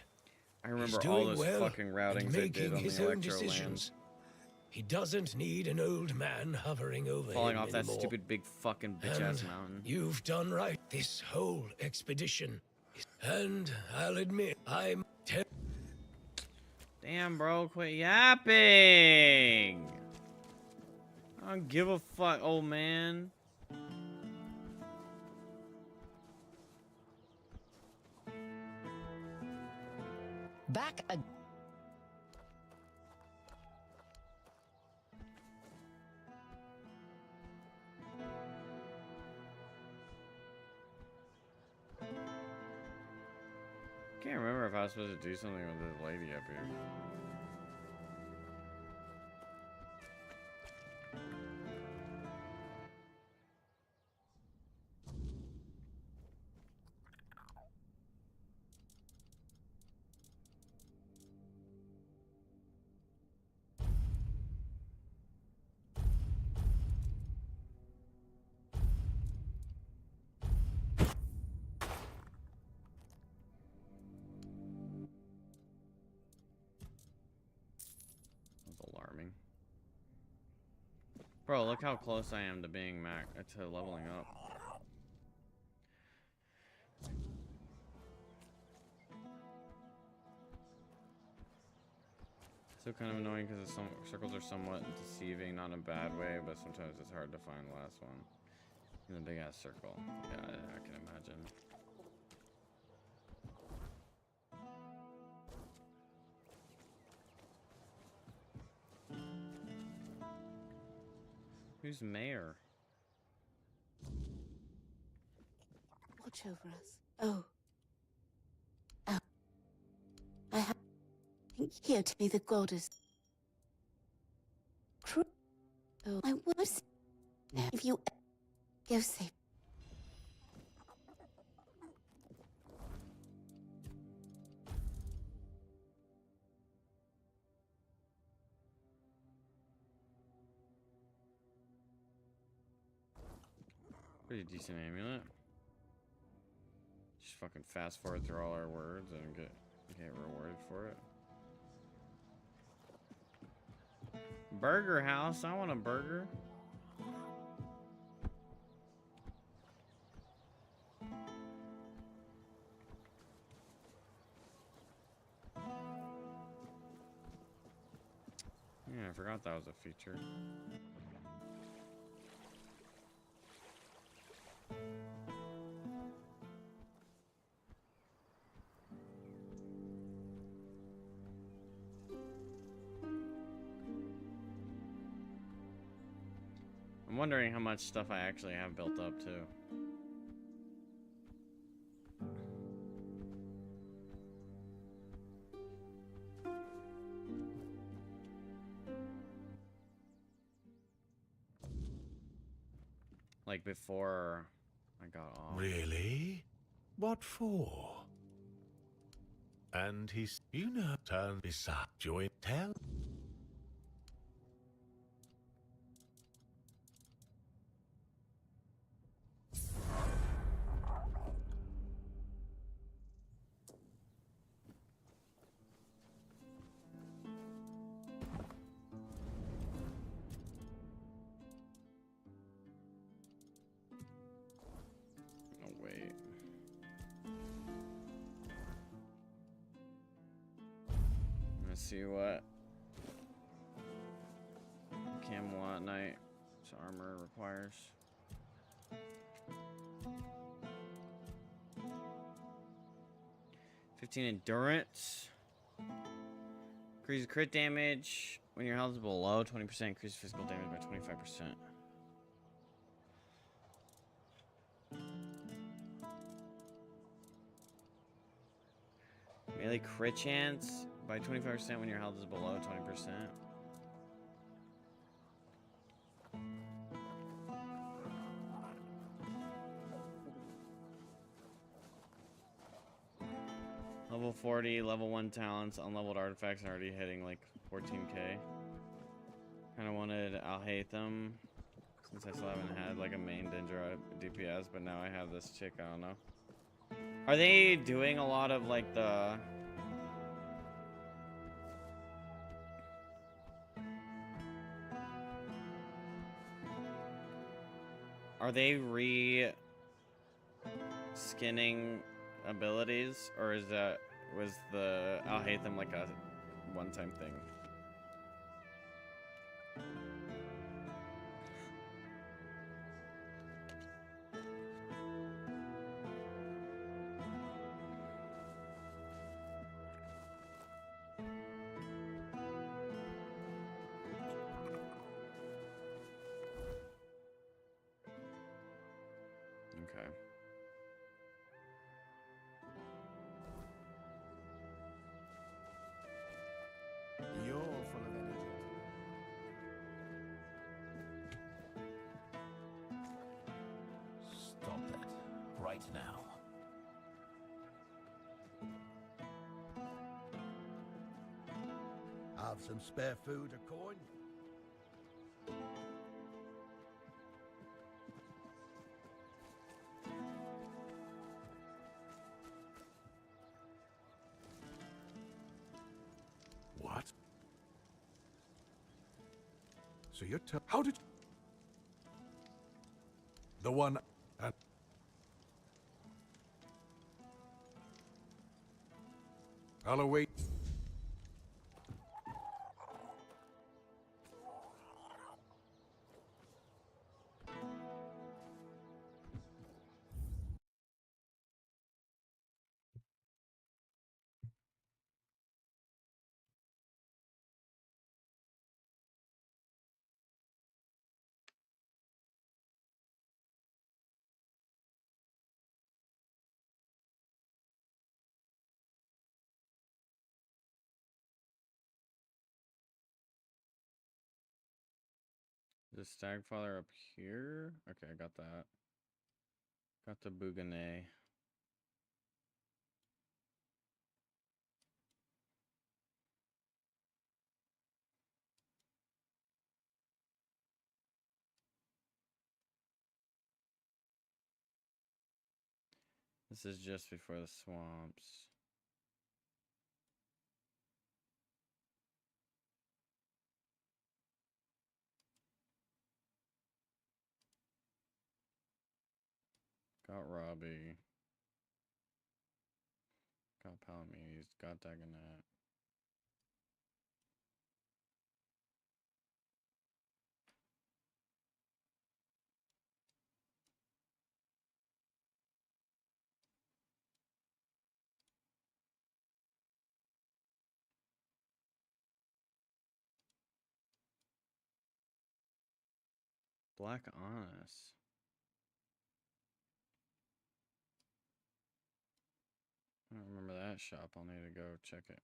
I remember He's all doing those well fucking routings and I did making on his the own Electro decisions. Land. He doesn't need an old man hovering over Falling him off that anymore. stupid big fucking bitch-ass And mountain. You've done right this whole expedition. And I'll admit, I'm Damn, bro, quit yapping! I don't give a fuck, old man. Back again. Can't remember if I was supposed to do something with this lady up here. That's alarming. Bro, look how close I am to being to leveling up. Still kind of annoying because some circles are somewhat deceiving, not in a bad way, but sometimes it's hard to find the last one. In the big ass circle. Yeah, I can imagine. Who's mayor? Watch over us. Oh. I have here to be the goddess. Oh, I was. Now, if you go safe. Pretty decent amulet. Just fucking fast forward through all our words and get rewarded for it. Burger house, I want a burger. Yeah, I forgot that was a feature. I'm wondering how much stuff I actually have built up too. Like before I got off. Really? What for? And he's, you know, turn beside joy tell. Oh wait. Let's see what Camelot Knight's armor requires. 15 endurance. Increases crit damage when your health is below 20%. Increases physical damage by 25%. Melee crit chance by 25% when your health is below 20%. Level 40, level 1 talents, unleveled artifacts, and already hitting like 14k. Kind of wanted Alhaitham, since I still haven't had like a main Dendra DPS, but now I have this chick, I don't know. Are they doing a lot of like the... Are they re-skinning abilities, or is that, was the Alhaitham like a one-time thing? Okay. You're full of energy. Stop that. Right now. Have some spare food or coin? What? So you're how did... The one... I'll await... Is Stagfather up here? Okay, I got that. Got the Bouganet. This is just before the swamps. Got Robbie. Got Palamedes. Got Dagonet. Black Honest. I don't remember that shop. I'll need to go check it.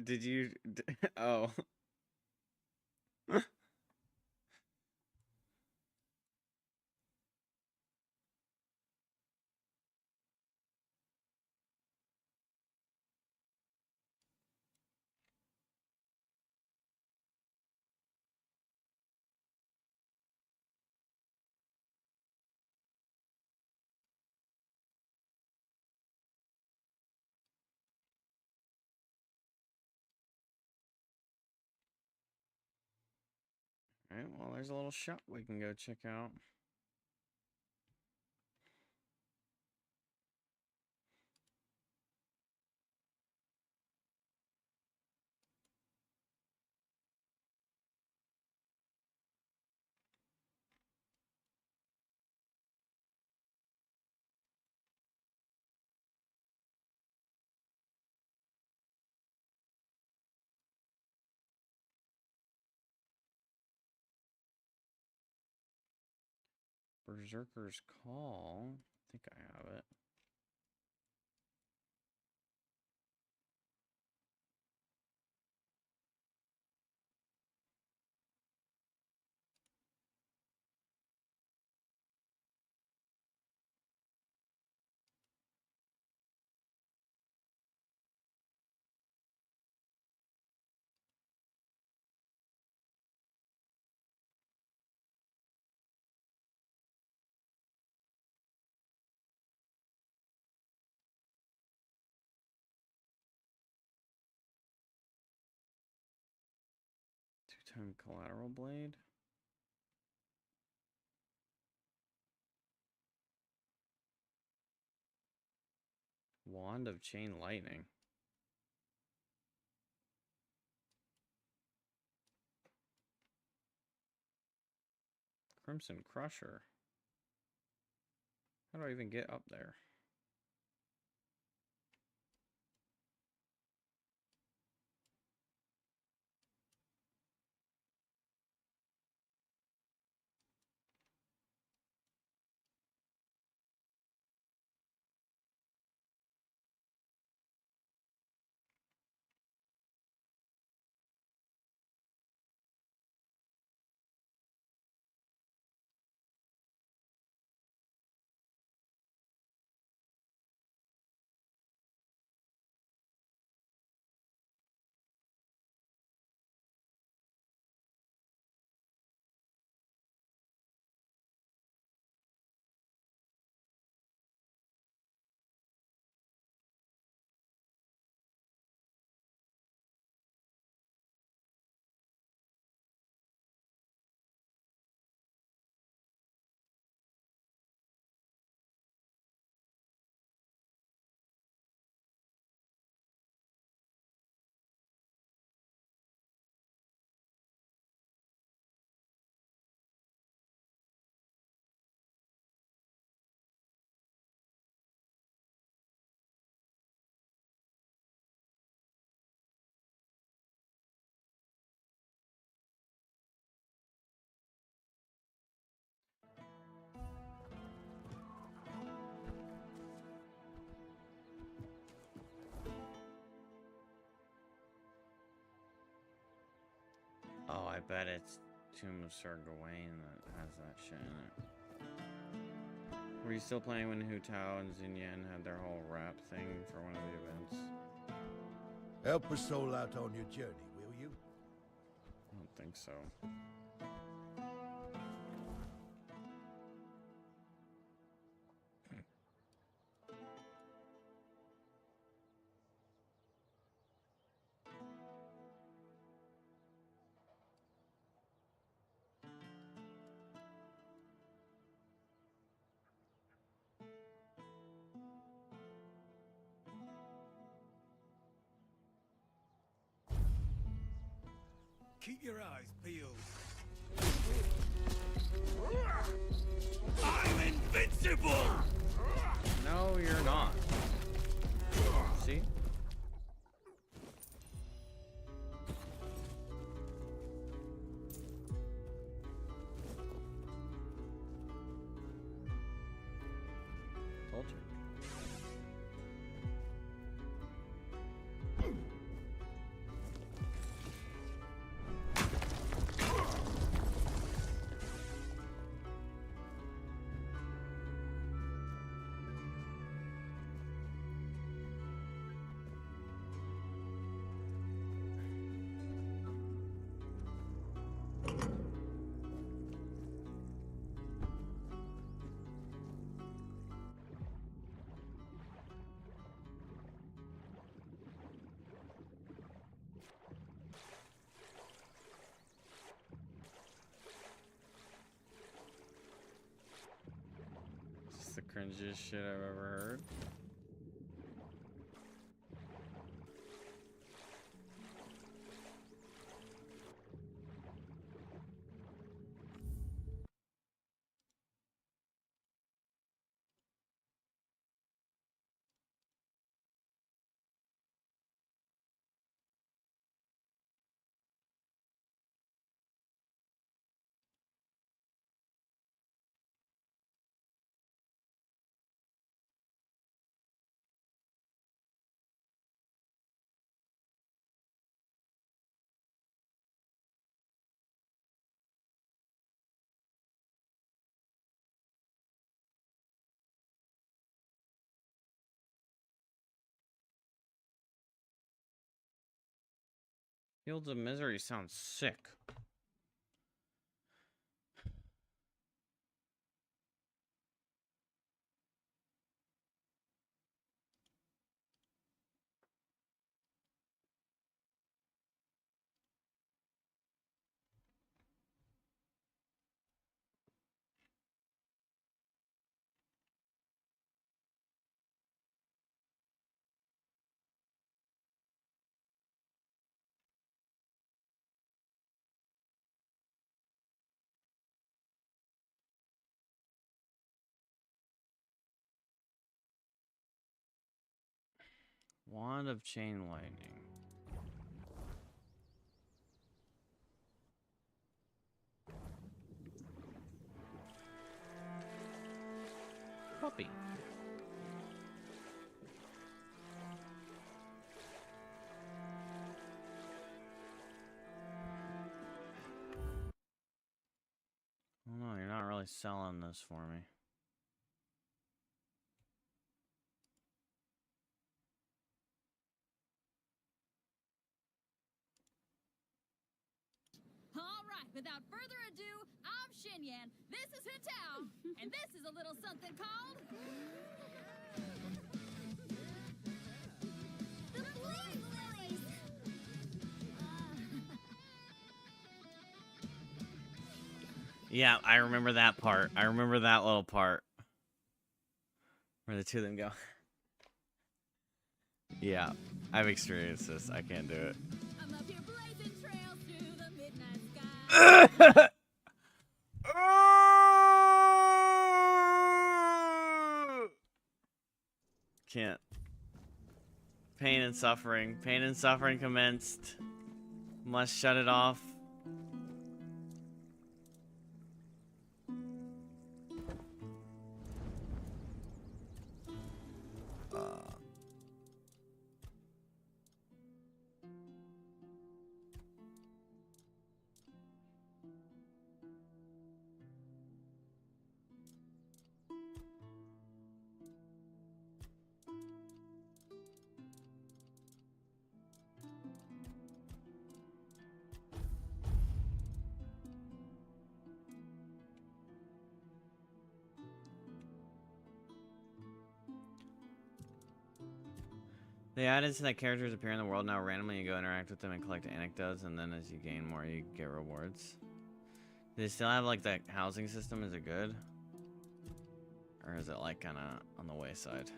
Did you, oh. Alright, well, there's a little shop we can go check out. Berserker's Call. I think I have it. And collateral blade. Wand of chain lightning. Crimson Crusher. How do I even get up there? Oh, I bet it's Tomb of Sir Gawain that has that shit in it. Were you still playing when Hu Tao and Xin Yan had their whole rap thing for one of the events? Help a soul out on your journey, will you? I don't think so. Keep your eyes peeled. I'm invincible! No, you're not. See? Told you. This is the cringiest shit I've ever heard. Fields of Misery sounds sick. Wand of chain lightning. Puppy. Oh no, you're not really selling this for me. All right, without further ado, I'm Shinyan. This is Hitao, and this is a little something called the Blaze Lilies. Yeah, I remember that part. I remember that little part. Where the two of them go. Yeah, I've experienced this. I can't do it. I'm up here blazing trails through the midnight sky. Can't. Pain and suffering. Pain and suffering commenced. Must shut it off. They added so that characters appear in the world now randomly. You go interact with them and collect anecdotes, and then as you gain more, you get rewards. Do they still have like that housing system? Is it good? Or is it like kind of on the wayside?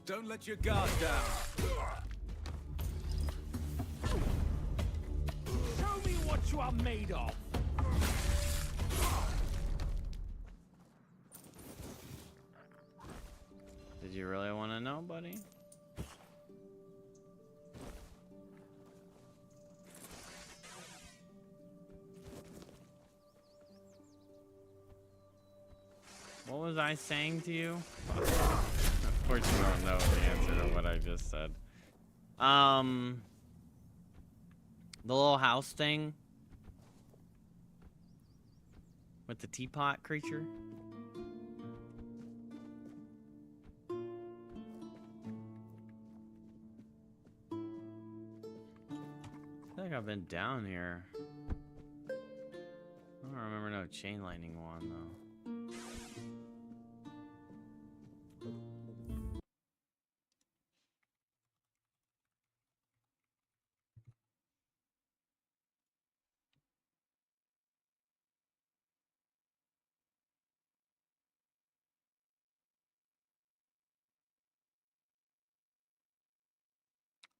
Don't let your guard down. Show me what you are made of. Did you really want to know, buddy? What was I saying to you? Of course you don't know the answer to what I just said. The little house thing with the teapot creature. I feel like I've been down here. I don't remember no chain lightning wand though.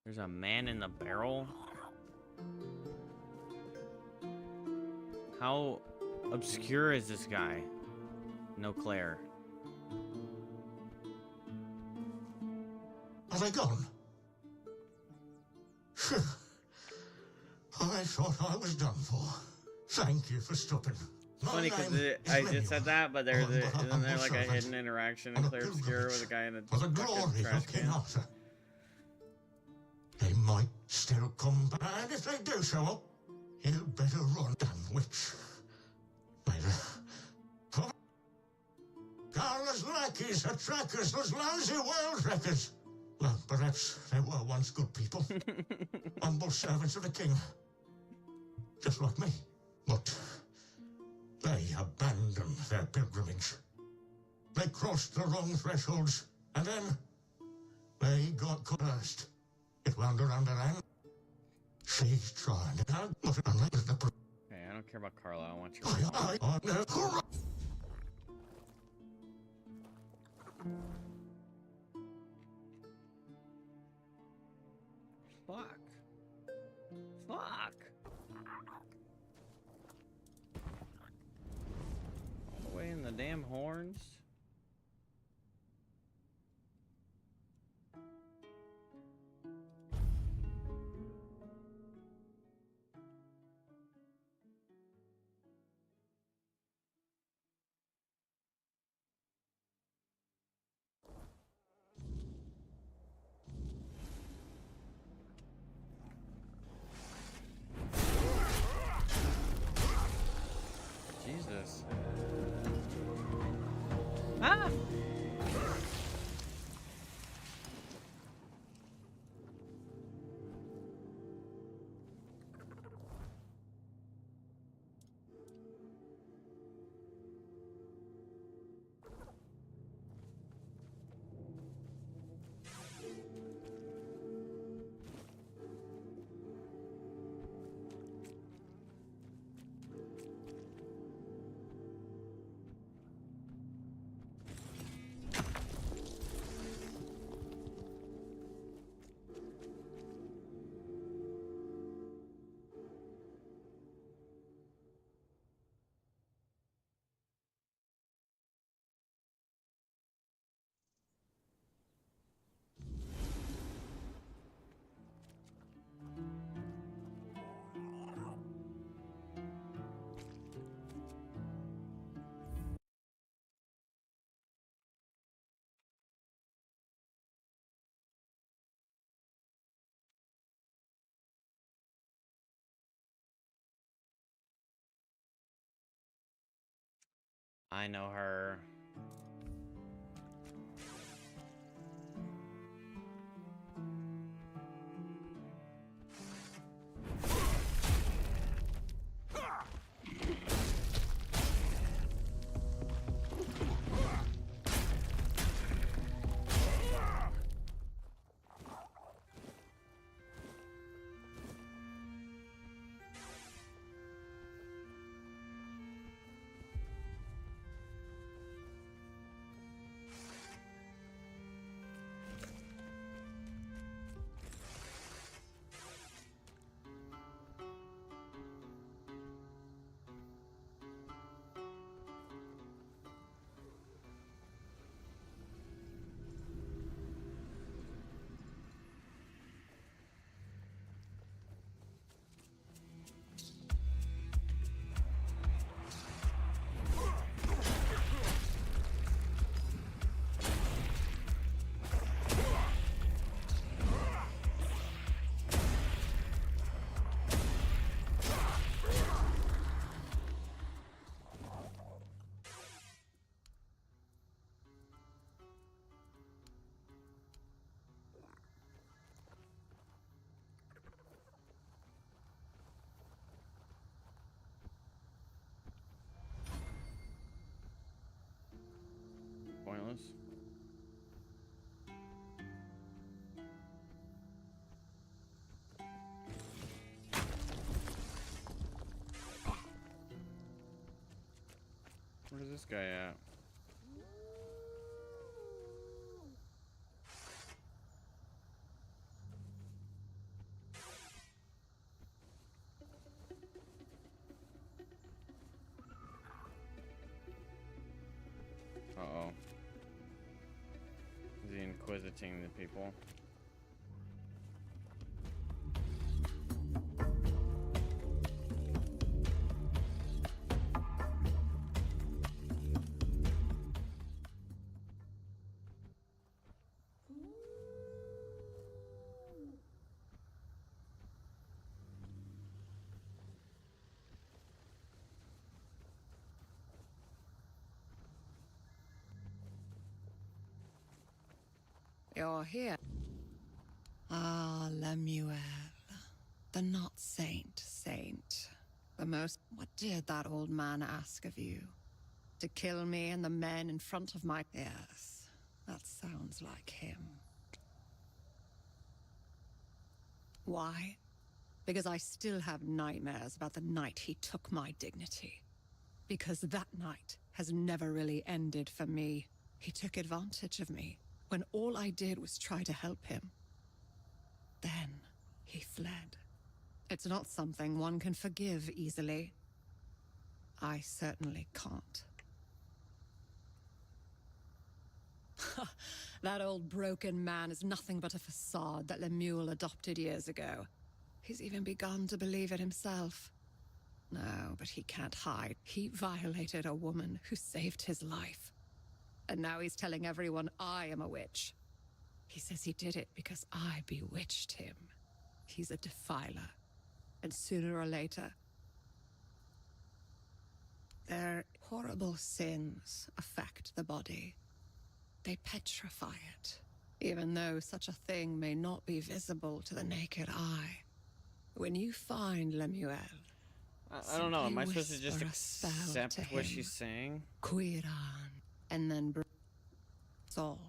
There's a man in the barrel. How obscure is this guy? No Claire. Are they gone? I thought I was done for. Thank you for stopping. Funny because I just said that, but isn't there like a hidden interaction in Claire Obscure with a guy in a fucking trash can? They might still come bad if they do show up. You better run, damn witch. May the Carla's lackeys are trackers, those lousy world wreckers. Well, perhaps they were once good people. Humble servants of the king. Just like me. But they abandoned their pilgrimage. They crossed the wrong thresholds, and then they got cursed. It wound around her hand. She's trying to hug, but unless the... Hey, I don't care about Carla. I want you. I never... Fuck. Fuck. All the way in the damn horns. Jesus. Ah! I know her. Pointless. Where's this guy at? Uh-oh. Is he inquisiting the people? You're here. Ah, Lemuel, the not saint. The most. What did that old man ask of you? To kill me and the men in front of my. Yes, that sounds like him. Why? Because I still have nightmares about the night he took my dignity. Because that night has never really ended for me. He took advantage of me when all I did was try to help him. Then he fled. It's not something one can forgive easily. I certainly can't. That old broken man is nothing but a facade that Lemuel adopted years ago. He's even begun to believe it himself. No, but he can't hide. He violated a woman who saved his life. And now he's telling everyone I am a witch. He says he did it because I bewitched him. He's a defiler. And sooner or later, their horrible sins affect the body. They petrify it, even though such a thing may not be visible to the naked eye. When you find Lemuel, I don't know. Am I supposed to just whisper a spell accept to what him. she's saying? Quiran, and then it's all.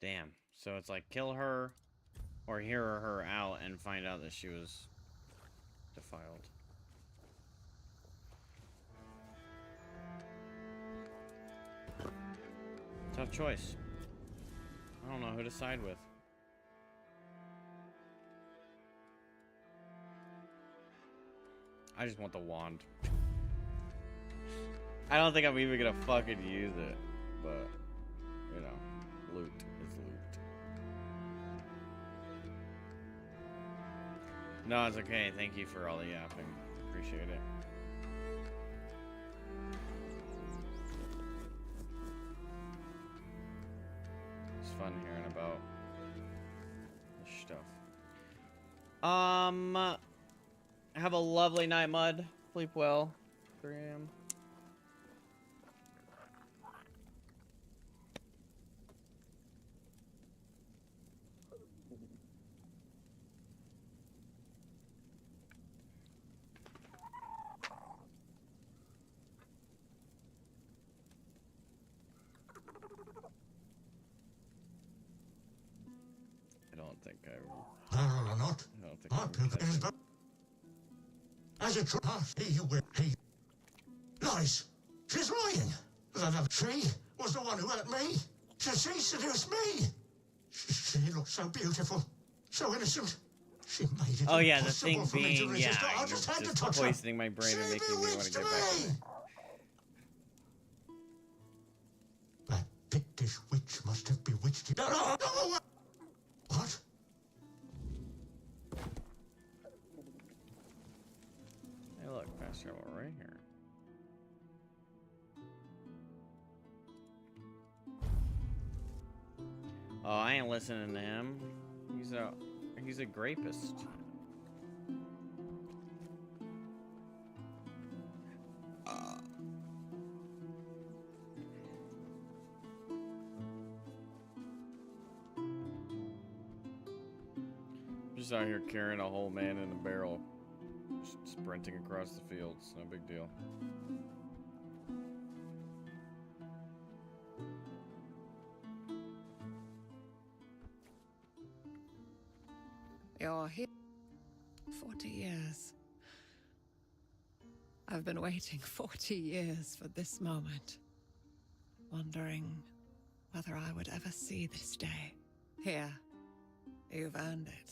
Damn. So it's like kill her or hear her out and find out that she was defiled. Tough choice. I don't know who to side with. I just want the wand. I don't think I'm even gonna fucking use it, but you know, loot is loot. No, it's okay. Thank you for all the yapping. Appreciate it. It's fun hearing about this stuff. Have a lovely night, Mud. Sleep well. 3 a.m. I don't think I will. Or not. I don't think I will catch it. As it he will. He lies. She's lying. She was the one who hurt me. She seduced me. She looked so beautiful, so innocent. She made it Oh yeah, the impossible thing for me to being, resist. yeah, I you're just had to just touch her. poisoning my brain and making me want to get back to it. That Pictish witch must have bewitched you. No, what? Hey look, fast travel right here. Oh, I ain't listening to him. He's a grapist. Just out here carrying a whole man in a barrel. Just sprinting across the fields, no big deal. You're here 40 years. I've been waiting 40 years for this moment, wondering whether I would ever see this day. Here, you've earned it.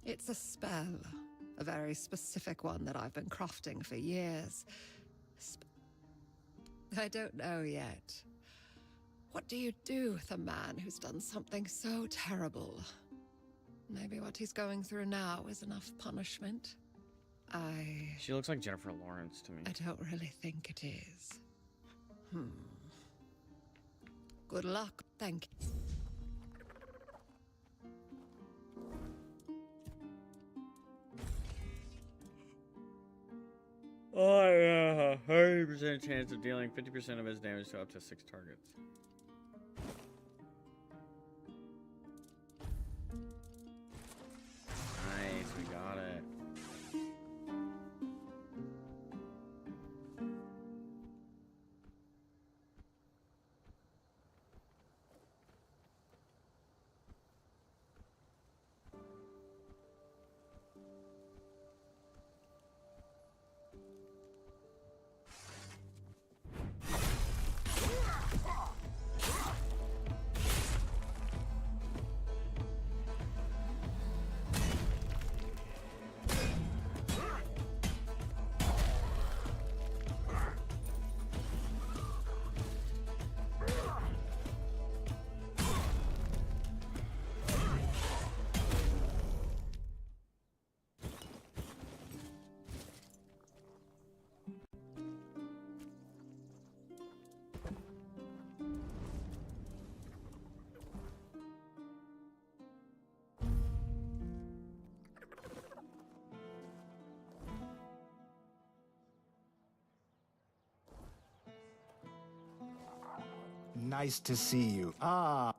It's a spell, a very specific one that I've been crafting for years. I don't know yet. What do you do with a man who's done something so terrible? Maybe what he's going through now is enough punishment. She looks like Jennifer Lawrence to me. I don't really think it is. Good luck. Thank you. Oh yeah, 100% chance of dealing 50% of his damage to up to 6 targets. Nice, we got it. Nice to see you. Ah.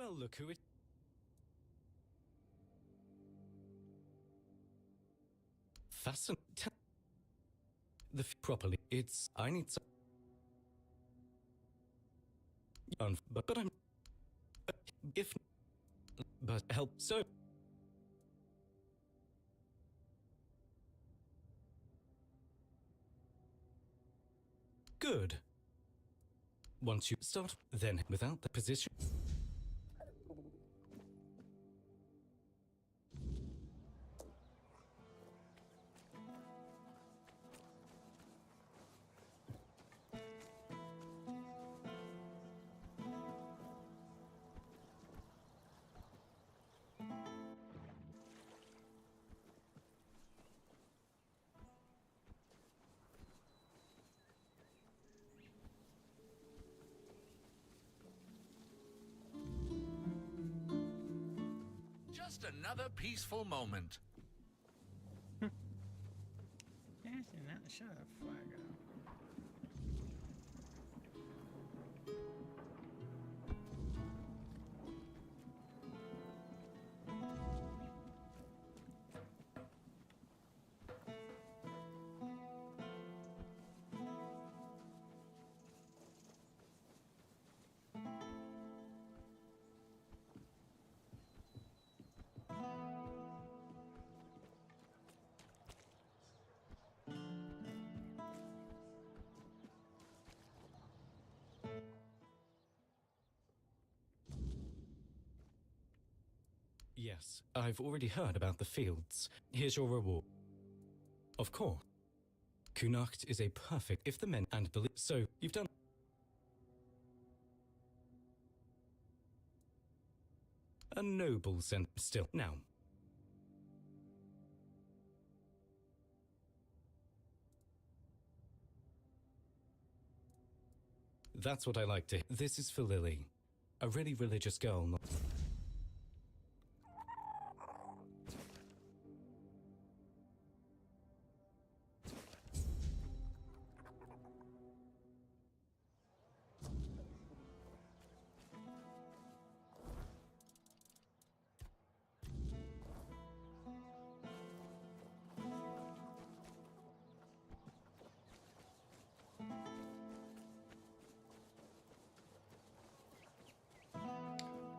Well, look who it... Fasten... properly. It's... I need some... but I'm... if... but help, so... Good. Once you start, then without the position... Just another peaceful moment. Shut the fuck up. Yes, I've already heard about the fields. Here's your reward. Of course. Kunacht is a perfect if the men and believe. So, you've done... A noble sense still. Now. That's what I like to... This is for Lily. A really religious girl, not...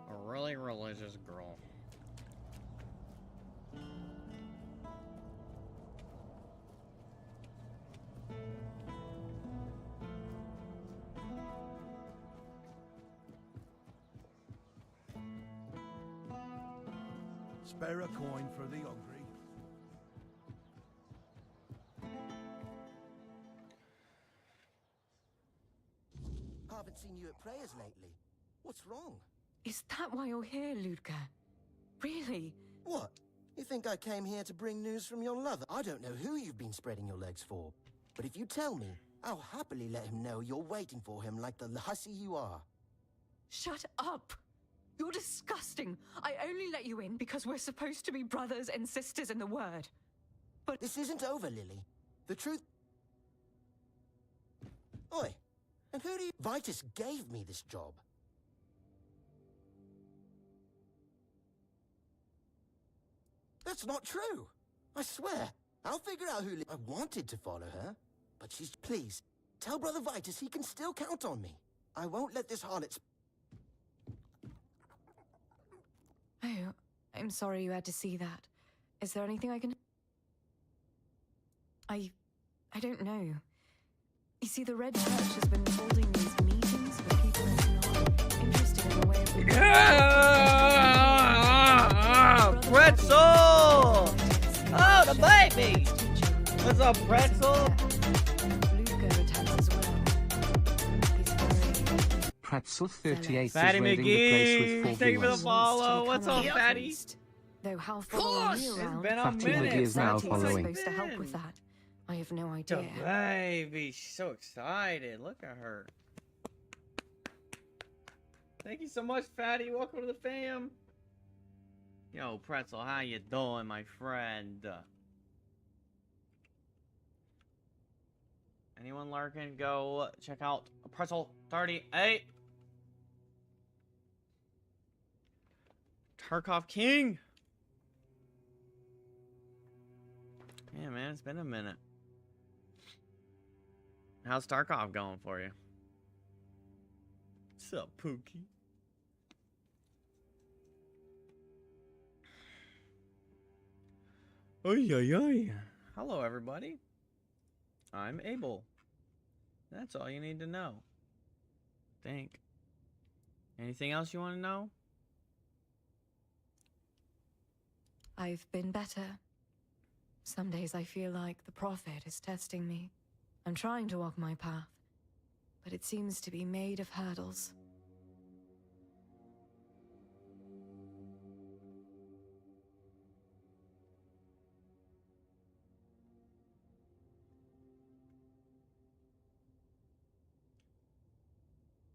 A really religious girl. Spare a coin for the hungry. Haven't seen you at prayers lately. What's wrong? Is that why you're here, Ludger? Really? What? You think I came here to bring news from your lover? I don't know who you've been spreading your legs for. But if you tell me, I'll happily let him know you're waiting for him like the hussy you are. Shut up! You're disgusting. I only let you in because we're supposed to be brothers and sisters in the word. But this isn't over, Lily. The truth... Oi, and who do you... Vitus gave me this job. That's not true. I swear. I'll figure out who... I wanted to follow her, but she's... Please, tell Brother Vitus he can still count on me. I won't let this harlot... Oh, I'm sorry you had to see that. Is there anything I can... I don't know. You see, the Red Church has been holding these meetings for people who are not interested in the way of... Yeah! Pretzel! Oh, the baby! What's up, Pretzel? Pretzel 38 Fatty is raiding the place with McGee! 4 Thank you for the viewers. follow. What's up, Fatty? Though how following me around... It's been a Fatty minute. McGee is now Fatty's following. supposed to help with that. I have no The idea. baby, she's so excited. Look at her. Thank you so much, Fatty. Welcome to the fam. Yo, Pretzel, how you doing, my friend? Anyone lurking? Go check out Pretzel 38. Tarkov King. Yeah, man, it's been a minute. How's Tarkov going for you? What's up, Pookie? Oy, oy, oy. Hello, everybody. I'm Abel. That's all you need to know. Think. Anything else you want to know? I've been better. Some days I feel like the Prophet is testing me. I'm trying to walk my path, but it seems to be made of hurdles.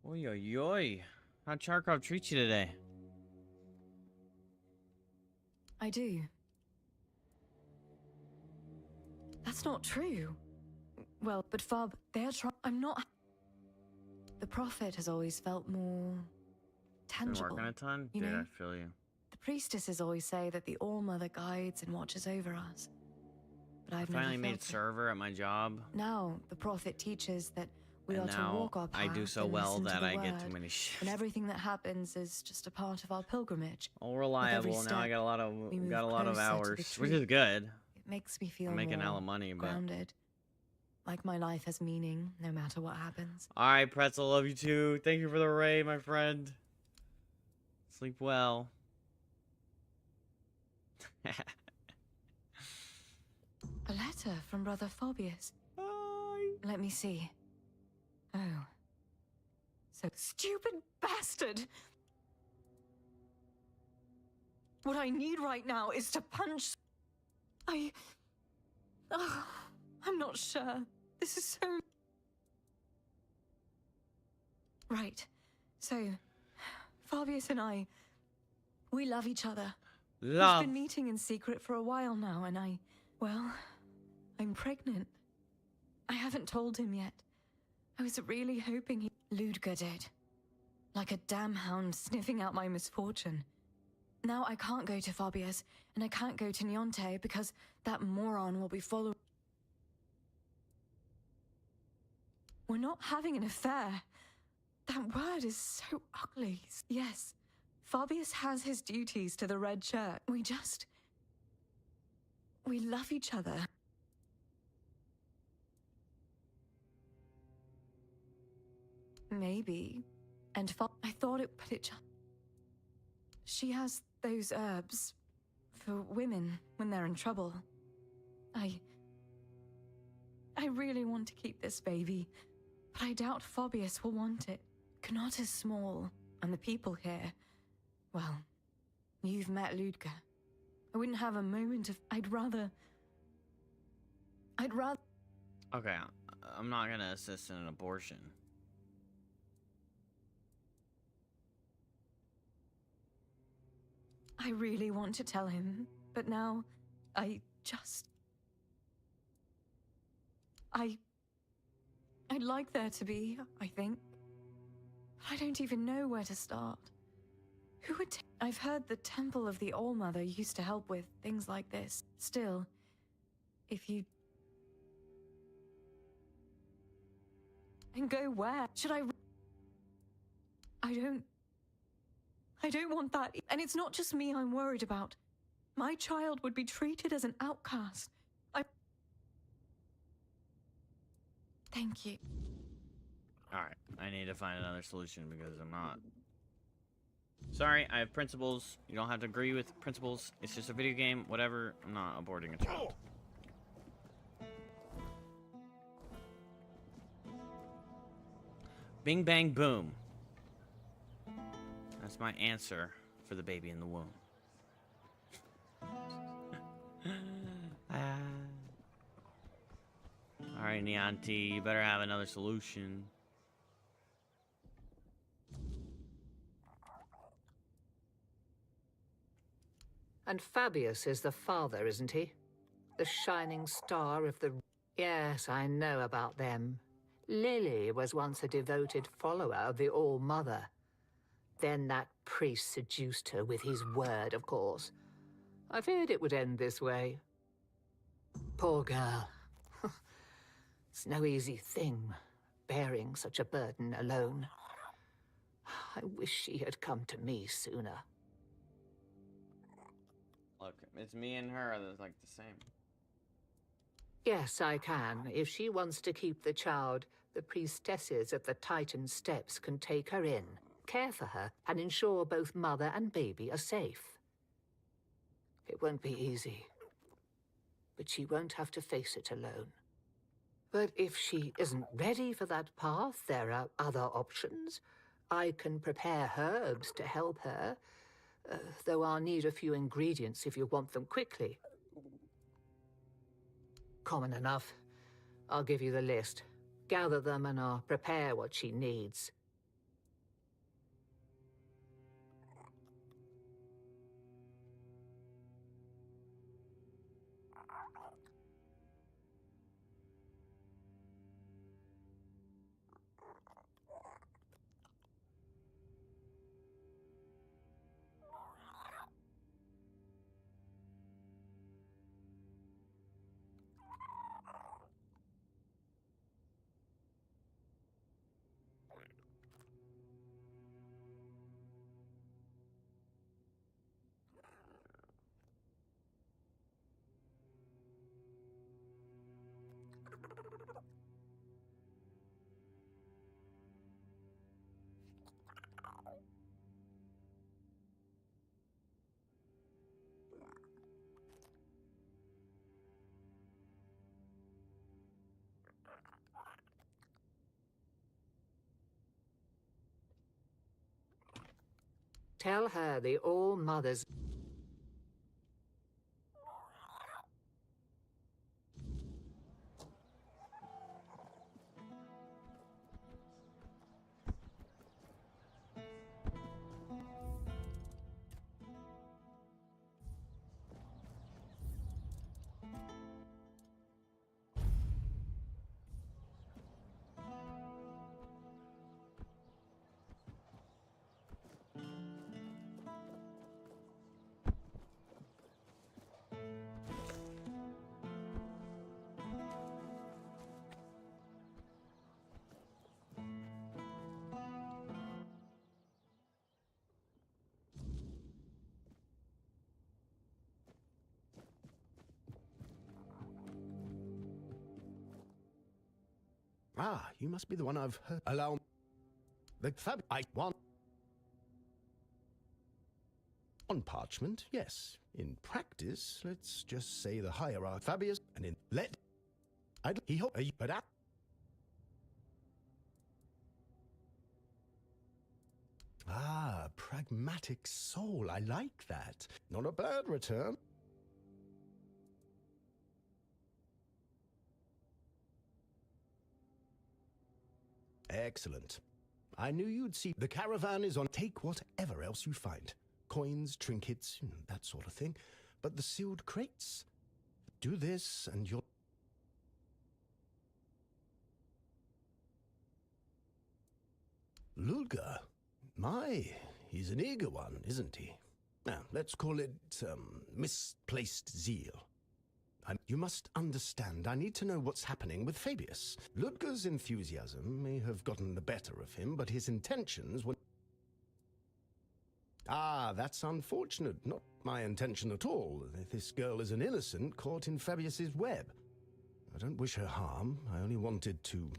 Oy, oy, oy. How'd Charkov treat you today? I do. That's not true. Well, but Fob, they're trying. I'm not. The Prophet has always felt more tangible. Been working a ton? You Dude, know? I feel you. The priestesses always say that the All-Mother guides and watches over us. But I've I finally never made felt it. server at my job. Now, the Prophet teaches that we And are to now walk our path I do so and well listen to that the I get too word, many shifts. and everything that happens is just a part of our pilgrimage. All With every reliable. Now I step, got a lot of we move got a lot of closer to the hours, which is truth. good. It makes me feel I'm making more hella money, but grounded. Like my life has meaning, no matter what happens. all right, Pretzel, love you too. Thank you for the raid, my friend. Sleep well. A letter from Brother Phobius. Let me see. Oh. So stupid bastard! What I need right now is to punch... I'm not sure. This is so... Right. So, Fabius and I, we love each other. Love. We've been meeting in secret for a while now, and I'm pregnant. I haven't told him yet. I was really hoping he... Ludger did. Like a damn hound sniffing out my misfortune. Now I can't go to Fabius, and I can't go to Neonte because that moron will be following... We're not having an affair. That word is so ugly. Yes, Fabius has his duties to the Red Church. We love each other. Maybe. And I thought it, but it just... She has those herbs for women when they're in trouble. I really want to keep this baby, but I doubt Fabius will want it. Knot is small, and the people here... Well, you've met Ludger. I wouldn't have a moment of... I'd rather... Okay, I'm not gonna assist in an abortion. I really want to tell him, but now I'd like there to be, I think. But I don't even know where to start. Who would I've heard the Temple of the All-Mother used to help with things like this. Still, if you... And go where? Should I don't want that. And it's not just me I'm worried about. My child would be treated as an outcast. Thank you. Alright, I need to find another solution because I'm not... Sorry, I have principles. You don't have to agree with principles. It's just a video game. Whatever. I'm not aborting a child. Bing, bang, boom. That's my answer for the baby in the womb. Alright, Nianti, you better have another solution. And Fabius is the father, isn't he? The shining star of the... Yes, I know about them. Lily was once a devoted follower of the All-Mother. Then that priest seduced her with his word, of course. I feared it would end this way. Poor girl. It's no easy thing, bearing such a burden alone. I wish she had come to me sooner. Look, it's me and her that's like the same. Yes, I can. If she wants to keep the child, the priestesses at the Titan Steps can take her in, care for her, and ensure both mother and baby are safe. It won't be easy, but she won't have to face it alone. But if she isn't ready for that path, there are other options. I can prepare herbs to help her, though I'll need a few ingredients if you want them quickly. Common enough. I'll give you the list. Gather them and I'll prepare what she needs. Tell her the All-Mother's... Ah, you must be the one I've heard. Allow the fab I want. On parchment, yes. In practice, let's just say the hierarchy Fabius, and in let he hope but at ah, pragmatic soul. I like that. Not a bad return. Excellent. I knew you'd see. The caravan is on. Take whatever else you find. Coins, trinkets, that sort of thing. But the sealed crates? Do this and you'll... Ludger? My, he's an eager one, isn't he? Now, let's call it, misplaced zeal. You must understand, I need to know what's happening with Fabius. Ludger's enthusiasm may have gotten the better of him, but his intentions were... Ah, that's unfortunate. Not my intention at all. This girl is an innocent caught in Fabius's web. I don't wish her harm. I only wanted to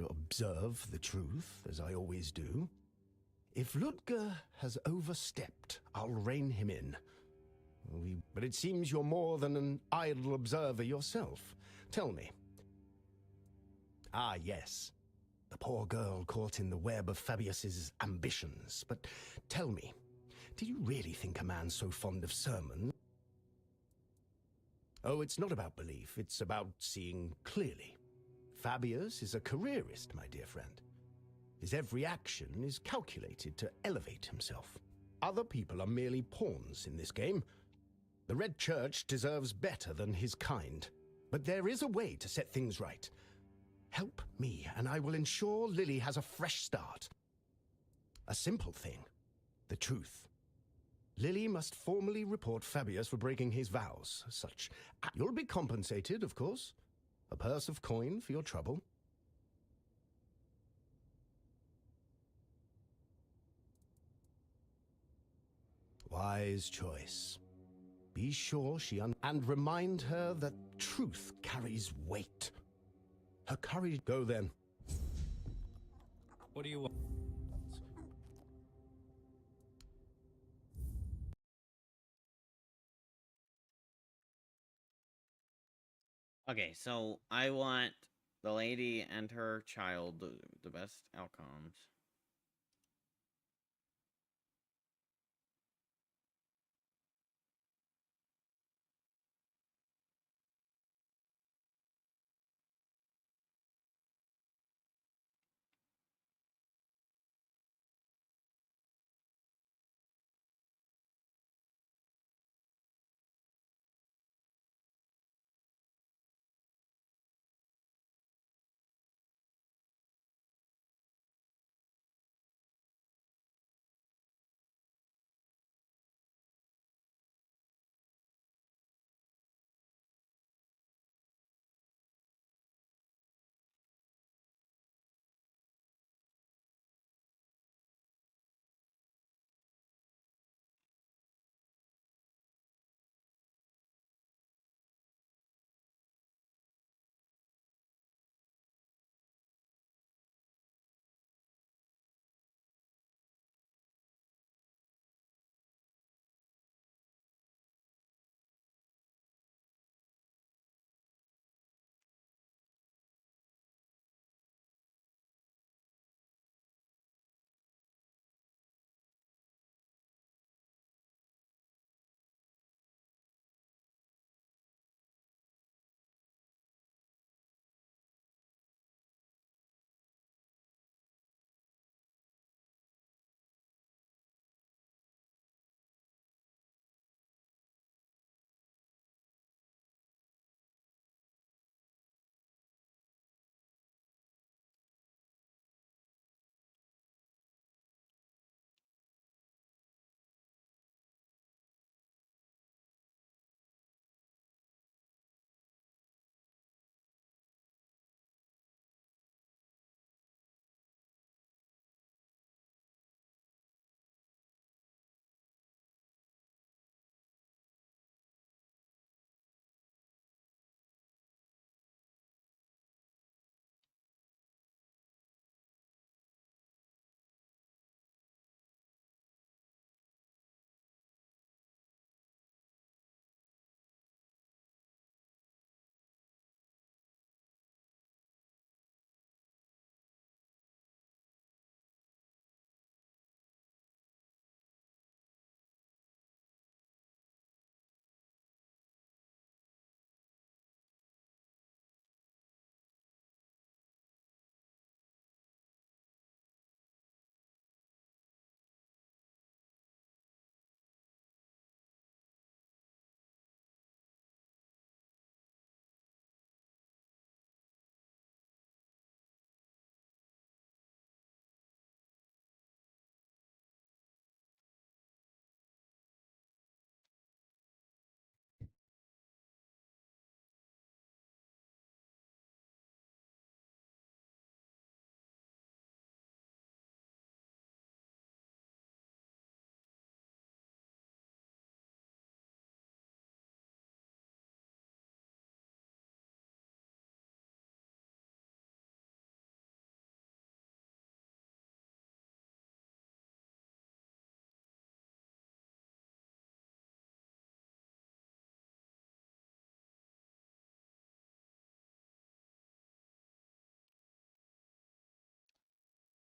observe the truth, as I always do. If Ludger has overstepped, I'll rein him in. But it seems you're more than an idle observer yourself. Tell me. Ah, yes. The poor girl caught in the web of Fabius's ambitions. But tell me, do you really think a man so fond of sermons? Oh, it's not about belief. It's about seeing clearly. Fabius is a careerist, my dear friend. His every action is calculated to elevate himself. Other people are merely pawns in this game. The Red Church deserves better than his kind. But there is a way to set things right. Help me, and I will ensure Lily has a fresh start. A simple thing. the truth. Lily must formally report Fabius for breaking his vows. You'll be compensated, of course. A purse of coin for your trouble. Wise choice. Be sure and remind her that truth carries weight. Her courage. Go then. What do you want? Okay, so I want the lady and her child the best outcomes.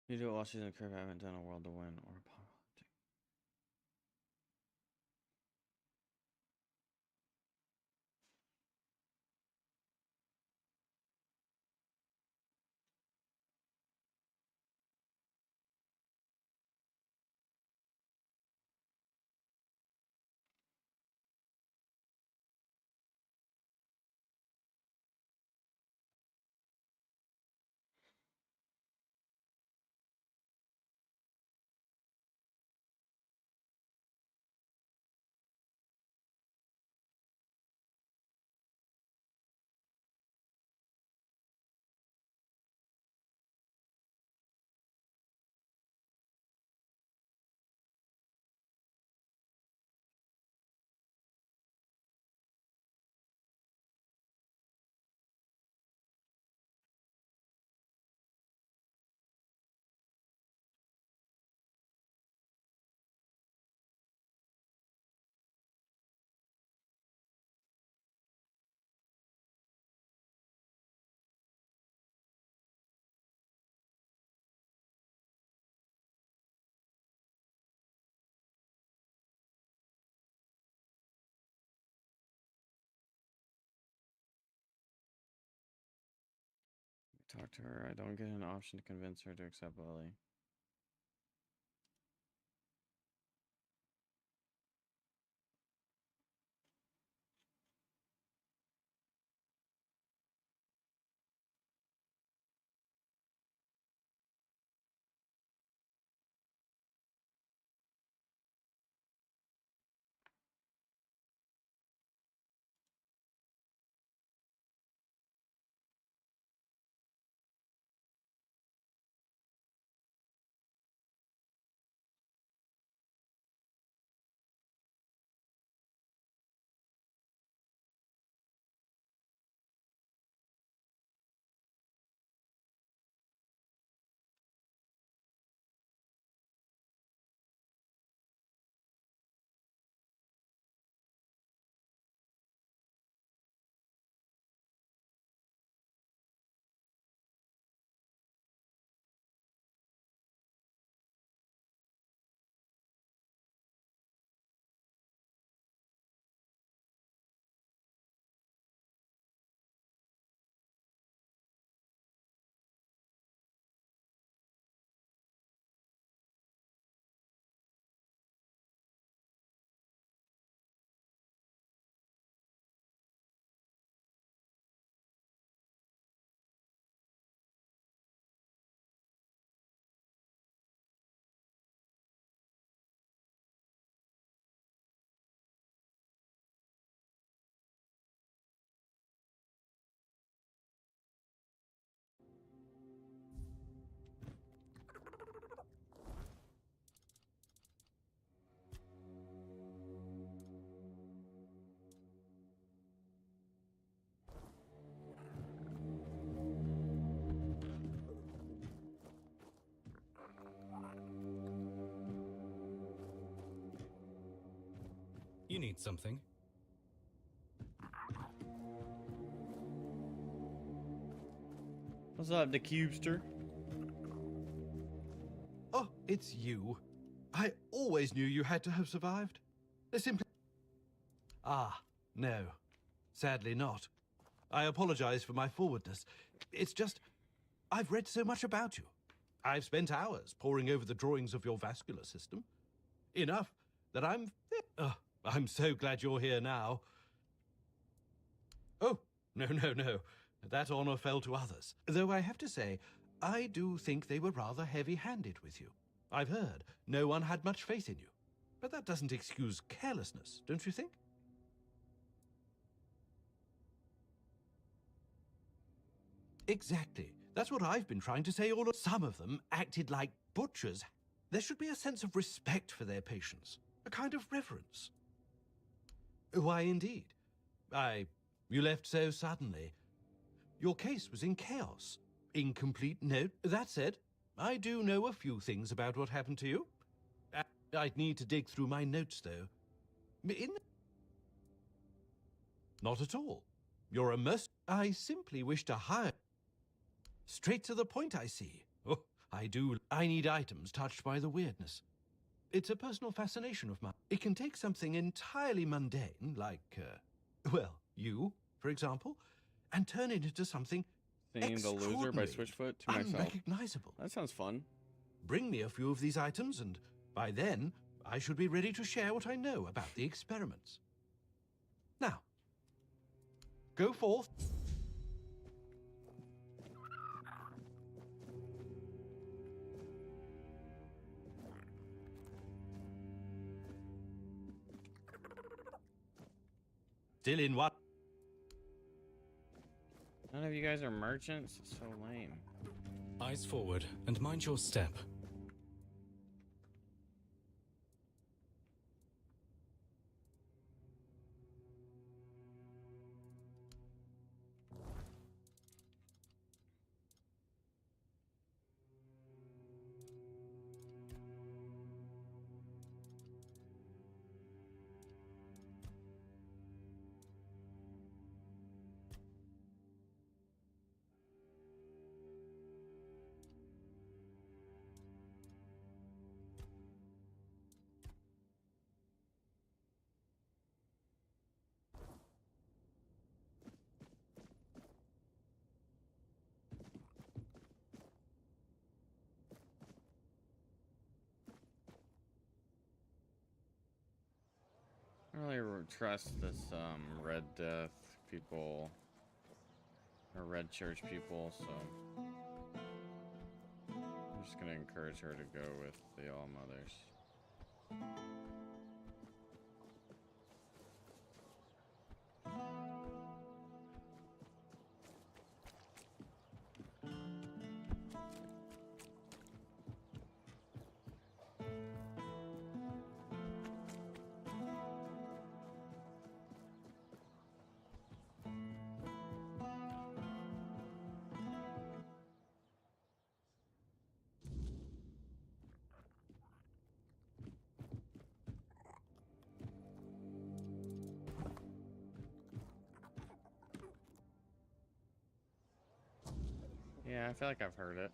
You do it while she's in the crib. I haven't done a world to win or a talk to her. I don't get an option to convince her to accept Lily. You need something? What's up, the Cubester? Oh, it's you. I always knew you had to have survived. They simply... Ah, no. Sadly not. I apologize for my forwardness. It's just... I've read so much about you. I've spent hours poring over the drawings of your vascular system. Enough that I'm so glad you're here now. Oh, no. That honor fell to others. Though I have to say, I do think they were rather heavy-handed with you. I've heard no one had much faith in you. But that doesn't excuse carelessness, don't you think? Exactly. That's what I've been trying to say all of. Some of them acted like butchers. There should be a sense of respect for their patients. A kind of reverence. Why, indeed. You left so suddenly. Your case was in chaos. Incomplete note. That said, I do know a few things about what happened to you. I'd need to dig through my notes, though. Not at all. You're a I simply wish to hire... Straight to the point, I see. Oh, I do. I need items touched by the weirdness. It's a personal fascination of mine. It can take something entirely mundane, like, well, you, for example, and turn it into something Singing The Loser by Switchfoot to myself. Unrecognizable. That sounds fun. Bring me a few of these items, and by then, I should be ready to share what I know about the experiments. Now, go forth. Still in what? None of you guys are merchants? So lame. Eyes forward, and mind your step. trust this Red Death people or Red Church people, so I'm just gonna encourage her to go with the All Mothers. Yeah, I feel like I've heard it.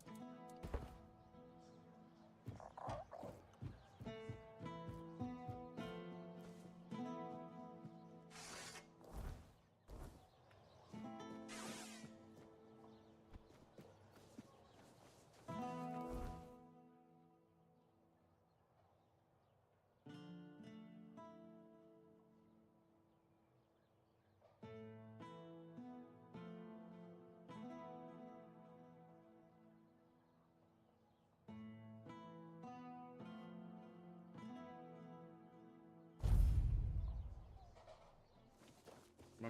My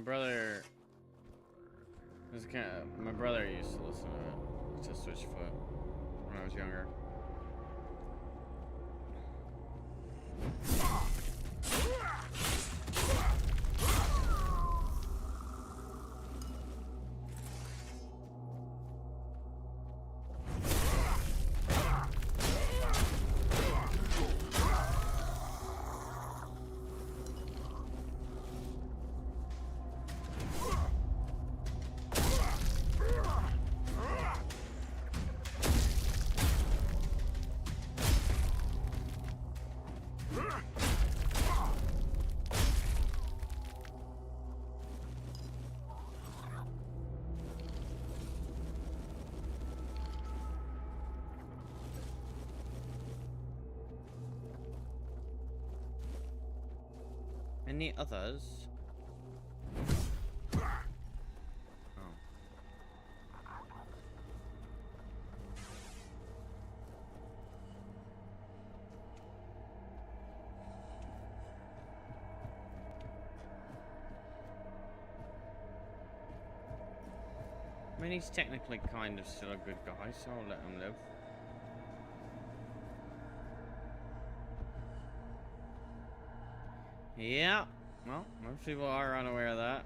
brother used to listen to Switchfoot when I was younger. Any others? Oh. I mean, he's technically kind of still a good guy, so I'll let him live. Yeah, well, most people are unaware of that.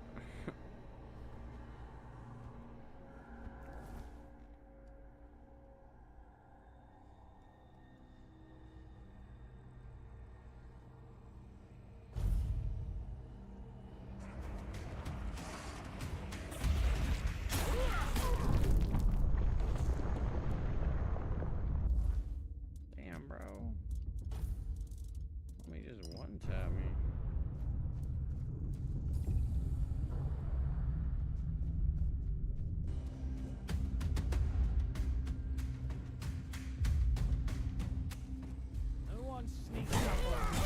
Damn, bro. Let me just one-tap me. Sneaks up on me.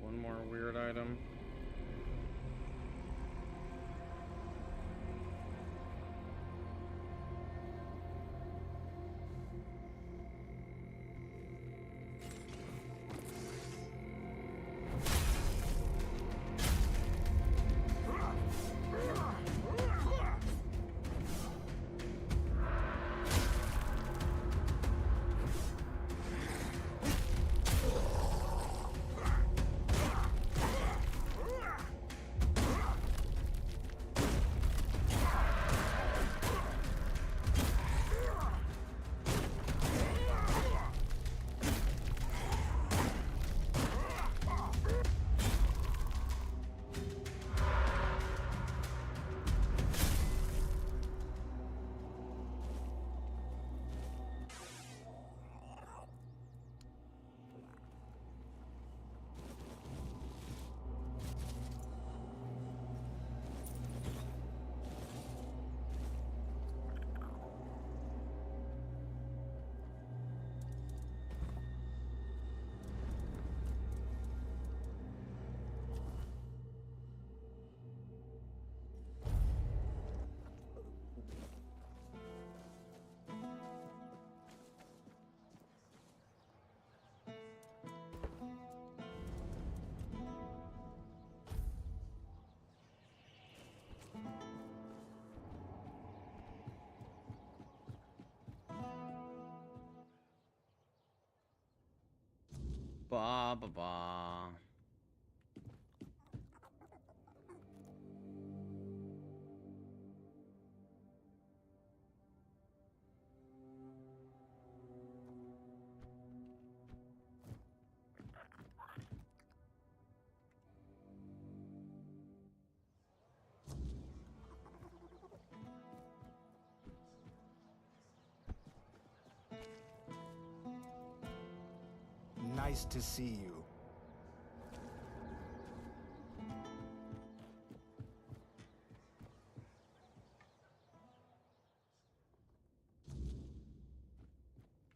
One more weird item. Ba ba ba. Nice to see you.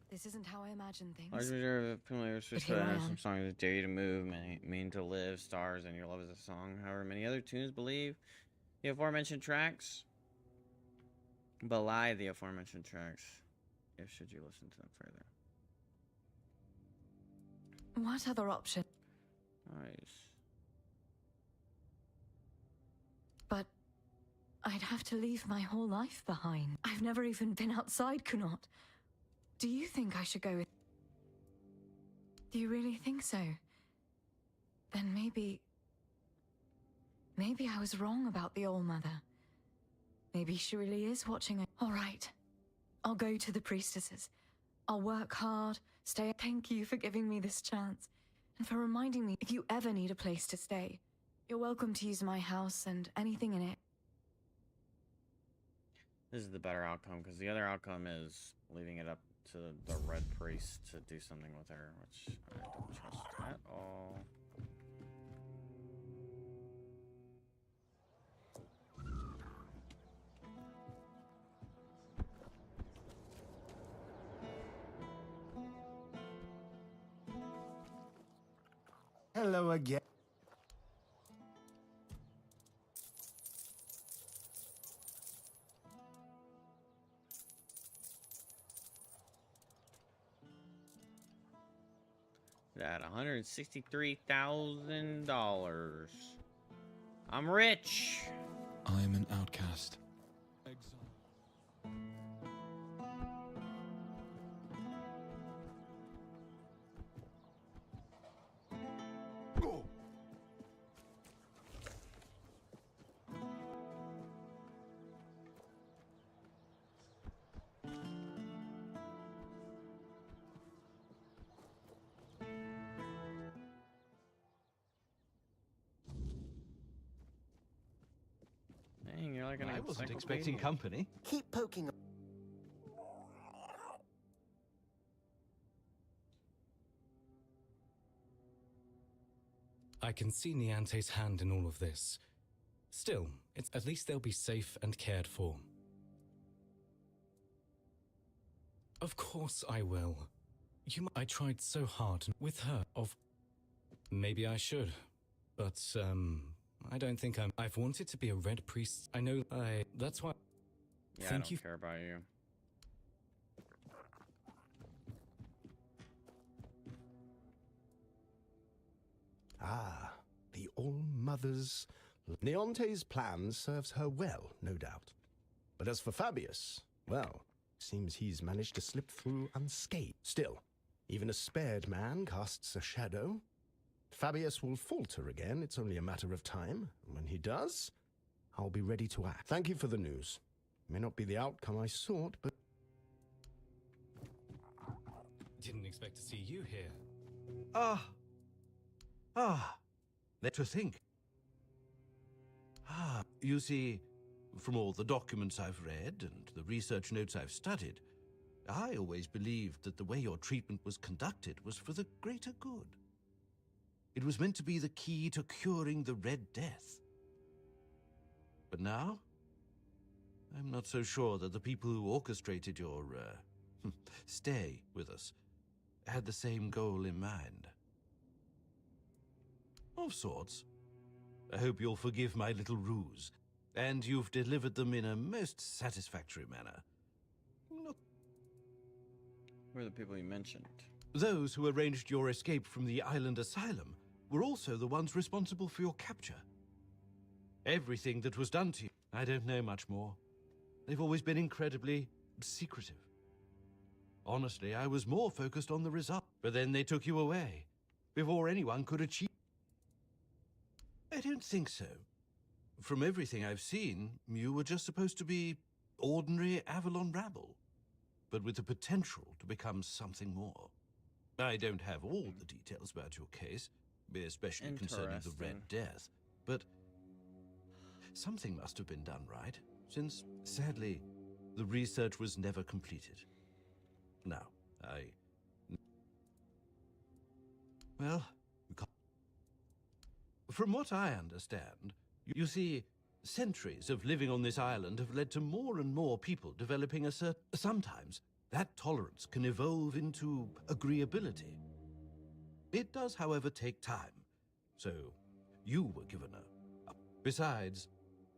This isn't how I imagined things. I reserve familiar But here I some am. songs that dare you to move, mean to live, stars, and your love is a song. However, many other tunes believe the aforementioned tracks belie the aforementioned tracks. If should you listen to them further. What other option? Nice. But I'd have to leave my whole life behind. I've never even been outside Kunot. Do you think I should go with... Do you really think so? Then maybe I was wrong about the All Mother. Maybe she really is watching it. All right. I'll go to the priestesses. I'll work hard, stay... Thank you for giving me this chance. And for reminding me, if you ever need a place to stay, you're welcome to use my house and anything in it. This is the better outcome, because the other outcome is leaving it up to the Red Priest to do something with her, which I don't trust at all. Hello again. At $163,000. I'm rich. I am an outcast. Dang, you're like an I wasn't encyclopedia. expecting company. Keep poking. I can see Niante's hand in all of this. Still, it's at least they'll be safe and cared for. Of course I will. I tried so hard with her Maybe I should, but I don't think I've wanted to be a red priest. I know that's why. Yeah, Thank I don't you. care about you. Ah, the All-Mother's... Neonte's plan serves her well, no doubt. But as for Fabius, well, seems he's managed to slip through unscathed. Still, even a spared man casts a shadow. Fabius will falter again, it's only a matter of time. And when he does, I'll be ready to act. Thank you for the news. May not be the outcome I sought, but... Didn't expect to see you here. Let to think. You see, from all the documents I've read and the research notes I've studied, I always believed that the way your treatment was conducted was for the greater good. It was meant to be the key to curing the Red Death. But now, I'm not so sure that the people who orchestrated your stay with us had the same goal in mind. Of sorts. I hope you'll forgive my little ruse, and you've delivered them in a most satisfactory manner. Who are the people you mentioned? Those who arranged your escape from the island asylum were also the ones responsible for your capture. Everything that was done to you, I don't know much more. They've always been incredibly secretive. Honestly, I was more focused on the result, but then they took you away. before anyone could achieve. I don't think so. From everything I've seen, you were just supposed to be ordinary Avalon rabble, but with the potential to become something more. I don't have all the details about your case, especially concerning the Red Death, but something must have been done right, since, sadly, the research was never completed. Now, well, from what I understand, you see, centuries of living on this island have led to more and more people developing a certain... Sometimes, that tolerance can evolve into agreeability. It does, however, take time, so you were given a... Besides,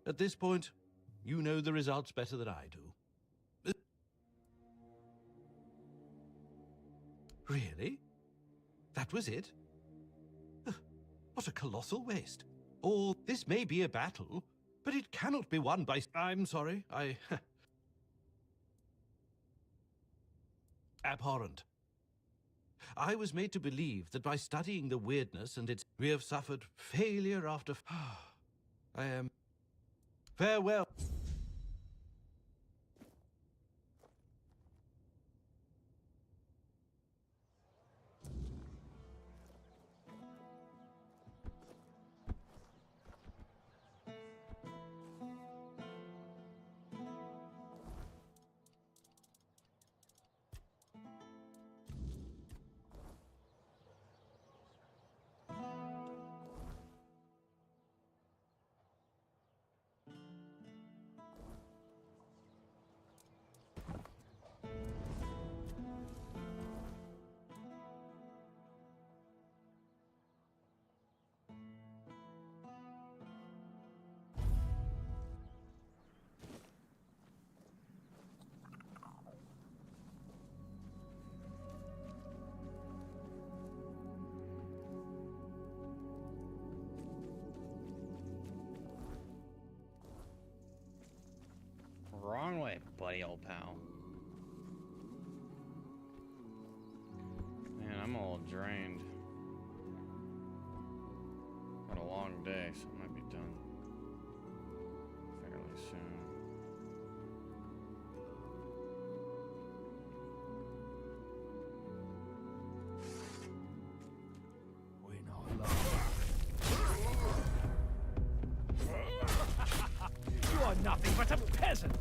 at this point, you know the results better than I do. Really? That was it? What a colossal waste. Or this may be a battle, but it cannot be won by... I'm sorry, abhorrent. I was made to believe that by studying the weirdness and its... We have suffered failure after... I am... Farewell. Wrong way, buddy, old pal. Man, I'm all drained. Got a long day, so I might be done fairly soon. We're not alone. You are nothing but a peasant!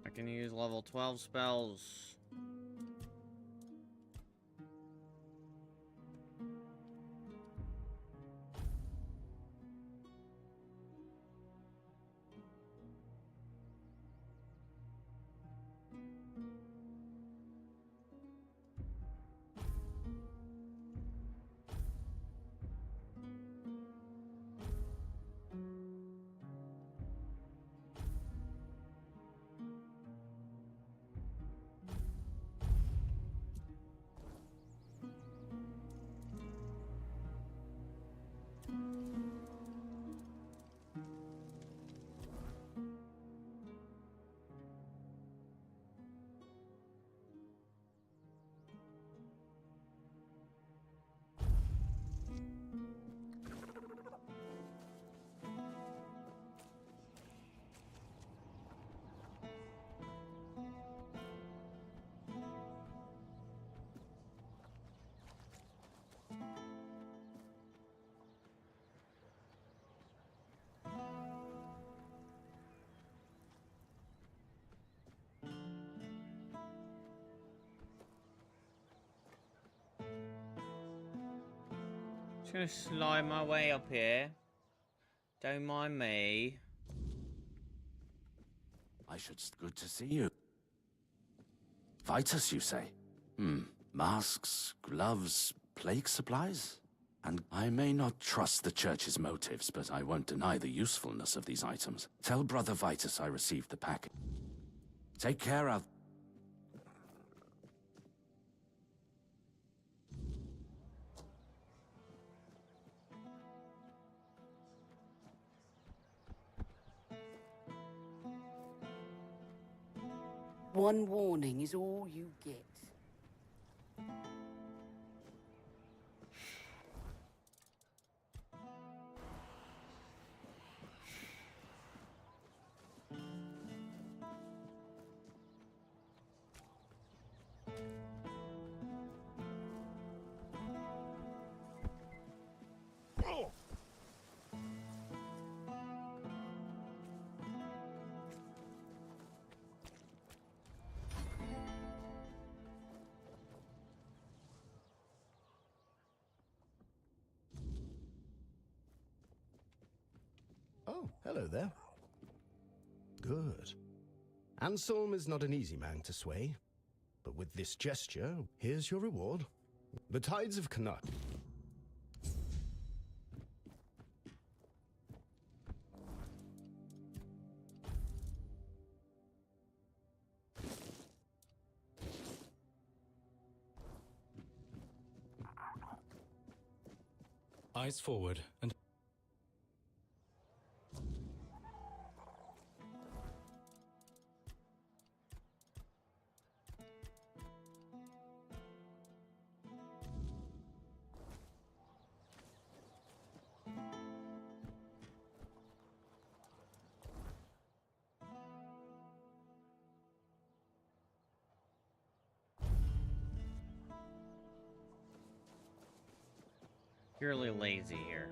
I can use level 12 spells. Just gonna slide my way up here. Don't mind me. Good to see you. Vitus, you say? Masks, gloves, plague supplies? And I may not trust the church's motives, but I won't deny the usefulness of these items. Tell Brother Vitus I received the package. Take care of... One warning is all you get. Oh, hello there. Good. Anselm is not an easy man to sway, but with this gesture, here's your reward. The tides of Canuck. Eyes forward and... You're really lazy here.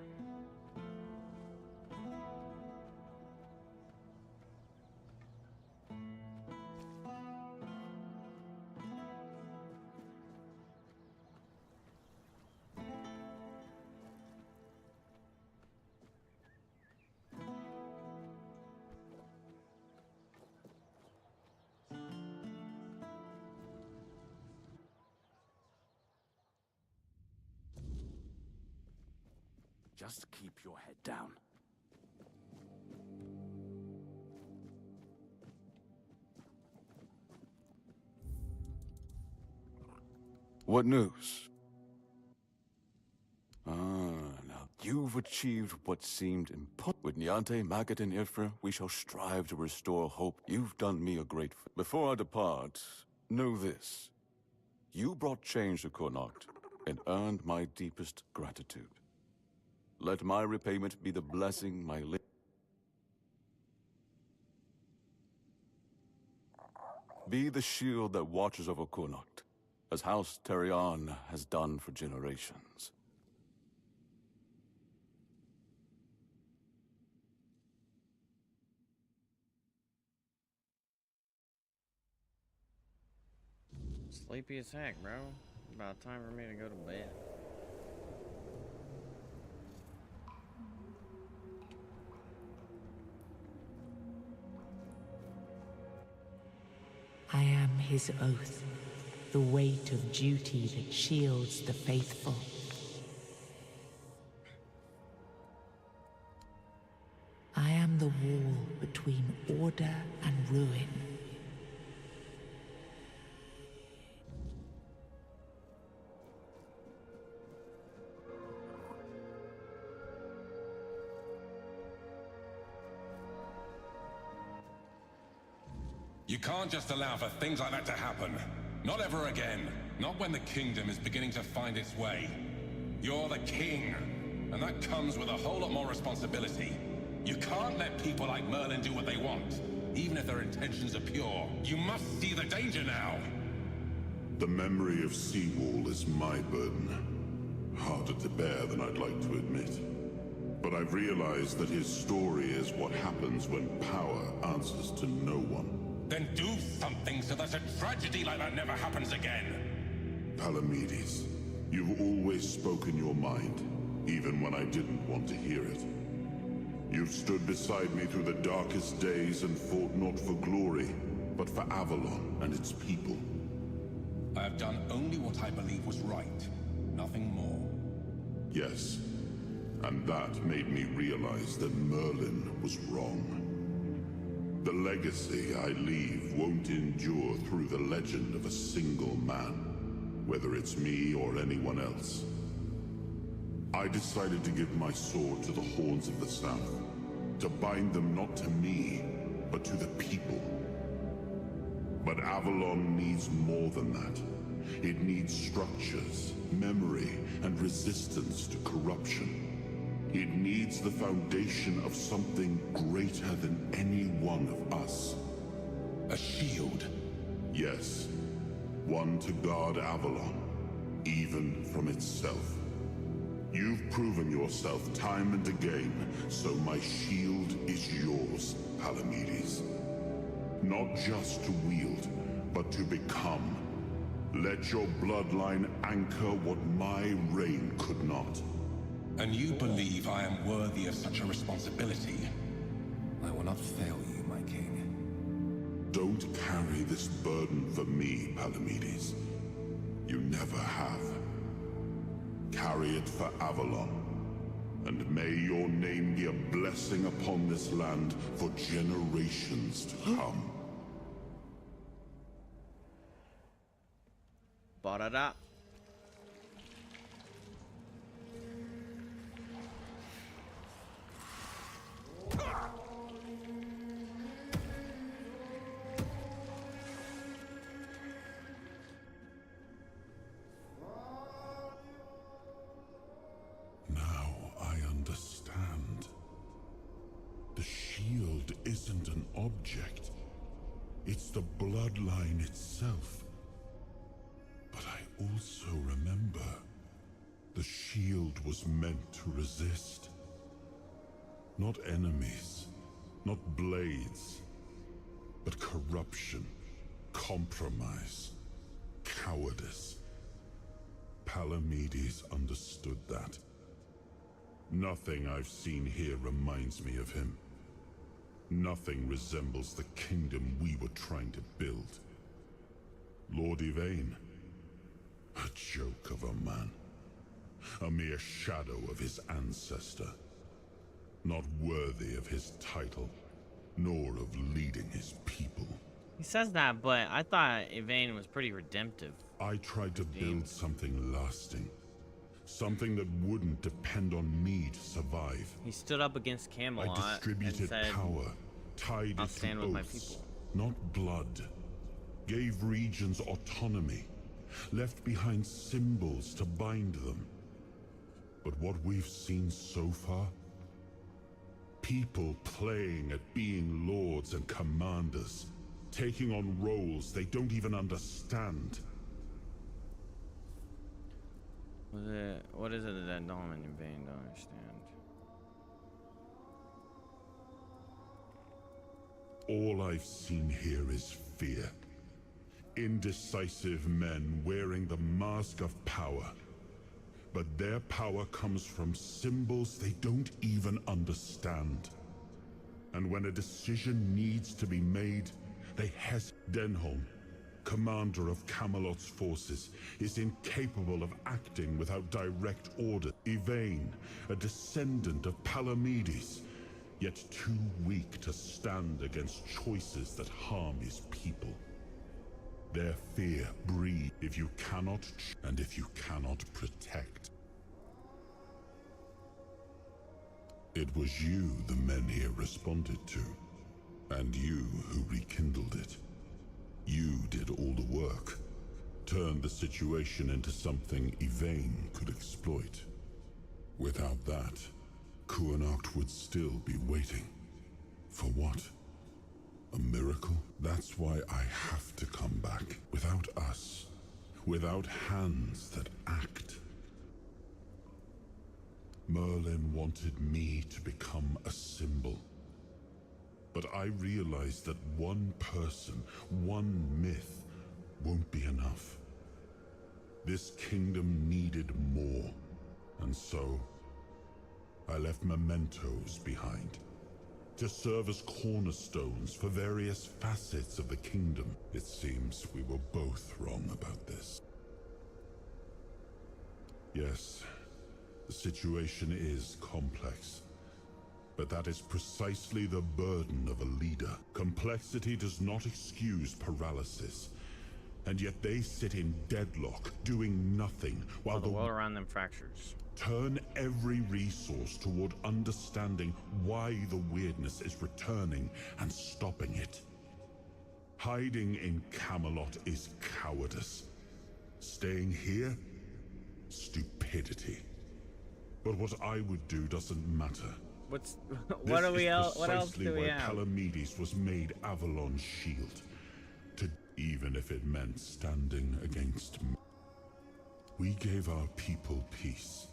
Just keep your head down. What news? Now you've achieved what seemed impossible. With Niante, Magat, and Ifra, we shall strive to restore hope. You've done me a great favor. Before I depart, know this. You brought change to Connacht and earned my deepest gratitude. Let my repayment be the blessing my Be the shield that watches over Connacht, as House Terion has done for generations. Sleepy as heck, bro. About time for me to go to bed. I am his oath, the weight of duty that shields the faithful. I am the wall between order and ruin. You can't just allow for things like that to happen. Not ever again. Not when the kingdom is beginning to find its way. You're the king, and that comes with a whole lot more responsibility. You can't let people like Merlin do what they want, even if their intentions are pure. You must see the danger now. The memory of Seawall is my burden. Harder to bear than I'd like to admit. But I've realized that his story is what happens when power answers to no one. Then do something so that a tragedy like that never happens again. Palamedes, you've always spoken your mind. even when I didn't want to hear it. You've stood beside me through the darkest days and fought not for glory, but for Avalon and its people. I have done only what I believe was right, nothing more. Yes, and that made me realize that Merlin was wrong. The legacy I leave won't endure through the legend of a single man, whether it's me or anyone else. I decided to give my sword to the Horns of the South, to bind them not to me, but to the people. But Avalon needs more than that. It needs structures, memory, and resistance to corruption. It needs the foundation of something greater than any one of us. A shield? Yes. One to guard Avalon, even from itself. You've proven yourself time and again, so my shield is yours, Palamedes. Not just to wield, but to become. Let your bloodline anchor what my reign could not. And you believe I am worthy of such a responsibility? I will not fail you, my king. Don't carry this burden for me, Palamedes. You never have. Carry it for Avalon. And may your name be a blessing upon this land for generations to come. Ba-da-da. Now I understand. The shield isn't an object. It's the bloodline itself. But I also remember the shield was meant to resist. Not enemies, not blades, but corruption, compromise, cowardice. Palamedes understood that. Nothing I've seen here reminds me of him. Nothing resembles the kingdom we were trying to build. Lord Yvain, a joke of a man. A mere shadow of his ancestor. Not worthy of his title, nor of leading his people. He says that, but I thought Yvain was pretty redemptive. I tried to build something lasting. Something that wouldn't depend on me to survive. He stood up against Camelot I distributed and said, power, tied I'll it stand to with my oaths, people. not blood. Gave regions autonomy. Left behind symbols to bind them. But what we've seen so far? People playing at being lords and commanders. Taking on roles they don't even understand. What is it that Norman and Yvain don't understand? All I've seen here is fear. Indecisive men wearing the mask of power. But their power comes from symbols they don't even understand. And when a decision needs to be made, they hesitate. Denholm, commander of Camelot's forces, is incapable of acting without direct order. Yvain, a descendant of Palamedes, yet too weak to stand against choices that harm his people. Their fear breeds if you cannot and if you cannot protect. It was you the men here responded to, and you who rekindled it. You did all the work, turned the situation into something Yvain could exploit. Without that, Kuanacht would still be waiting. For what? A miracle? That's why I have to come back. Without us. Without hands that act. Merlin wanted me to become a symbol. But I realized that one person, one myth, won't be enough. This kingdom needed more. And so, I left mementos behind to serve as cornerstones for various facets of the kingdom. It seems we were both wrong about this. Yes, the situation is complex, but that is precisely the burden of a leader. Complexity does not excuse paralysis, and yet they sit in deadlock, doing nothing, while the world around them fractures. Turn every resource toward understanding why the weirdness is returning and stopping it. Hiding in Camelot is cowardice. Staying here? Stupidity. But what I would do doesn't matter. What else do we have? Palamedes was made Avalon's shield. Even if it meant standing against me. We gave our people peace,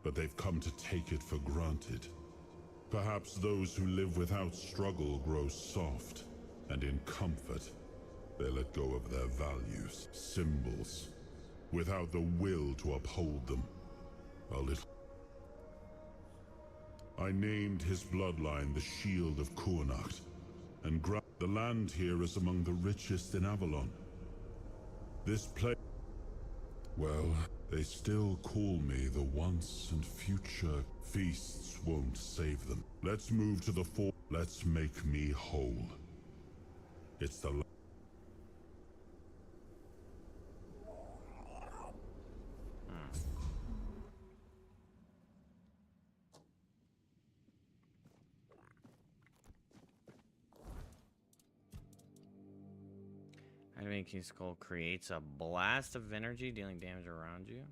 but they've come to take it for granted. Perhaps those who live without struggle grow soft, and in comfort, they let go of their values, symbols, without the will to uphold them. I named his bloodline the Shield of Kuanacht, and the land here is among the richest in Avalon. This place... Well, they still call me the once and future. Feasts won't save them. Let's move to the fore. Let's make me whole. It's the... Enemy King Skull creates a blast of energy, dealing damage around you.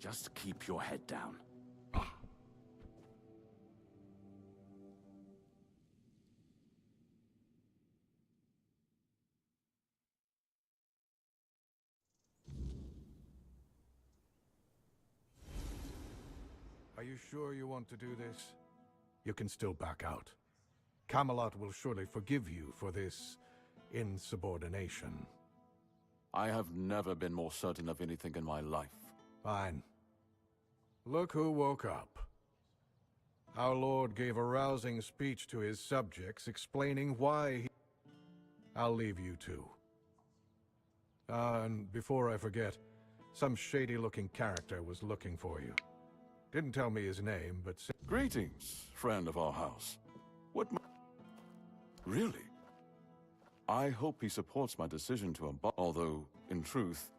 Just keep your head down. Are you sure you want to do this? You can still back out. Camelot will surely forgive you for this insubordination. I have never been more certain of anything in my life. Fine. Look who woke up. Our Lord gave a rousing speech to his subjects explaining why he... I'll leave you two. And before I forget, some shady-looking character was looking for you. Didn't tell me his name, but... Greetings, friend of our house. Really? I hope he supports my decision to abolish, although, in truth,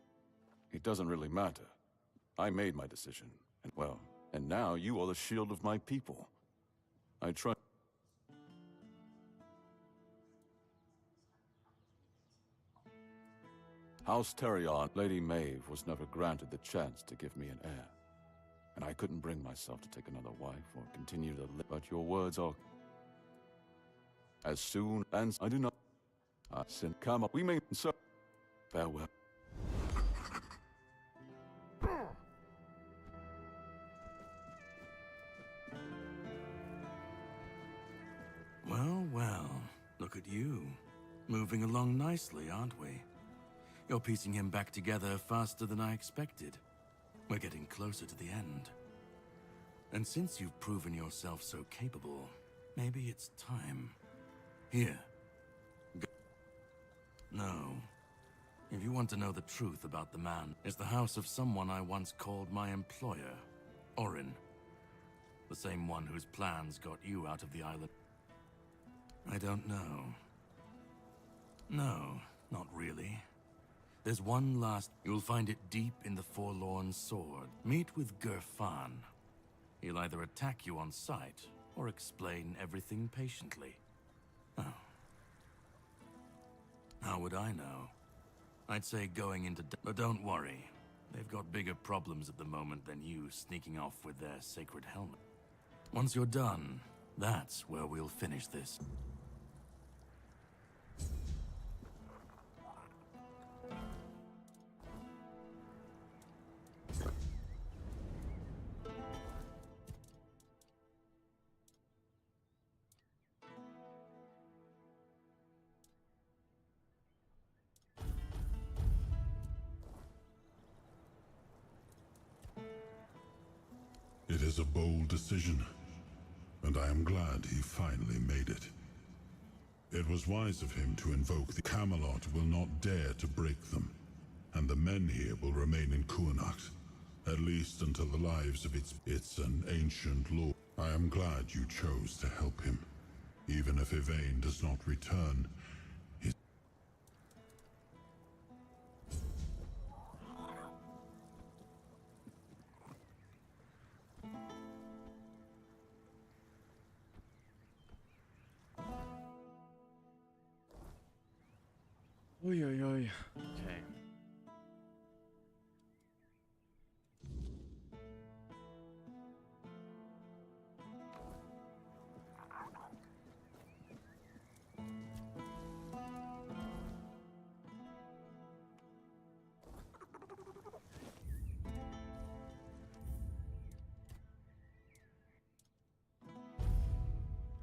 it doesn't really matter. I made my decision, and well, and now you are the shield of my people. I try... House Terion, Lady Maeve was never granted the chance to give me an heir. And I couldn't bring myself to take another wife or continue to live. But your words are... As soon as I do not... Sin, come up, we may... So... Farewell. Well, well, look at you. Moving along nicely, aren't we? You're piecing him back together faster than I expected. We're getting closer to the end. And since you've proven yourself so capable, maybe it's time. Here. Go. No. If you want to know the truth about the man, it's the house of someone I once called my employer, Orin. The same one whose plans got you out of the island. I don't know. No, not really. There's one last... You'll find it deep in the Forlorn Sword. Meet with Gerfan. He'll either attack you on sight, or explain everything patiently. Oh. How would I know? I'd say going into... But don't worry. They've got bigger problems at the moment than you sneaking off with their sacred helmet. Once you're done, That's where we'll finish this. It is a bold decision, and I am glad he finally made it. It was wise of him to invoke the Camelot will not dare to break them, and the men here will remain in Kuanacht, at least until the lives of it's an ancient law. I am glad you chose to help him, even if Yvain does not return. Oy, oy, oy. Okay.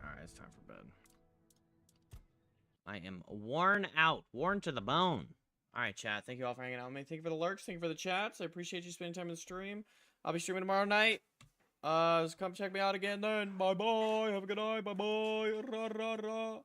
Alright, it's time for bed. I am worn out. Worn to the bone. Alright, chat. Thank you all for hanging out with me. Thank you for the lurks. Thank you for the chats. I appreciate you spending time in the stream. I'll be streaming tomorrow night. So come check me out again then. Bye-bye. Have a good night. Bye-bye. Ra, ra, ra.